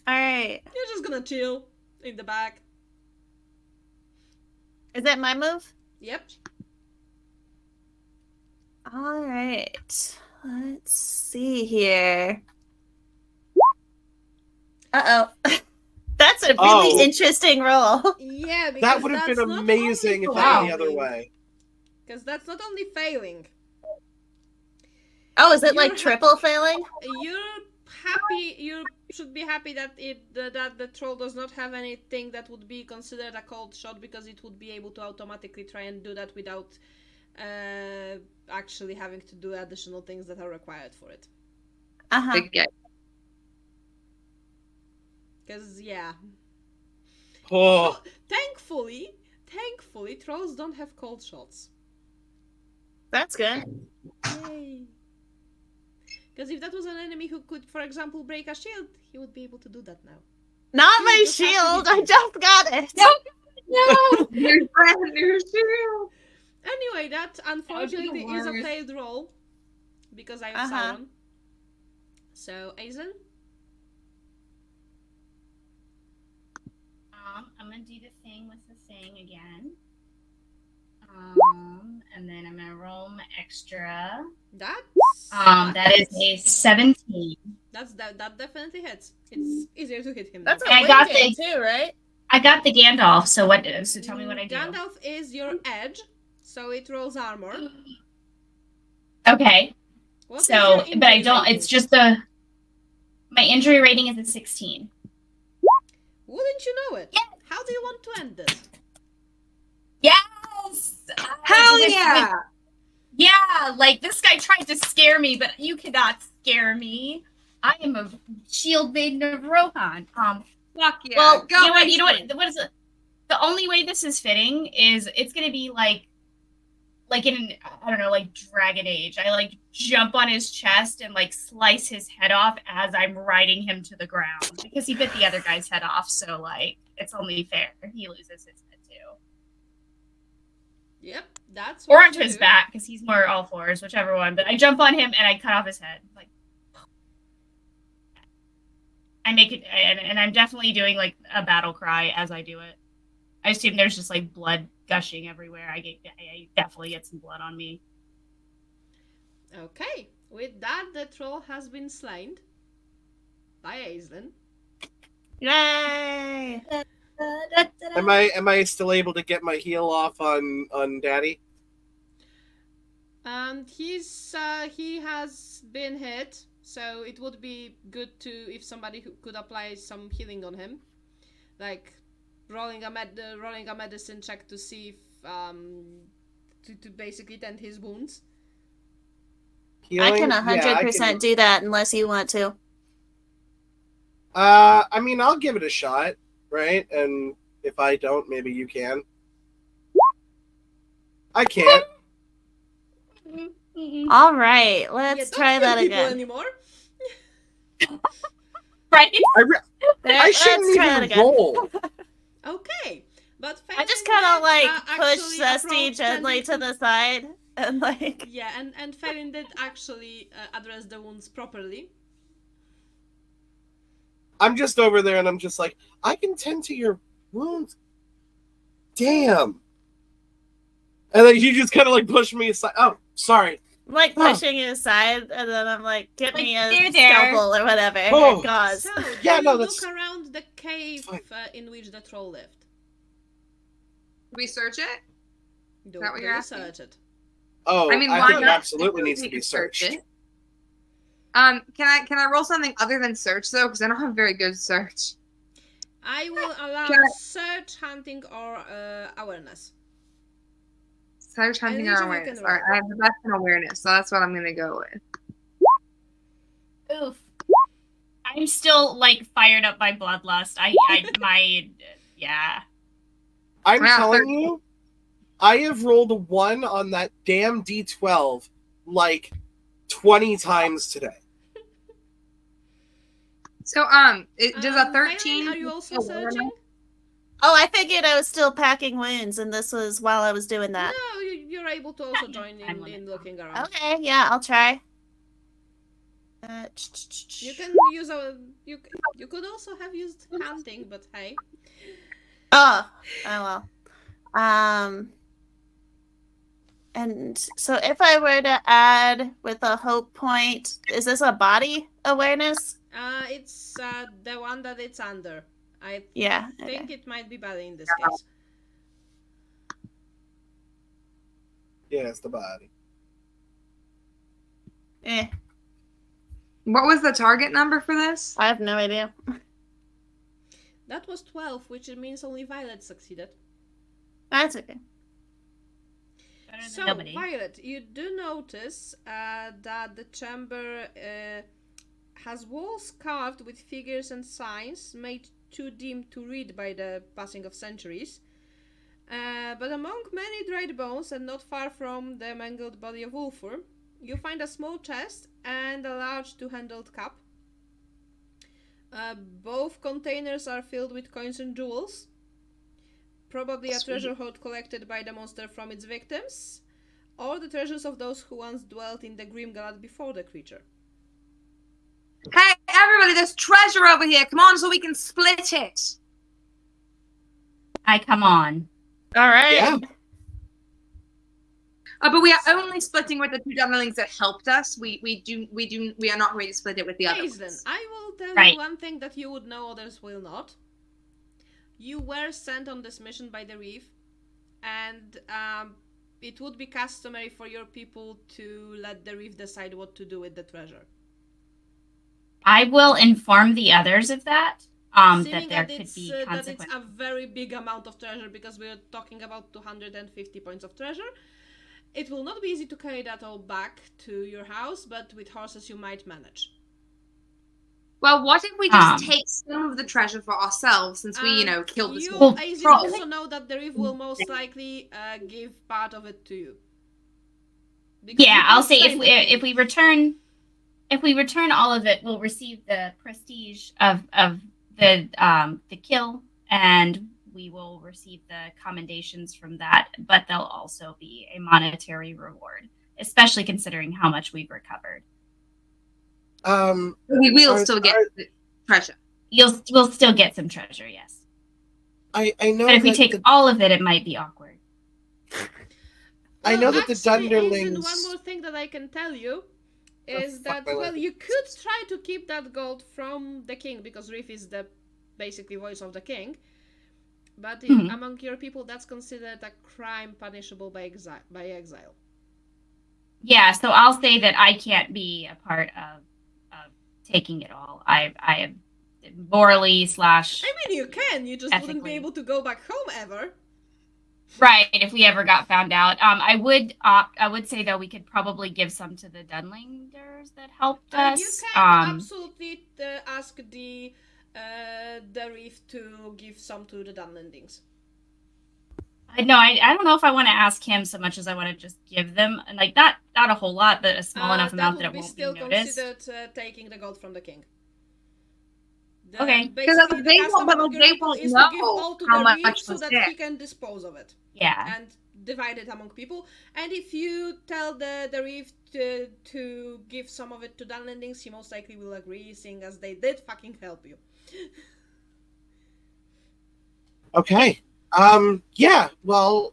Alright. you're just gonna chill in the back. Is that my move? Yep. Alright. Let's see here. Uh-oh. That's a really interesting roll. Yeah, because That would have been amazing if that went the other way. Because that's not only failing. Oh, is it You're like triple failing? You're happy. You should be happy that that the troll does not have anything that would be considered a cold shot, because it would be able to automatically try and do that without actually having to do additional things that are required for it. Uh-huh. Big get. Because yeah, Oh, thankfully, trolls don't have cold shots. That's good. Yay! Because if that was an enemy who could, for example, break a shield, he would be able to do that now. Not You my just have to shield. be- I just got it. No! Your brand new shield. Anyway, that unfortunately the is a worst. failed roll because I have Uh-huh. Sauron. So, Aizen? I'm gonna do the thing with the thing again. And then I'm gonna roll my extra. That is a 17. That definitely hits. It's easier to hit him. That's a now. I win got game the- too, right? I got the Gandalf, so what? So tell me what I do. Gandalf is your edge, so it rolls armor. Okay. What is So, your but I injury don't. rating? It's just my injury rating is a 16. Wouldn't you know it? Yeah. How do you want to end this? Yes. Hell This- yeah! Yeah, like this guy tried to scare me, but you cannot scare me. I am a shield maiden of Rohan. Fuck yeah! Well, Go you know what? Iceland. What is it? The only way this is fitting is it's gonna be like in I don't know, like Dragon Age. I like jump on his chest and like slice his head off as I'm riding him to the ground because he bit the other guy's head off. So like it's only fair he loses his head too, Yep, that's or what onto you his do. back because he's more all fours, whichever one. But I jump on him and I cut off his head. Like I make it, and I'm definitely doing like a battle cry as I do it. I assume there's just like blood gushing everywhere. I definitely get some blood on me. Okay, with that, the troll has been slain by Aizen. Yay! am I still able to get my heal off on Daddy? And he has been hit, so it would be good to if somebody who could apply some healing on him, like rolling a medicine check to see if to basically tend his wounds. Healing? I can Yeah, 100% do that unless you want to. I mean, I'll give it a shot, right? And if I don't, maybe you can. I can't. All right, Yeah, let's don't try kill that people again. anymore. Right? I shouldn't Let's try that even again. roll. Okay, but I just Phelan kind of did, like push actually Zesty approach gently to tending the side and like. Yeah, and Phelan did actually address the wounds properly. I'm just over there and I'm just like, I can tend to your wounds. Damn. And then you just kind of like push me aside. Oh, sorry. I'm like Huh. pushing you aside, and then I'm like, get Like, me a there. scalpel or whatever. Oh. Gauze. So, Yeah, do no, you that's look around the cave fine. in which the troll lived? We search it? Do that what you're asking? research it. Oh, I mean, I why think it not? absolutely needs to We be can search searched. it. Can I roll something other than search though? Because I don't have very good search. I will allow Can I- search, hunting, or awareness. Search, hunting, each or of you awareness. can All right, roll. I have the best in awareness, so that's what I'm gonna go with. Oof. I'm still like fired up by bloodlust. Yeah. I'm Yeah, telling you, I have rolled a 1 on that damn D12 like 20 times today. So, does a 13? Violet, are you also awareness? searching? Oh, I figured I was still packing wounds, and this was while I was doing that. No, you're able to also join Time in limit. looking around. Okay, yeah, I'll try. You can use you could also have used hunting, but hey. Oh well. And so if I were to add with a hope point, is this a body awareness? It's the one that it's under. I Yeah. think Okay. it might be better in this case. Yeah, it's the body. What was the target number for this? I have no idea. That was 12, which means only Violet succeeded. That's okay. Better than So, nobody. Violet, you do notice that the chamber has walls carved with figures and signs made too dim to read by the passing of centuries. But among many dried bones and not far from the mangled body of Ulfur, you find a small chest and a large two-handled cup. Both containers are filled with coins and jewels. Probably a treasure hoard collected by the monster from its victims, or the treasures of those who once dwelt in the Grimgard before the creature. Hey, everybody, there's treasure over here. Come on so we can split it. Come on. All right. Yeah. But we are only splitting with the two dumplings that helped us. We are not ready to split it with the other Aislinn, ones. I will tell Right. you one thing that you would know, others will not. You were sent on this mission by the Reef, and it would be customary for your people to let the Reef decide what to do with the treasure. I will inform the others of that. That Seeing there that could it's, be that it's consequences. a very big amount of treasure, because we're talking about 250 points of treasure. It will not be easy to carry that all back to your house, but with horses you might manage. Well, what if we just take some of the treasure for ourselves, since we, killed this You, wolf? Aislinn, also know that the Reef will most likely give part of it to you. Because Yeah, you I'll did say the if we return all of it, we'll receive the prestige of the kill, and we will receive the commendations from that. But there'll also be a monetary reward, especially considering how much we've recovered. We will still get the treasure. We'll still get some treasure, yes. I know But if we that take all of it, it might be awkward. I know that the actually, Dunderlings. Aislinn, one more thing that I can tell you is fuck that, my well, life. you could try to keep that gold from the king, because Reef is the basically voice of the king. But among your people, that's considered a crime punishable by exile. Yeah, so I'll say that I can't be a part of taking it all. I am morally / I mean, you can. You just wouldn't be Ethically. able to go back home ever. right. If we ever got found out, I would say though we could probably give some to the Dunlingers that helped us. You can absolutely ask the Reef to give some to the Dunlendings. I don't know if I want to ask him so much as I want to just give them, and like not a whole lot, but a small enough amount that it won't be noticed. Still considered taking the gold from the king. Okay. Because Basically, they the custom won't- among your they people won't is know to give all to how the much Reef so was that there. he can dispose of it. Yeah. And divide it among people. And if you tell the Reef to give some of it to Dunlendings, he most likely will agree, seeing as they did fucking help you. Okay. Yeah. Well,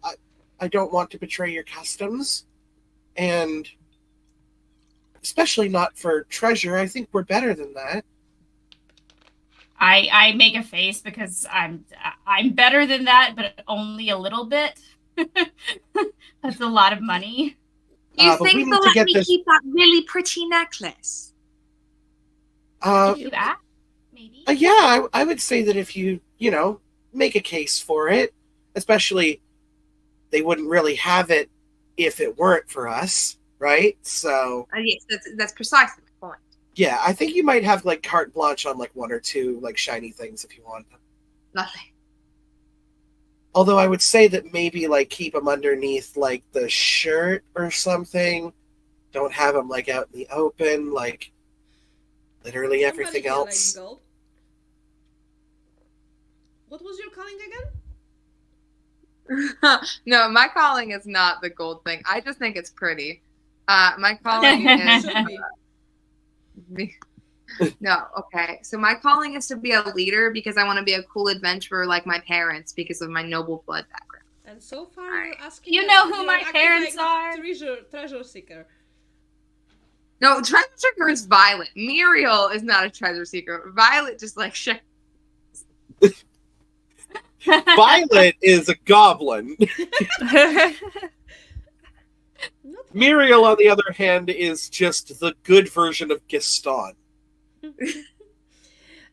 I don't want to betray your customs, and especially not for treasure. I think we're better than that. I make a face because I'm better than that, but only a little bit. That's a lot of money. Do you but we think need they'll to let get me this- keep that really pretty necklace? If you ask, maybe. Yeah, I would say that if you make a case for it, especially they wouldn't really have it if it weren't for us, right? So Yes, that's precisely my point. yeah, I think you might have like carte blanche on like one or two like shiny things if you want. Nothing. Although I would say that maybe like keep them underneath like the shirt or something. Don't have them like out in the open, like literally Somebody everything here likes else. gold. What was your calling again? No, my calling is not the gold thing. I just think it's pretty. My calling is Should be. no, okay. So my calling is to be a leader because I want to be a cool adventurer like my parents because of my noble blood background. And so far you're asking. You us know to who be my acting parents like are? Treasure seeker. No, treasure seeker is Violet. Muriel is not a treasure seeker. Violet just like shit. Violet is a goblin. Not Muriel, on the other hand, is just the good version of Gaston.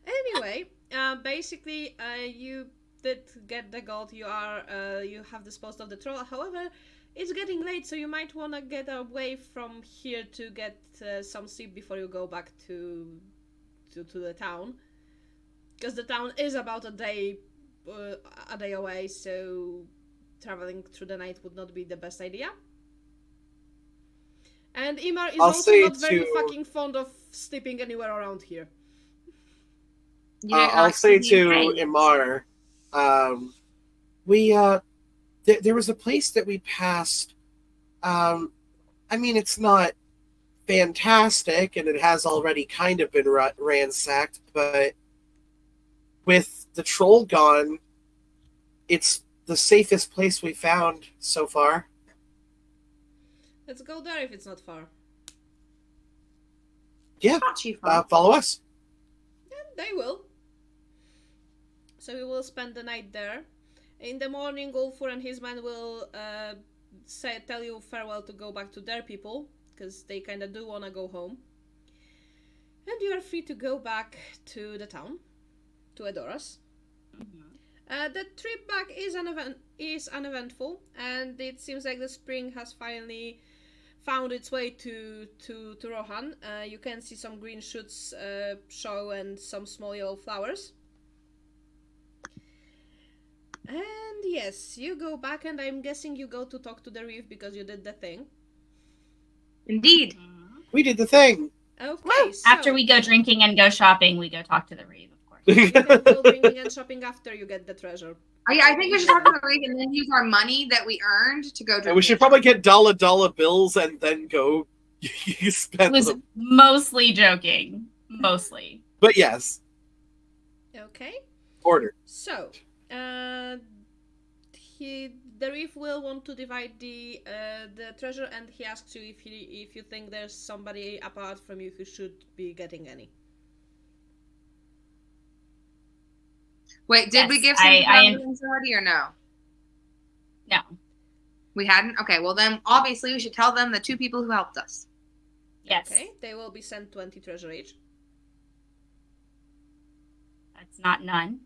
Anyway, basically, you did get the gold. You have disposed of the troll. However, it's getting late, so you might want to get away from here to get some sleep before you go back to the town, because the town is about a day away. So traveling through the night would not be the best idea. And Imar is I'll also say not very to- fucking fond of sleeping anywhere around here. You don't I'll like say to to be Imar, we there was a place that we passed. I mean, it's not fantastic, and it has already kind of been ransacked. But with the troll gone, it's the safest place we found so far. Let's go there if it's not far. Yeah, not too far. follow us. And they will. So we will spend the night there. In the morning, Ulfur and his men will tell you farewell to go back to their people, because they kind of do want to go home. And you are free to go back to the town, to Edoras. The trip back is uneventful, and it seems like the spring has finally found its way to Rohan. You can see some green shoots show and some small yellow flowers. And yes, you go back, and I'm guessing you go to talk to the reef because you did the thing. Indeed. We did the thing. Okay, so After we go drinking and go shopping, we go talk to the Reeve, of course. you can go drinking and shopping after you get the treasure. I think we should talk to the Reeve and then use our money that we earned to go And drink. we should probably get dollar bills and then go spend Was them. mostly joking. Mostly. But yes, Okay. order. So, the reef will want to divide the treasure, and he asks you if you think there's somebody apart from you who should be getting any. Wait, did we Yes, give some I names already or no? No. We hadn't? Okay, well then obviously we should tell them the two people who helped us. Yes. Okay, they will be sent 20 treasure each. That's not none.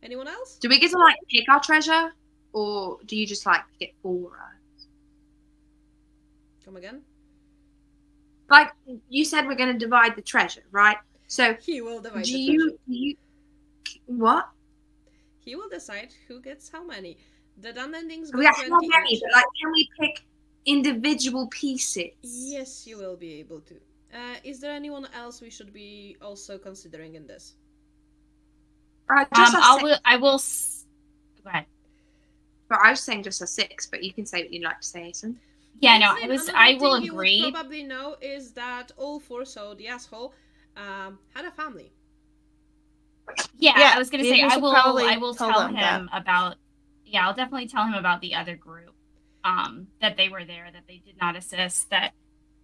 Anyone else? Do we get to like pick our treasure? Or do you just like pick it for us? Come again? Like you said we're gonna divide the treasure, right? So He will divide do the treasure. you what? He will decide who gets how many. The done endings We go have how 20 many, each. but like can we pick individual pieces? Yes, you will be able to. Is there anyone else we should be also considering in this? Just a six. I will. Go ahead. But I was saying just a 6, but you can say what you'd like to say, Ethan. Yeah, no, Another I will thing you would agree. probably know is that Ulfur, so the asshole, had a family. Yeah, Yeah, I was gonna you say I should will probably tell tell him them that. about. Yeah, I'll definitely tell him about the other group. That they were there, that they did not assist, that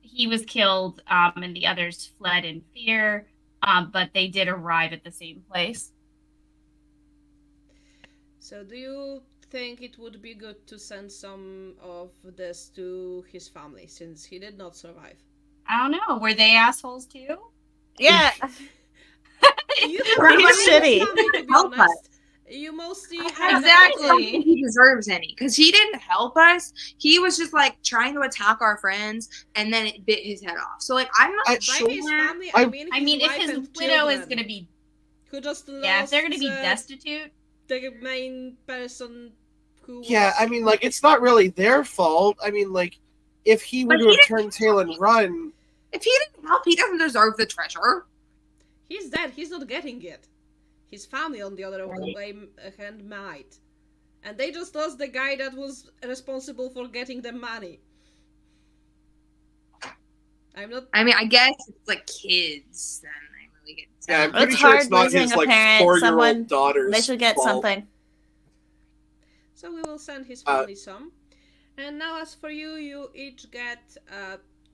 he was killed, and the others fled in fear. But they did arrive at the same place. So do you think it would be good to send some of this to his family since he did not survive? I don't know. Were they assholes too? Yeah. You Pretty have a shitty. family, to be Help us. honest. You mostly have Exactly. I don't Exactly. think he deserves any because he didn't help us. He was just like trying to attack our friends, and then it bit his head off. So like, I'm not by sure. his family. I mean, I his mean, if wife his and widow is children, gonna be, who just lost, if they're gonna be destitute, the main person who. Yeah, I mean, like, it's not really their fault. I mean, like, if he were But to he have turned tail and run, If he didn't help, he doesn't deserve the treasure. He's dead. He's not getting it. His family, on the other hand, might. And they just lost the guy that was responsible for getting the money. I'm not. I mean, I guess it's like kids. Then I really get. yeah, I'm It's pretty sure it's hard not losing his, a like, parent. 4-year-old Someone- daughter's They should get fault. something. So we will send his family some. And now, as for you, you each get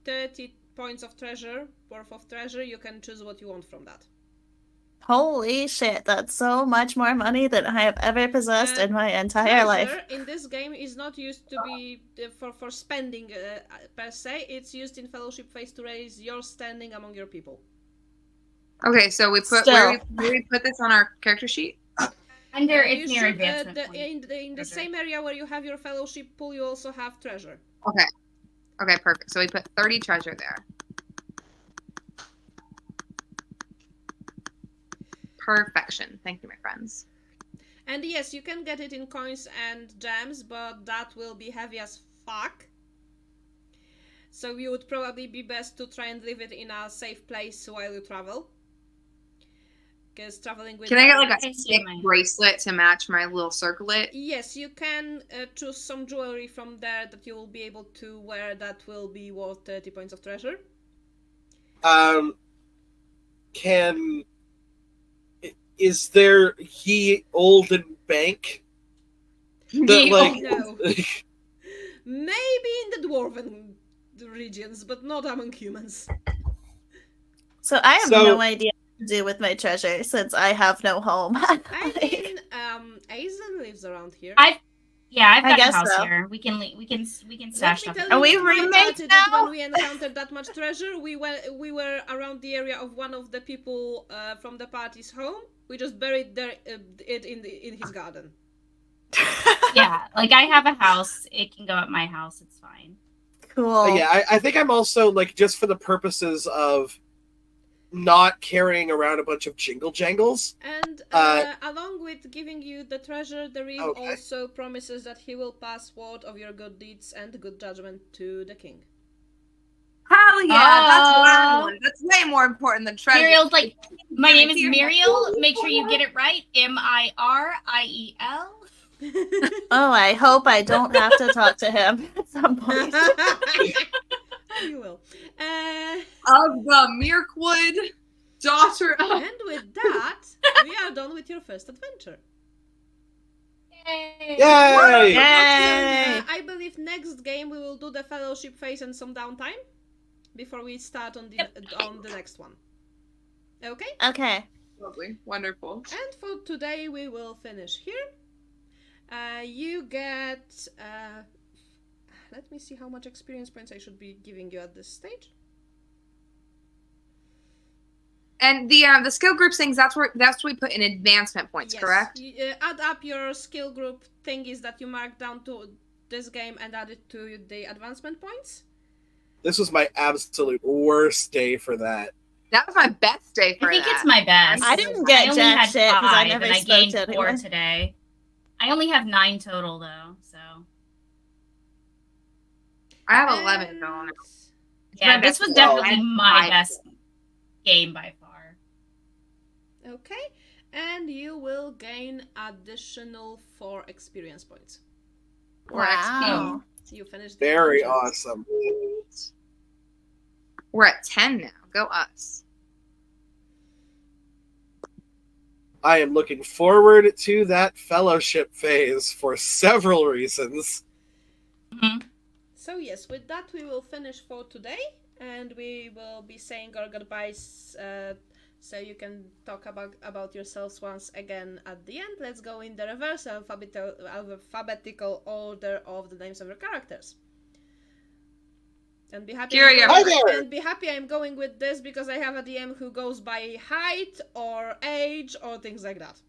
30 points of treasure, worth of treasure. You can choose what you want from that. Holy shit, that's so much more money than I have ever possessed in my entire life. Treasure in this game is not used to be for spending per se. It's used in fellowship phase to raise your standing among your people. Okay, so we put where we put this on our character sheet. under You it's near should, advancement. in the treasure. same area where you have your fellowship pool, you also have treasure. Okay, perfect. So we put 30 treasure there. Perfection. Thank you, my friends. And yes, you can get it in coins and gems, but that will be heavy as fuck. So you would probably be best to try and leave it in a safe place while you travel. Because traveling with... Can I get like I a see stick mine. bracelet to match my little circlet? Yes, you can choose some jewelry from there that you will be able to wear that will be worth 30 points of treasure. Is there ye olden bank? That, like, No. Maybe in the dwarven regions, but not among humans. So I have So- no idea what to do with my treasure since I have no home. I mean, Aizen lives around here. I've got I a guess house so. here. We can Let stash me stuff. tell in Are we you what I roommates did now? when we encountered that much treasure. We were around the area of one of the people from the party's home. We just buried it in his garden. Yeah, like I have a house. It can go at my house. It's fine. Cool. Yeah, I think I'm also, like, just for the purposes of not carrying around a bunch of jingle jangles. And along with giving you the treasure, the Reeve Okay. also promises that he will pass word of your good deeds and good judgment to the king. Hell yeah, that's what I Aw. want. That's way more important than treasure. Muriel's like, my name is Here. Muriel. Make sure you get it right. Miriel. Oh, I hope I don't have to talk to him at some point. You will. Of the Mirkwood, daughter of... And with that, we are done with your first adventure. Yay! Yay! Yay! I believe next game we will do the fellowship phase and some downtime before we start on the next one. Okay? Okay. Lovely. Wonderful. And for today we will finish here. You get... let me see how much experience points I should be giving you at this stage. And the skill groups things, that's what we put in advancement points, Yes. correct? You, add up your skill group thingies that you mark down to this game and add it to the advancement points. This was my absolute worst day for that. That was my best day for I think that. it's my best. I didn't get only jack had shit 'cause I 5, never and I spoke gained to 4 anyone. today. I only have 9 total though, so I have 11 going. yeah, my this best was roll. definitely And my 5. best game by far. Okay, and you will gain additional 4 experience points. Wow. You finished. Very adventure. awesome. We're at 10 now. Go us. I am looking forward to that fellowship phase for several reasons. So yes, with that we will finish for today, and we will be saying our goodbyes So you can talk about yourselves once again at the end. Let's go in the reverse alphabetical order of the names of your characters. And be happy. Kira, you're Hi there. And be happy I'm going with this because I have a DM who goes by height or age or things like that.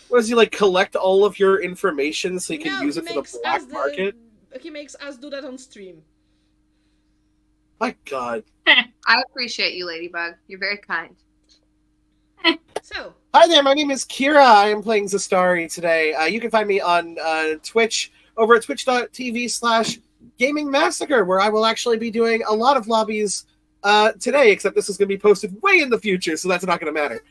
What does he like? Collect all of your information so you can use it for the black market? He makes us do that on stream. My God. I appreciate you, Ladybug. You're very kind. So, Hi there, my name is Kira. I am playing Zastari today. You can find me on Twitch over at twitch.tv/Gaming Massacre, where I will actually be doing a lot of lobbies today, except this is going to be posted way in the future, so that's not going to matter.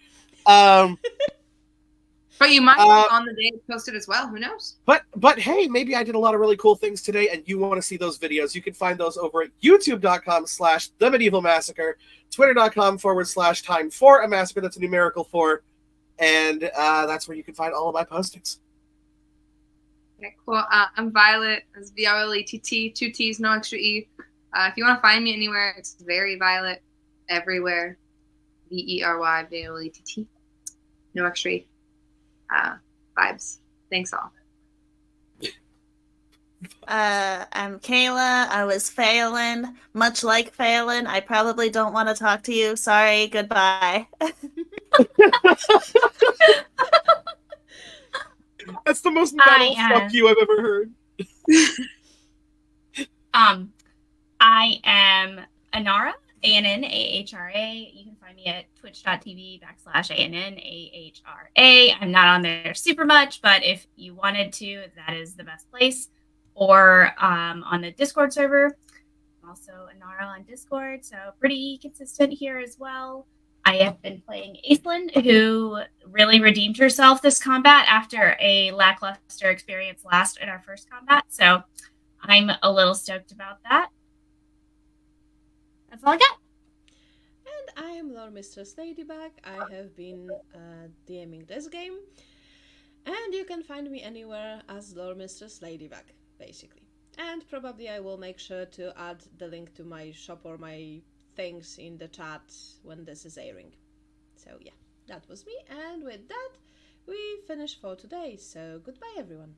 But you might be on the day it's posted as well. Who knows? But hey, maybe I did a lot of really cool things today, and you want to see those videos. You can find those over at youtube.com/The Medieval Massacre, twitter.com/time for a massacre. That's a numerical 4. And that's where you can find all of my postings. Okay, cool. I'm Violet. It's VIOLETT, 2 T's, no extra E. If you want to find me anywhere, it's very Violet everywhere. VERY, VIOLETT. No extra E. Vibes. Thanks all. I'm Kayla. I was Phelan. Much like Phelan, I probably don't want to talk to you. Sorry, goodbye. That's the most metal fuck you I've ever heard. I am Anara, ANNAHRA. You can find me at twitch.tv/ANNAHRA. I'm not on there super much, but if you wanted to, that is the best place. Or on the Discord server. I'm also Anara on Discord, so pretty consistent here as well. I have been playing Aislinn, who really redeemed herself this combat after a lackluster experience last in our first combat. So I'm a little stoked about that. That's all I got. And I am Loremistress LadyBug. I have been DMing this game. And you can find me anywhere as Loremistress LadyBug, basically. And probably I will make sure to add the link to my shop or my things in the chat when this is airing. So yeah, that was me, and with that we finish for today. So goodbye everyone.